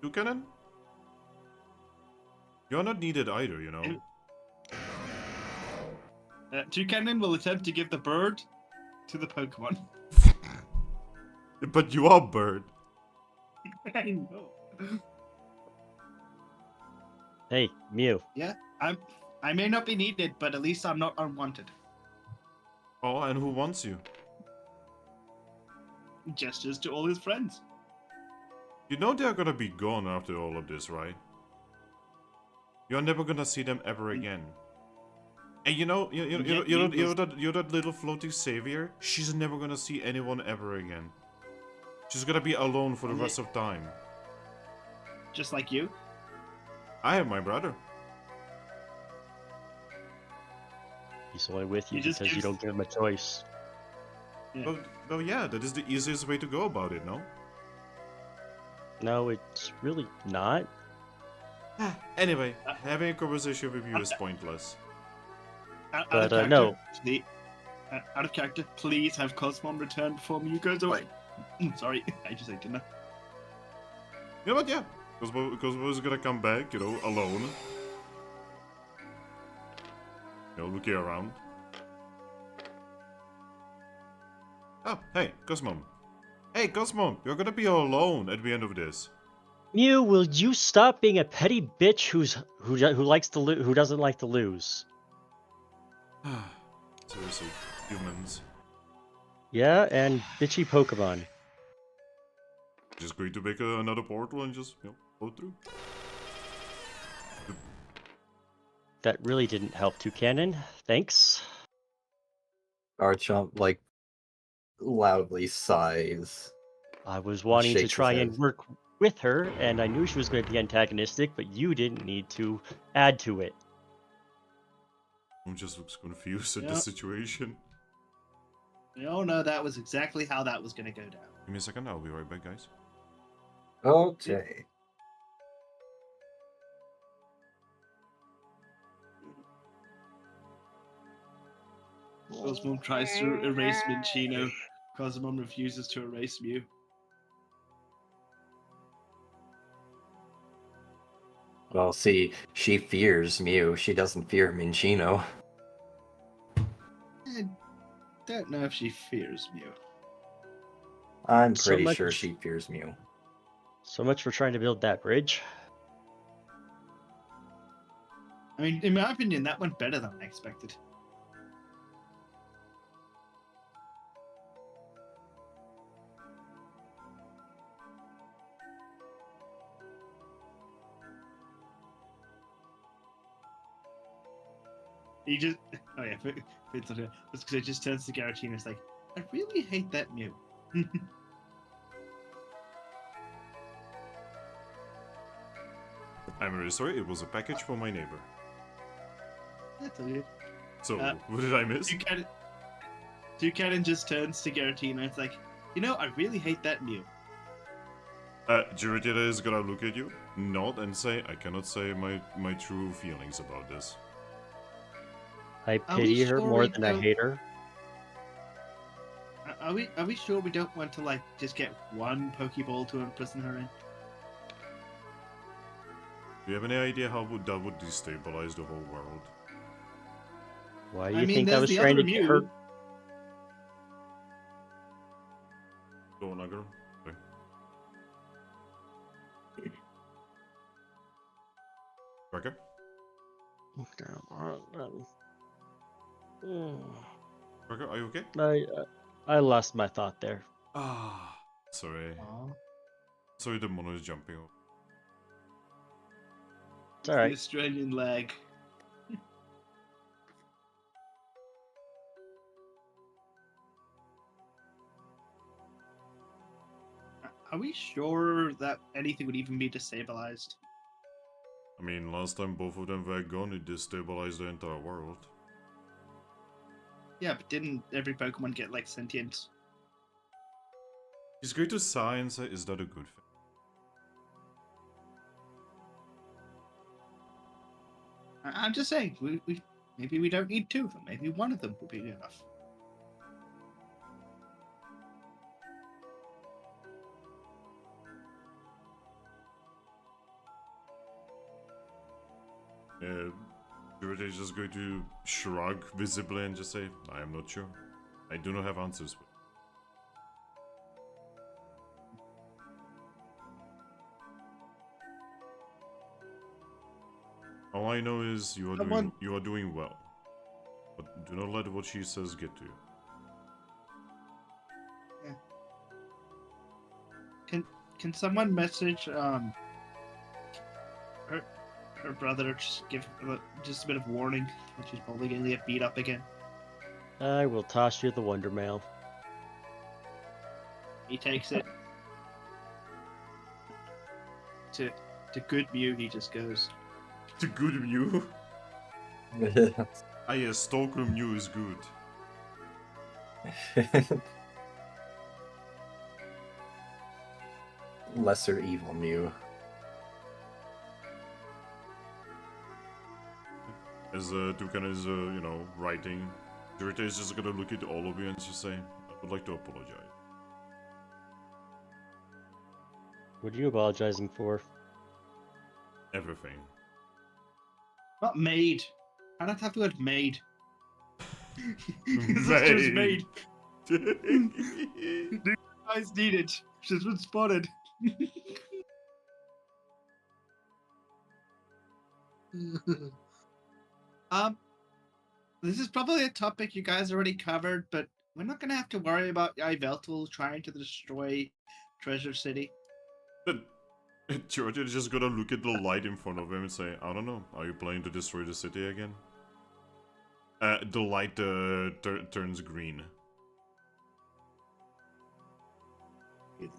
Toucannon? You're not needed either, you know. Toucannon will attempt to give the bird to the Pokemon. But you are bird. I know. Hey, Mew. Yeah, I may not be needed, but at least I'm not unwanted. Oh, and who wants you? Gestures to all his friends. You know they're gonna be gone after all of this, right? You're never gonna see them ever again. And you know, you're that little floating savior. She's never gonna see anyone ever again. She's gonna be alone for the rest of time. Just like you. I have my brother. He's only with you He just because you gives- don't give him a choice. Yeah. Well, yeah, that is the easiest way to go about it, no? No, it's really not. Anyway, having a conversation with you is pointless. Out But, of character, no. Out of character, please have Cosmon return before Mew goes away. Sorry, I just ate dinner. You know what, yeah. Because was gonna come back, you know, alone. You know, looking around. Oh, hey, Cosmon. Hey, Cosmon, you're gonna be alone at the end of this. Mew, will you stop being a petty bitch who likes to who doesn't like to lose? Seriously, humans. Yeah, and bitchy Pokemon. Just going to make another portal and just, you know, go through. That really didn't help Toucannon. Thanks. Garchomp, like, loudly sighs. I was wanting to shakes his try and head. work with her, and I knew she was going to be antagonistic, but you didn't need to add to it. I'm just looks confused at Yep. the situation. We all know that was exactly how that was going to go down. Give me a second, I'll be right back, guys. Okay. Cosmon tries to erase Minchino. Cosmon refuses to erase Mew. Well, see, she fears Mew. She doesn't fear Minchino. I don't know if she fears Mew. I'm So pretty much- sure she fears Mew. So much for trying to build that bridge. I mean, in my opinion, that went better than I expected. He just, oh yeah, Finn's not here. That's because it just turns to Giratina. It's like, I really hate that Mew. I'm really sorry, it was a package from my neighbor. That's all good. So, Uh, what did I miss? Toucannon just turns to Giratina. It's like, you know, I really hate that Mew. Giratina is gonna look at you, nod, and say, I cannot say my true feelings about this. I Are we pity her sure more we than I don't- hate her. Are we sure we don't want to like just get one Pokeball to imprison her in? Do you have any idea how that would destabilize the whole world? Why do I you mean, think I there's was the trying other to get Mew. her? Go on, Aggron. Okay. Cracker? Cracker, are you okay? I lost my thought there. Ah, sorry. Sorry, the mono is jumping. It's alright. The Australian leg. Are we sure that anything would even be destabilized? I mean, last time both of them were gone, it destabilized the entire world. Yeah, but didn't every Pokemon get like sentient? He's going to sigh and say, is that a good thing? I'm just saying, maybe we don't need two of them. Maybe one of them will be enough. Girita is just going to shrug visibly and just say, I am not sure. I do not have answers. All I know is you are doing well. But do not let what she says get to you. Can someone message her brother, just give just a bit of warning that she's probably gonna get beat up again? I will toss you the Wonder Mail. He takes it. To good Mew, he just goes. To good Mew? Yes, Stalker Mew is good. Lesser evil Mew. As Toucannon is, writing, Girita is just gonna look at all of you and just say, I would like to apologize. What are you apologizing for? Everything. Not made. I don't have the word made. Sister's made. New guys needed. She's been spotted. This is probably a topic you guys already covered, but we're not gonna have to worry about Yveltal trying to destroy Treasure City. But George is just gonna look at the light in front of him and say, I don't know, are you planning to destroy the city again? The light turns green. Is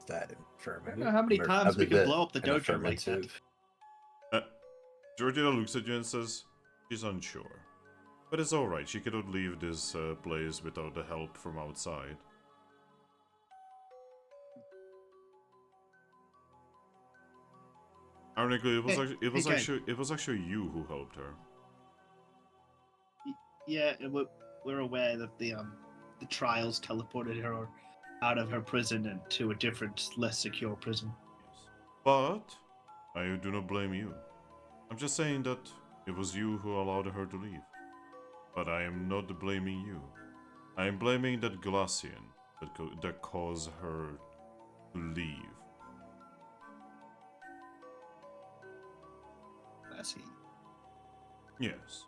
that affirmative? I don't know how many times we can blow up the an dojo like that. affirmative? Georgina looks at you and says, she's unsure. But it's alright, she cannot leave this place without the help from outside. Ironically, it was actually you who helped her. Yeah, we're aware that the trials teleported her out of her prison and to a different, less secure prison. Yes. But I do not blame you. I'm just saying that it was you who allowed her to leave. But I am not blaming you. I am blaming that Glacian that caused her to leave. Glacian? Yes.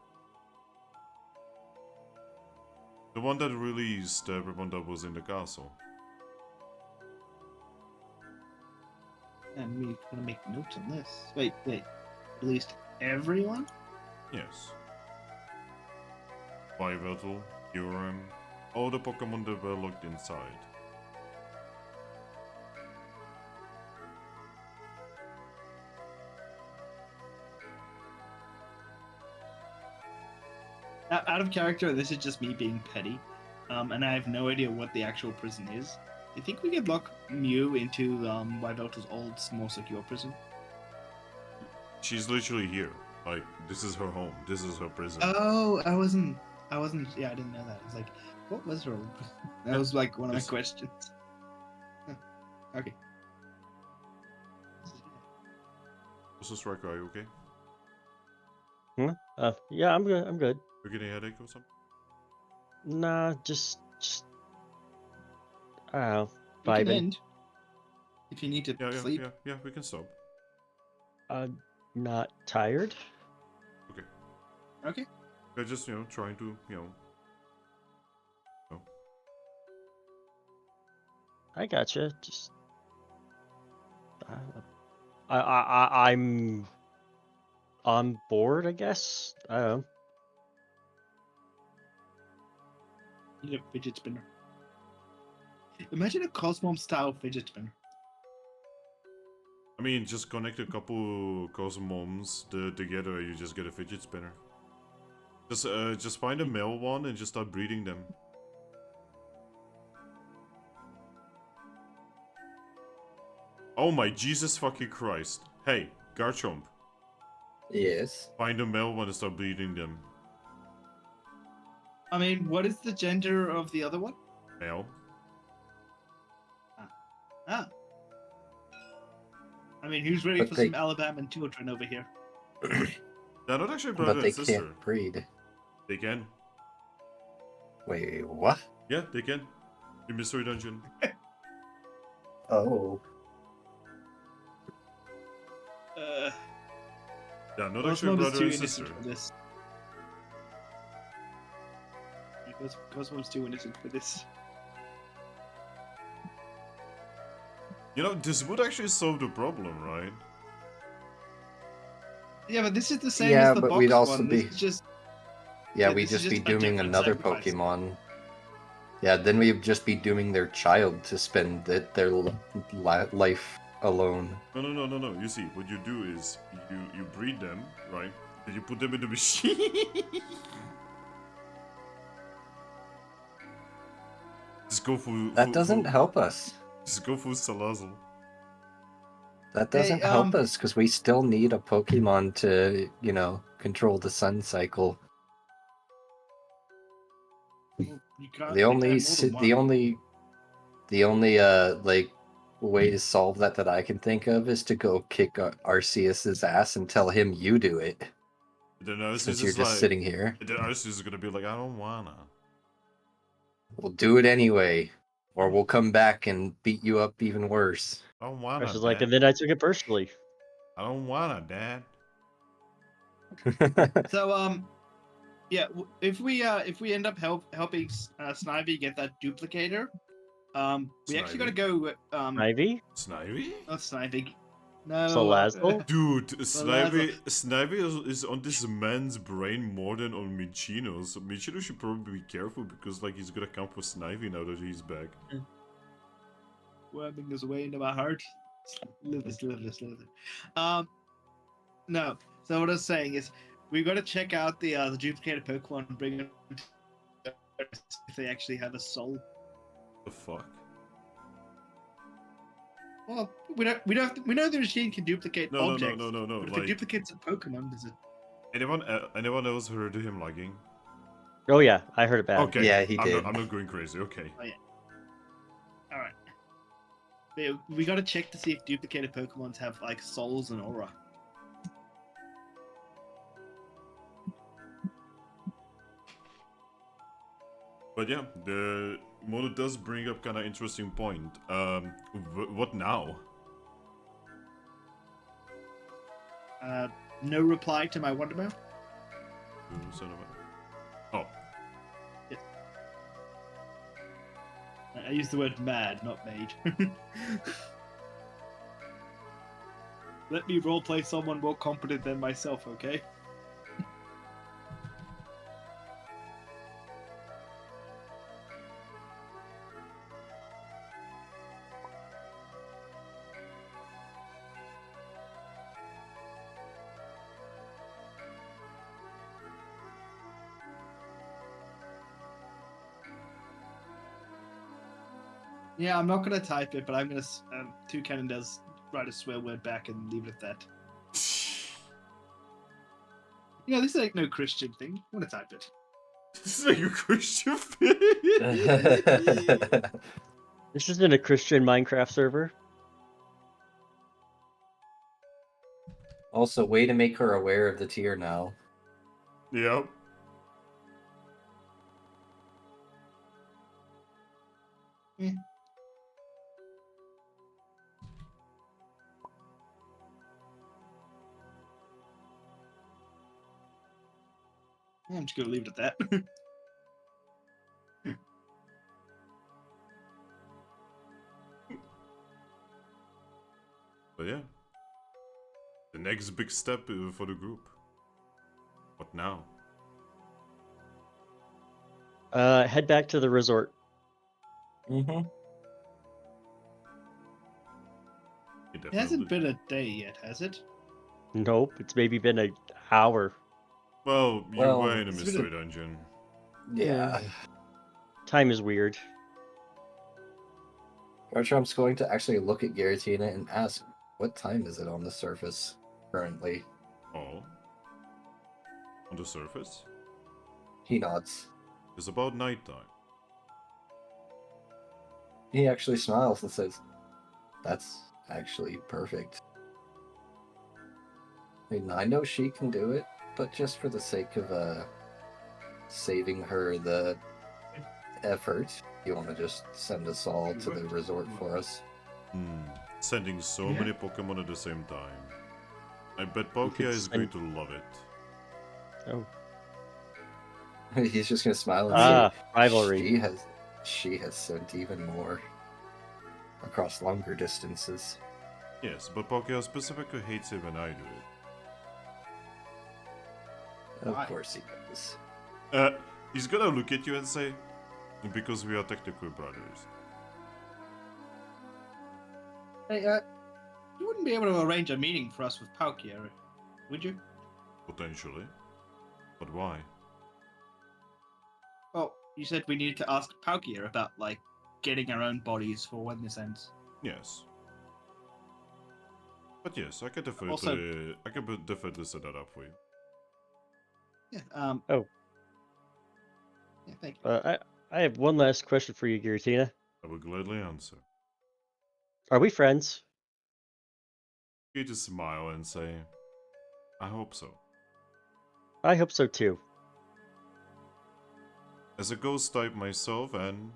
The one that released everyone that was in the castle. And we're gonna make notes on this. Wait. Released everyone? Yes. Yveltal, Urim, all the Pokemon that were locked inside. Out of character, this is just me being petty, and I have no idea what the actual prison is. Do you think we could lock Mew into Yveltal's old, more secure prison? She's literally here. Like, this is her home. This is her prison. Oh, I wasn't. Yeah, I didn't know that. I was like, what was her old prison? That was like one of my questions. Huh. Okay. Also, Striker, are you okay? Yeah, I'm good. I'm good. You're getting a headache or something? Nah, just I don't know, You can vibing. end if you need to sleep. Yeah, we can stop. Not tired. Okay. They're just, trying to, I gotcha. Just I'm on board, I guess. I don't know. You need a fidget spinner. Imagine a Cosmom style fidget spinner. I mean, just connect a couple Cosmoms together, you just get a fidget spinner. Just find a male one and just start breeding them. Oh my Jesus fucking Christ. Hey, Garchomp. Yes. Find a male one and start breeding them. I mean, what is the gender of the other one? Male. Ah. I mean, who's ready But for they- some Alabama children over here? They're not actually brother But they and sister. can't breed. They can. Wait, what? Yeah, they can. In Mystery Dungeon. Oh. Yeah, not actually Cosmo's brother too and innocent sister. for this. Cosmo's too innocent for this. You know, this would actually solve the problem, right? Yeah, but this is the same Yeah, as the but box we'd also one. be- This is just Yeah, Yeah, we'd this is just be just a dooming different another sacrifice. Pokemon. Yeah, then we'd just be dooming their child to spend their life alone. No. You see, what you do is you breed them, right? Then you put them in the machine. Just go for That doesn't help us. Just go for Salazzle. That doesn't Hey, help us because we still need a Pokemon to, control the sun cycle. you can't The only, have more than the one. only, way to solve that I can think of is to go kick Arceus's ass and tell him you do it. Then Arceus Since is you're just like, sitting here, Then Arceus is gonna be like, I don't wanna. we'll do it anyway, or we'll come back and beat you up even worse. I don't wanna. Chris is like, Dad. and then I took it personally. I don't wanna, Dad. So yeah, if we end up helping Snivy get that duplicator, we actually got to go Ivy? Snivy? not Snivy. No. Salazzle? Dude, Salazzle. Snivy is on this man's brain more than on Michino. So Michino should probably be careful because like he's gonna come for Snivy now that he's back. Worming his way into my heart. Slither. No. So what I was saying is, we've got to check out the duplicated Pokemon and bring them to if they actually have a soul. The fuck? Well, we know the machine can duplicate No. objects. But if Like, it duplicates a Pokemon, does it? anyone else heard of him lagging? Oh yeah, I heard it bad. Okay. Yeah, he did. I'm not going crazy. Okay. All right. We got to check to see if duplicated Pokemons have like souls and aura. But yeah, the model does bring up kind of interesting point. What now? No reply to my Wondermail. Oh, I used the word mad, not made. Let me roleplay someone more competent than myself, okay? Yeah, I'm not gonna type it, but I'm gonna. Toucannon does write a swear word back and leave it at that. This ain't no Christian thing. I'm gonna type it. this is like a Christian thing. This isn't a Christian Minecraft server. Also, way to make her aware of the tier now. Yep. Yeah, I'm just gonna leave it at that. But yeah, the next big step for the group. What now? Head back to the resort. Mm-hmm. It hasn't been a day yet, has it? Nope, it's maybe been an hour. Well, you Well, were in a it's been mystery dungeon. Yeah. Time is weird. Garchomp's going to actually look at Giratina and ask, what time is it on the surface currently? Oh. On the surface? He nods. It's about nighttime. He actually smiles and says, "That's actually perfect. I mean, I know she can do it, but just for the sake of saving her the effort, you want to just send us all to the resort for us?" Sending so Yeah. many Pokemon at the same time. I bet could Palkia is going send- to love it. Oh. He's just gonna smile and Ah, say, rivalry. she has sent even more across longer distances." Yes, but Palkia specifically hates it when I do it. Of Why? course he does. He's gonna look at you and say, because we are technically brothers. Hey, you wouldn't be able to arrange a meeting for us with Palkia, would you? Potentially. But why? Well, you said we needed to ask Palkia about, like, getting our own bodies for when this ends. Yes. But yes, I can definitely, Also- definitely set that up for you. Yeah, Oh. Yeah, thank you. I have one last question for you, Giratina. I will gladly answer. Are we friends? You just smile and say, I hope so. I hope so too. As a ghost type myself and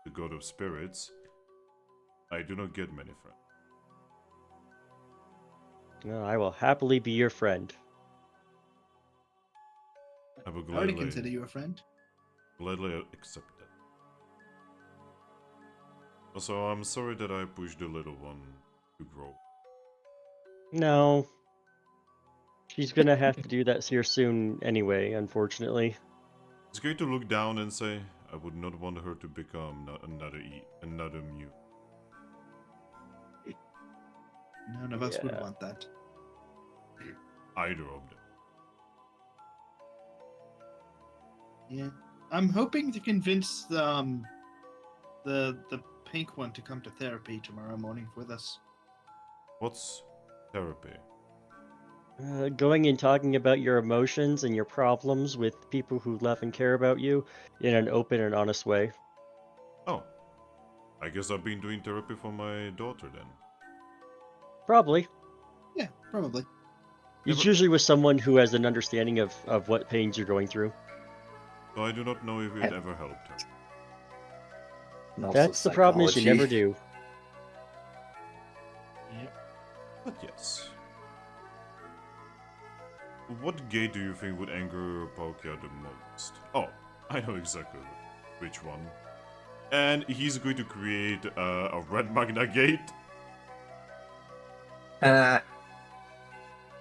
the god of spirits, I do not get many friends. No, I will happily be your friend. I will I already consider you a friend. gladly accept that. Also, I'm sorry that I pushed the little one to grow. No. She's gonna have to do that here soon anyway, unfortunately. He's going to look down and say, I would not want her to become another Mew. None of us would Yeah. want that. Either of them. Yeah, I'm hoping to convince the pink one to come to therapy tomorrow morning with us. What's therapy? Going and talking about your emotions and your problems with people who love and care about you in an open and honest way. Oh, I guess I've been doing therapy for my daughter then. Probably. Yeah, probably. It's but- usually with someone who has an understanding of what pains you're going through. So I do not know if it ever helped her. And also That's the problem is you never psychology. do. Yep. But yes. What gate do you think would anger Palkia the most? Oh, I know exactly which one. And he's going to create a red Magna gate. Ah,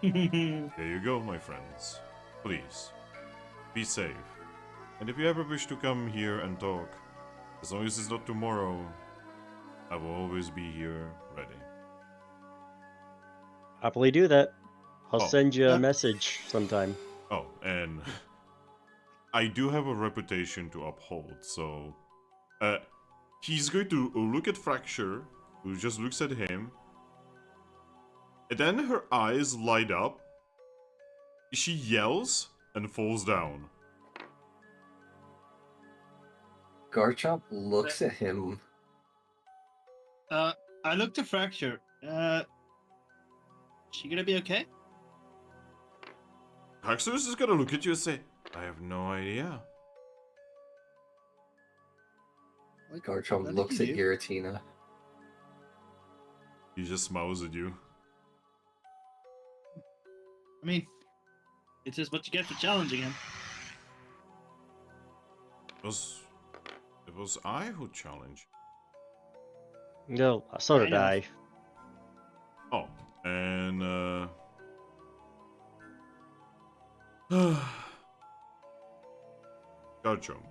There you go, my friends. Please, be safe. And if you ever wish to come here and talk, as long as it's not tomorrow, I will always be here ready. Happily do that. I'll Oh. send you a Yep. message sometime. Oh, and I do have a reputation to uphold, so he's going to look at Fracture, who just looks at him, and then her eyes light up. She yells and falls down. Garchomp looks at him. I looked to Fracture. She gonna be okay? Haxorus is gonna look at you and say, I have no idea. Garchomp What looks did at you do? Giratina. He just smiles at you. I mean, it's just what you get for challenging him. It was I who challenged. No, so I did know. I. Oh, and Garchomp.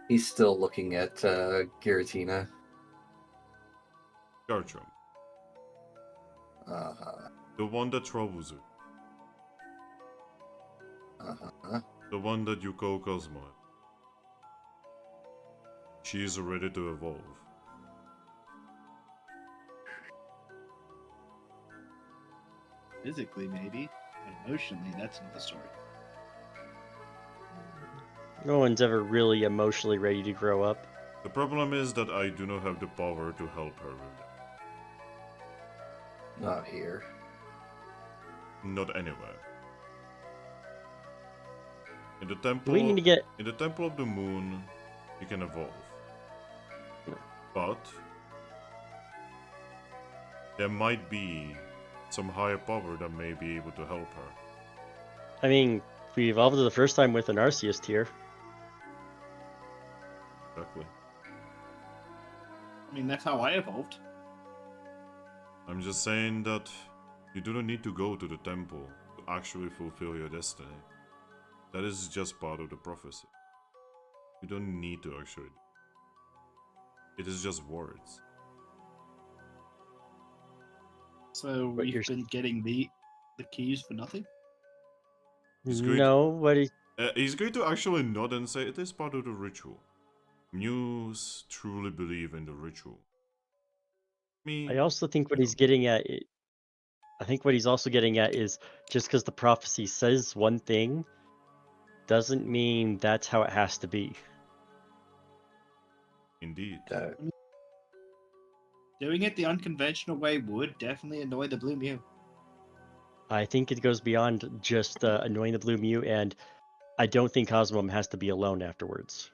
He's still looking at Giratina. Garchomp. Uh-huh. The one that troubles you. Uh-huh. The one that you call Cosmo. She is ready to evolve. Physically, maybe, but emotionally, that's another story. No one's ever really emotionally ready to grow up. The problem is that I do not have the power to help her with it. Not here. Not anywhere. In the temple, We need to get. in the Temple of the Moon, you can evolve. But there might be some higher power that may be able to help her. I mean, we evolved the first time with an Arceus tier. Exactly. I mean, that's how I evolved. I'm just saying that you do not need to go to the temple to actually fulfill your destiny. That is just part of the prophecy. You don't need to actually. It is just words. So But we've you're- been getting the keys for nothing. It's great. No, what is. He's going to actually nod and say it is part of the ritual. Mews truly believe in the ritual. Me, I also think what he's getting at. I think what he's also getting at is just because the prophecy says one thing, doesn't mean that's how it has to be. indeed. Doing it the unconventional way would definitely annoy the Blue Mew. I think it goes beyond just annoying the Blue Mew, and I don't think Cosmom has to be alone afterwards.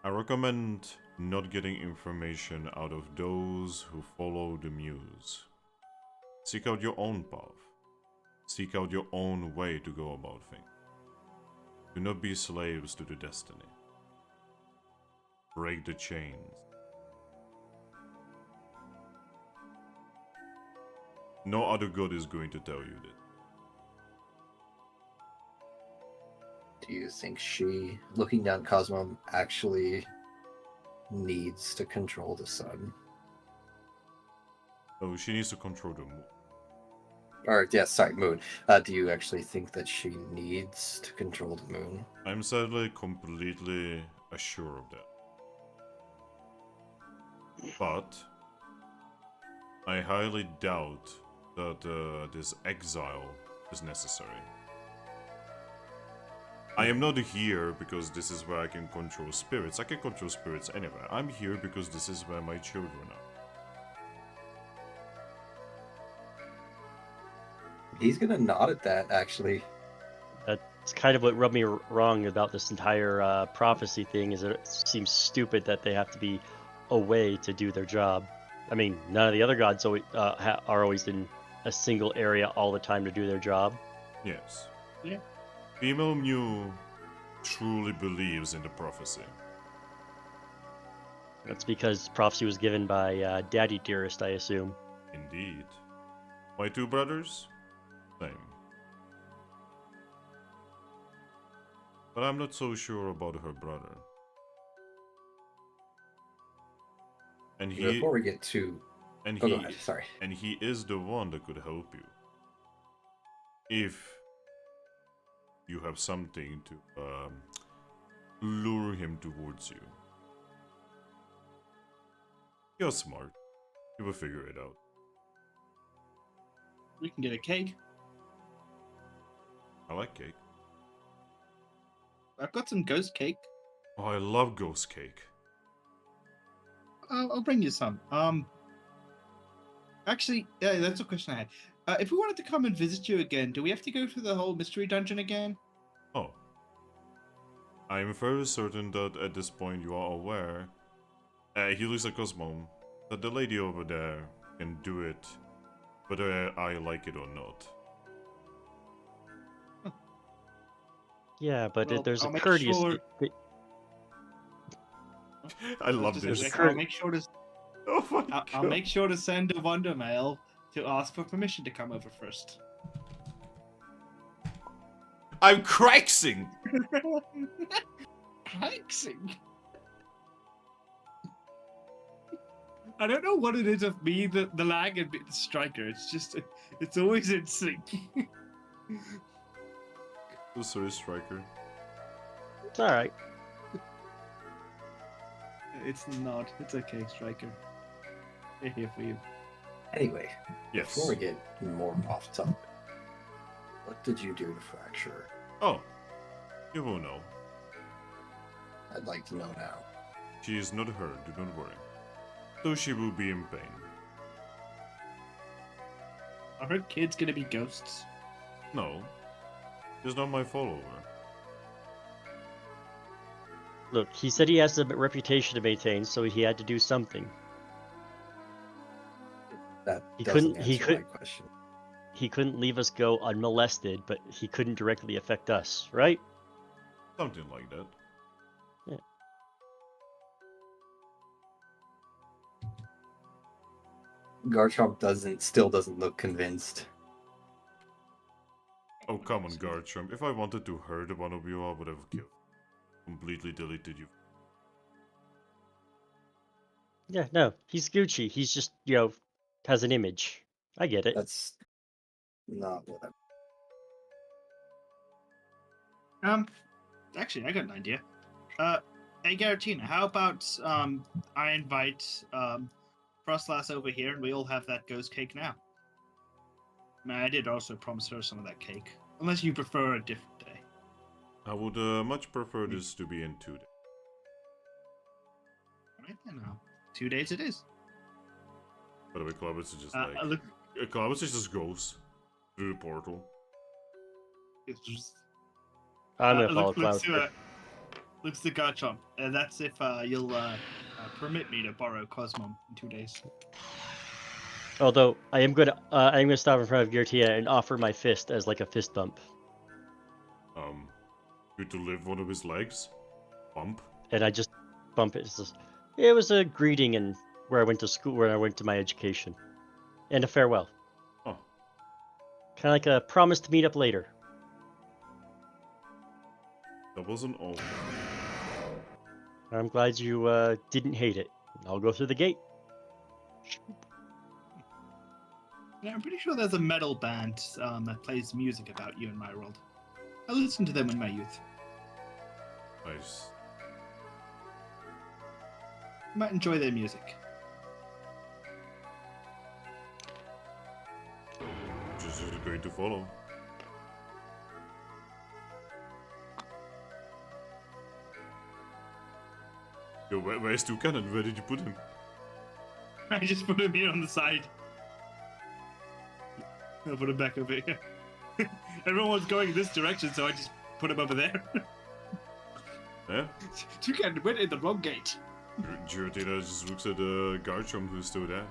I recommend not getting information out of those who follow the Muse. Seek out your own path. Seek out your own way to go about things. Do not be slaves to the destiny. Break the chains. No other god is going to tell you this. Do you think she, looking down Cosmo, actually needs to control the sun? Oh, she needs to control the moon. Or, yeah, sorry, moon. Do you actually think that she needs to control the moon? I'm sadly completely assured of that. But I highly doubt that this exile is necessary. I am not here because this is where I can control spirits. I can control spirits anywhere. I'm here because this is where my children are. He's gonna nod at that, actually. That's kind of what rubbed me wrong about this entire prophecy thing. Is that it seems stupid that they have to be away to do their job. I mean, none of the other gods are always in a single area all the time to do their job. Yes. Yeah. Female Mew truly believes in the prophecy. That's because prophecy was given by Daddy Dearest, I assume. Indeed. My two brothers? Same. But I'm not so sure about her brother. And he Before we get to... and Oh, he go ahead, sorry. and he is the one that could help you. If you have something to lure him towards you. You're smart. You will figure it out. We can get a cake. I like cake. I've got some ghost cake. Oh, I love ghost cake. I'll bring you some. Actually, yeah, that's a question I had. If we wanted to come and visit you again, do we have to go through the whole mystery dungeon again? Oh. I am very certain that at this point you are aware, he looks at Cosmo, that the lady over there can do it, whether I like it or not. Yeah, but Well, there's I'll a make courteous. sure- I love There's this. a I'll make sure to. Oh my I'll god. make sure to send a wonder mail to ask for permission to come over first. I'm craxing! Cracking. I don't know what it is of me, the lag, and the striker. It's just, it's always in sync. Oh, sorry, Striker. It's all right. It's not. It's okay, striker. We're here for you. Anyway, Yes. before we get more off topic, What did you do to Fracture? Oh, you will know. I'd like to know now. She is not hurt, do not worry. Though she will be in pain. Are her kids gonna be ghosts? No, she's not my follower. Look, he said he has a reputation to maintain, so he had to do something. That He doesn't couldn't- he answer could- my question. He couldn't leave us go unmolested, but he couldn't directly affect us, right? Something like that. Garchomp still doesn't look convinced. Oh, come on, Garchomp. If I wanted to hurt one of you, I would have killed. Completely deleted you. Yeah, no, he's Gucci. He's just, has an image. I get it. That's not what Actually, I got an idea. Hey, Garatina, how about I invite Frostlass over here, and we all have that ghost cake now. I mean, I did also promise her some of that cake, unless you prefer a different day. I would much prefer this to be in 2 days. Right then, 2 days it is. By the way, Clovis is just Look, Clovis just goes through the portal. it's just, I'm gonna follow looks Cloud. looks to Garchomp. That's if you'll permit me to borrow Cosmom in 2 days. Although I'm gonna stop in front of Giratina and offer my fist as like a fist bump, You to live one of his legs? Bump? and I just bump it. It was a greeting and where I went to school, where I went to my education, and a farewell. Oh, Kind of like a promise to meet up later. that wasn't all. I'm glad you didn't hate it. I'll go through the gate. Yeah, I'm pretty sure there's a metal band that plays music about you in my world. I listened to them in my youth. Nice. You might enjoy their music. Just going to follow. Yo, where's Toucannon? Where did you put him? I just put him here on the side. I'll put him back over here. Everyone was going this direction, so I just put him over there. Yeah? Toucan went in the wrong gate. Giratina just looks at Garchomp who's still there.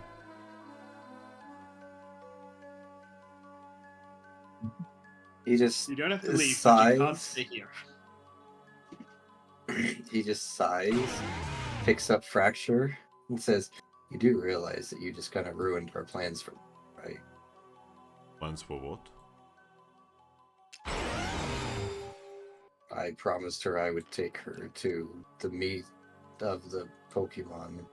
He just You don't have to leave, but you can't sighs. stay here. He just sighs, picks up Fracture, and says, "You do realize that you just kind of ruined our plans for, right?" Plans for what? I promised her I would take her to the meet of the Pokemon.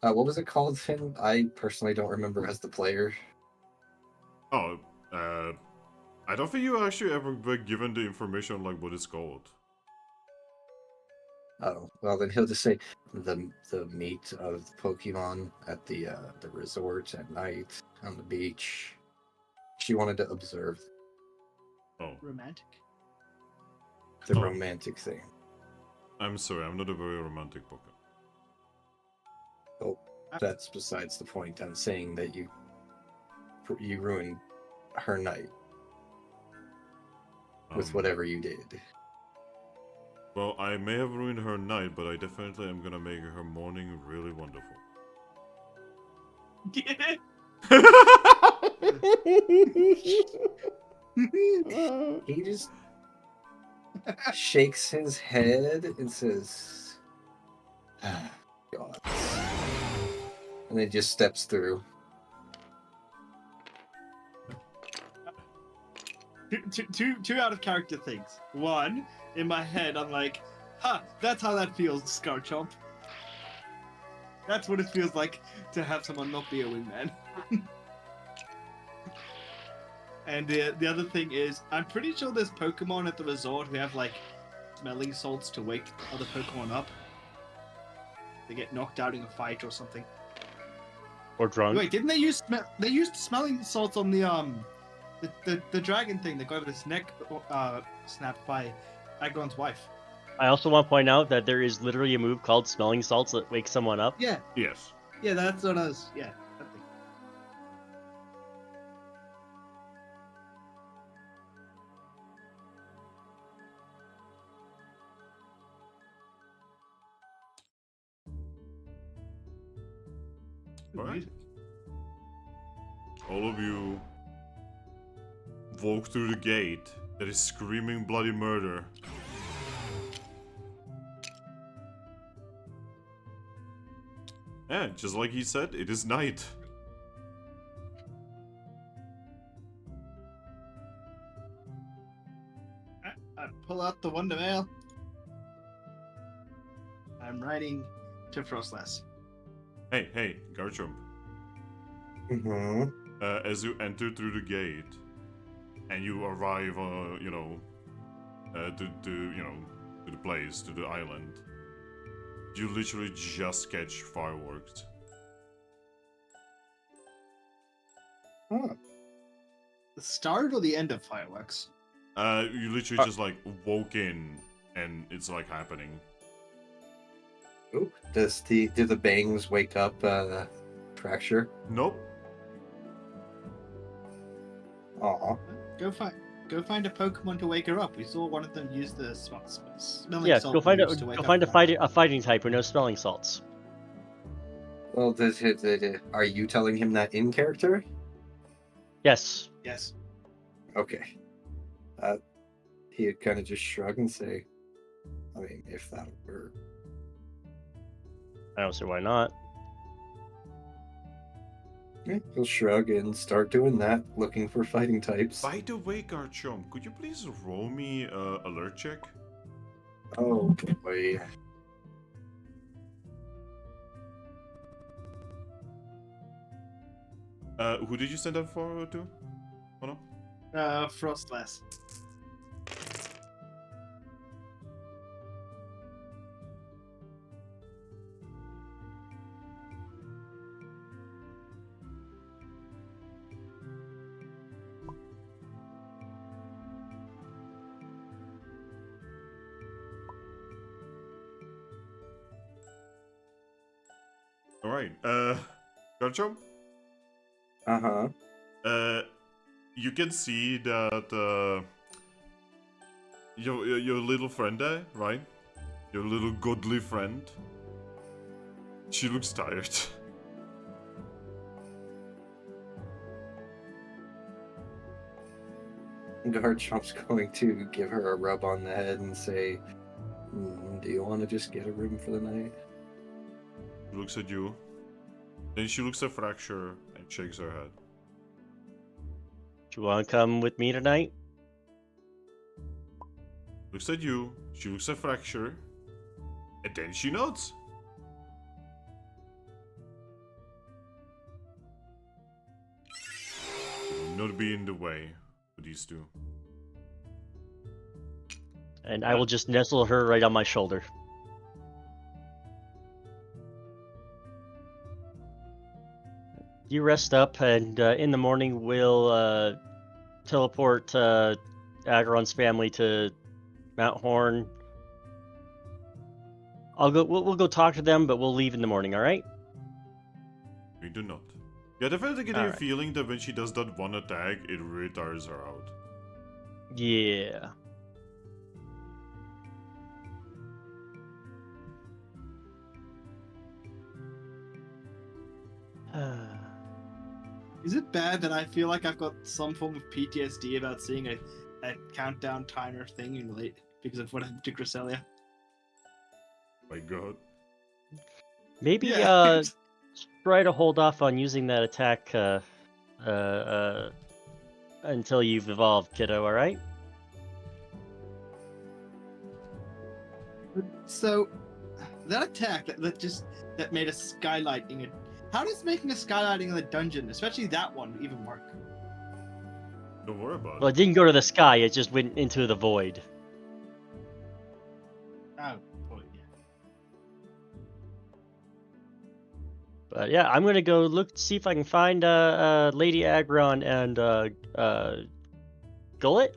What was it called, Finn? I personally don't remember as the player. Oh, I don't think you actually ever were given the information on like what it's called. Oh, well then he'll just say the meet of the Pokemon at the resort at night on the beach. She wanted to observe Oh, Romantic. the Oh. romantic thing. I'm sorry, I'm not a very romantic Pokemon. Oh, that's besides the point. I'm saying that you ruined her night with whatever you did. Well, I may have ruined her night, but I definitely am gonna make her morning really wonderful. He just shakes his head and says, "Ah, God," and then just steps through. Two out of character things. One, in my head, I'm like, "Ha! That's how that feels, Garchomp. That's what it feels like to have someone not be a wingman." And the other thing is, I'm pretty sure there's Pokemon at the resort who have like smelling salts to wake other Pokemon up. They get knocked out in a fight or something. Or drunk. Wait, didn't they use they used smelling salts on the the dragon thing that got his neck snapped by Aggron's wife. I also want to point out that there is literally a move called Smelling Salts that wakes someone up. Yeah, Yes. yeah, that's what I was. Yeah, that thing. Good Alright. music. All of you walk through the gate that is screaming bloody murder. Yeah, just like he said, it is night. I pull out the Wonder Mail. I'm writing to Frostlass. Hey, Garchomp. Mm-hmm. As you enter through the gate, and you arrive, to the place, to the island, you literally just catch fireworks. Oh. The start or the end of fireworks? You literally just like woke in, and it's like happening. Ooh, do the bangs wake up Fracture? Nope. Aw. Go find a Pokemon to wake her up. We saw one of them use the smelling Yeah, salt go find moves to wake go up find her. a fighting type with no Smelling Salts. Well, are you telling him that in character? Yes. Yes. Okay. He'd kind of just shrug and say, I mean, if that'll work. I don't see why not. Yeah, he'll shrug and start doing that, looking for fighting types. By the way, Garchomp, could you please roll me alert check? Oh boy. Who did you send that for to? Oh no. Frostlass. All right. Garchomp. Uh-huh. You can see that your little friend there, right? Your little godly friend. She looks tired. Garchomp's going to give her a rub on the head and say, do you want to just get a room for the night? She looks at you. Then she looks at Fracture and shakes her head. Do you want to come with me tonight? Looks at you. She looks at Fracture. And then she nods. Will not be in the way for these two. And I will just nestle her right on my shoulder. You rest up, and in the morning we'll teleport Aggron's family to Mount Horn. We'll go talk to them, but we'll leave in the morning. All right? We do not. Yeah, definitely getting a Alright. feeling that when she does that one attack, it really tires her out. Yeah. Is it bad that I feel like I've got some form of PTSD about seeing a countdown timer thing in late because of what happened to Cresselia? My god. Maybe Yeah. try to hold off on using that attack until you've evolved, kiddo. All right? So, that attack that made a skylighting it. How does making a skylighting in the dungeon, especially that one, even work? Don't worry about Well, it. it didn't go to the sky. It just went into the void. Oh, boy, yeah. But yeah, I'm gonna go see if I can find Lady Aggron and Gullet.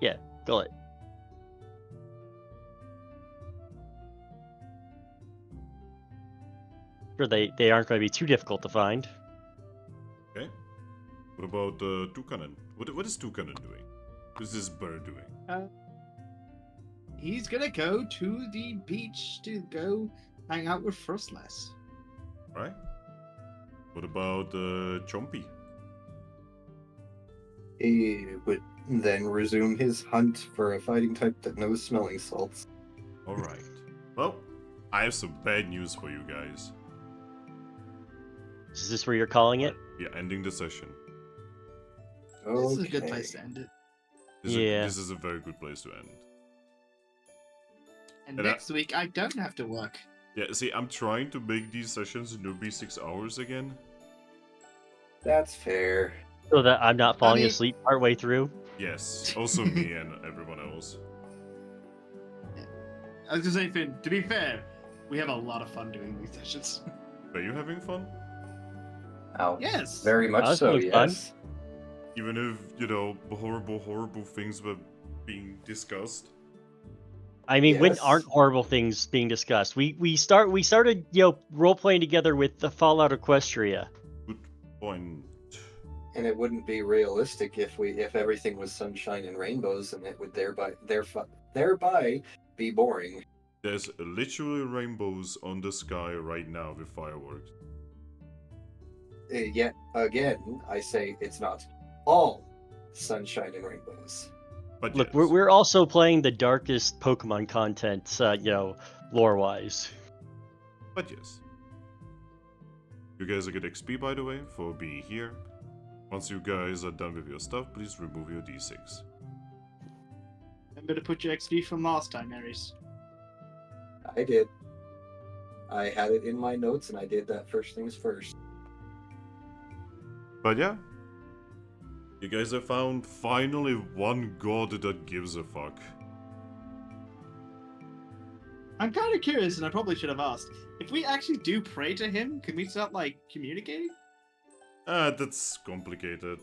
Yeah, Gullet. Sure, they aren't going to be too difficult to find. Okay. What about Toucannon? What is Toucannon doing? What is this bird doing? He's gonna go to the beach to go hang out with Frostless. Right. What about Chompy? He would then resume his hunt for a fighting type that knows smelling salts. All right. Well, I have some bad news for you guys. Is this where you're calling it? Yeah, ending the session. This is a good place to end it. This is a very good place to end. And And next week, I don't have to work. Yeah, see, I'm trying to make these sessions newbie 6 hours again. That's fair. So that I'm not falling mean- asleep partway through. Yes, also me and everyone else. I was gonna say, Finn, to be fair, we have a lot of fun doing these sessions. Are you having fun? Oh, Yes. very much That's so, really fun. yes. Even if, you know, horrible things were being discussed. I mean, when Yes. aren't horrible things being discussed? We started role playing together with the Fallout Equestria. Good point. And it wouldn't be realistic if everything was sunshine and rainbows, and it would thereby be boring. There's literally rainbows on the sky right now with fireworks. Yet again, I say it's not all sunshine and rainbows. But Look, yes. we're also playing the darkest Pokemon content, lore wise. But yes. You guys will get XP, by the way, for being here. Once you guys are done with your stuff, please remove your D6. I'm gonna put your XP from last time, Aries. I did. I had it in my notes, and I did that first things first. But yeah. You guys have found finally one god that gives a fuck. I'm kind of curious, and I probably should have asked. If we actually do pray to him, can we start, communicating? That's complicated.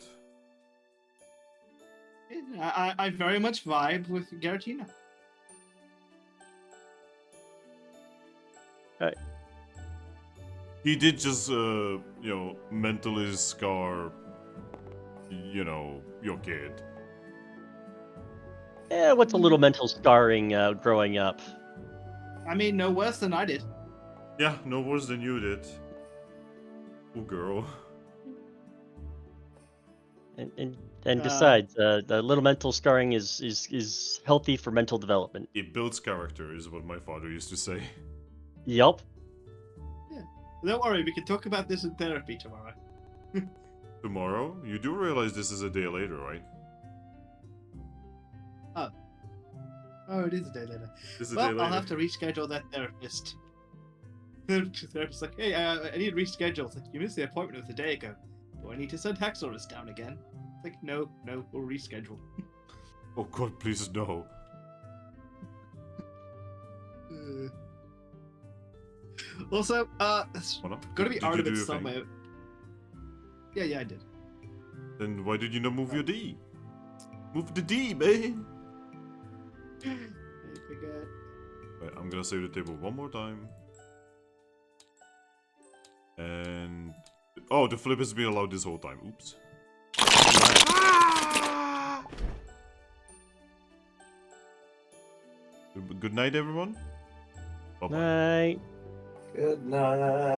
Yeah, I very much vibe with Giratina. He did just, mentally scar, your kid. What's a little mental scarring growing up? I mean, no worse than I did. Yeah, no worse than you did. Oh, girl. And besides, the little mental scarring is healthy for mental development. It builds character, is what my father used to say. Yup. Don't worry, we can talk about this in therapy tomorrow. Tomorrow? You do realize this is a day later, right? Oh, it is a day later. This is a Well, day later. I'll have to reschedule that therapist. The therapist's like, hey, I need to reschedule. It's like, you missed the appointment with a day ago. Do I need to send tax orders down again? It's like, no, we'll reschedule. Oh god, please no. Also, What up? gotta be Did you out of do it your thing? somewhere. Yeah, I did. Then why did you not move your D? Move the D, man! I forget. Right, I'm gonna save the table one more time. And... Oh, the flip has been allowed this whole time. Oops. Good night, everyone. Bye-bye. Night. Good night.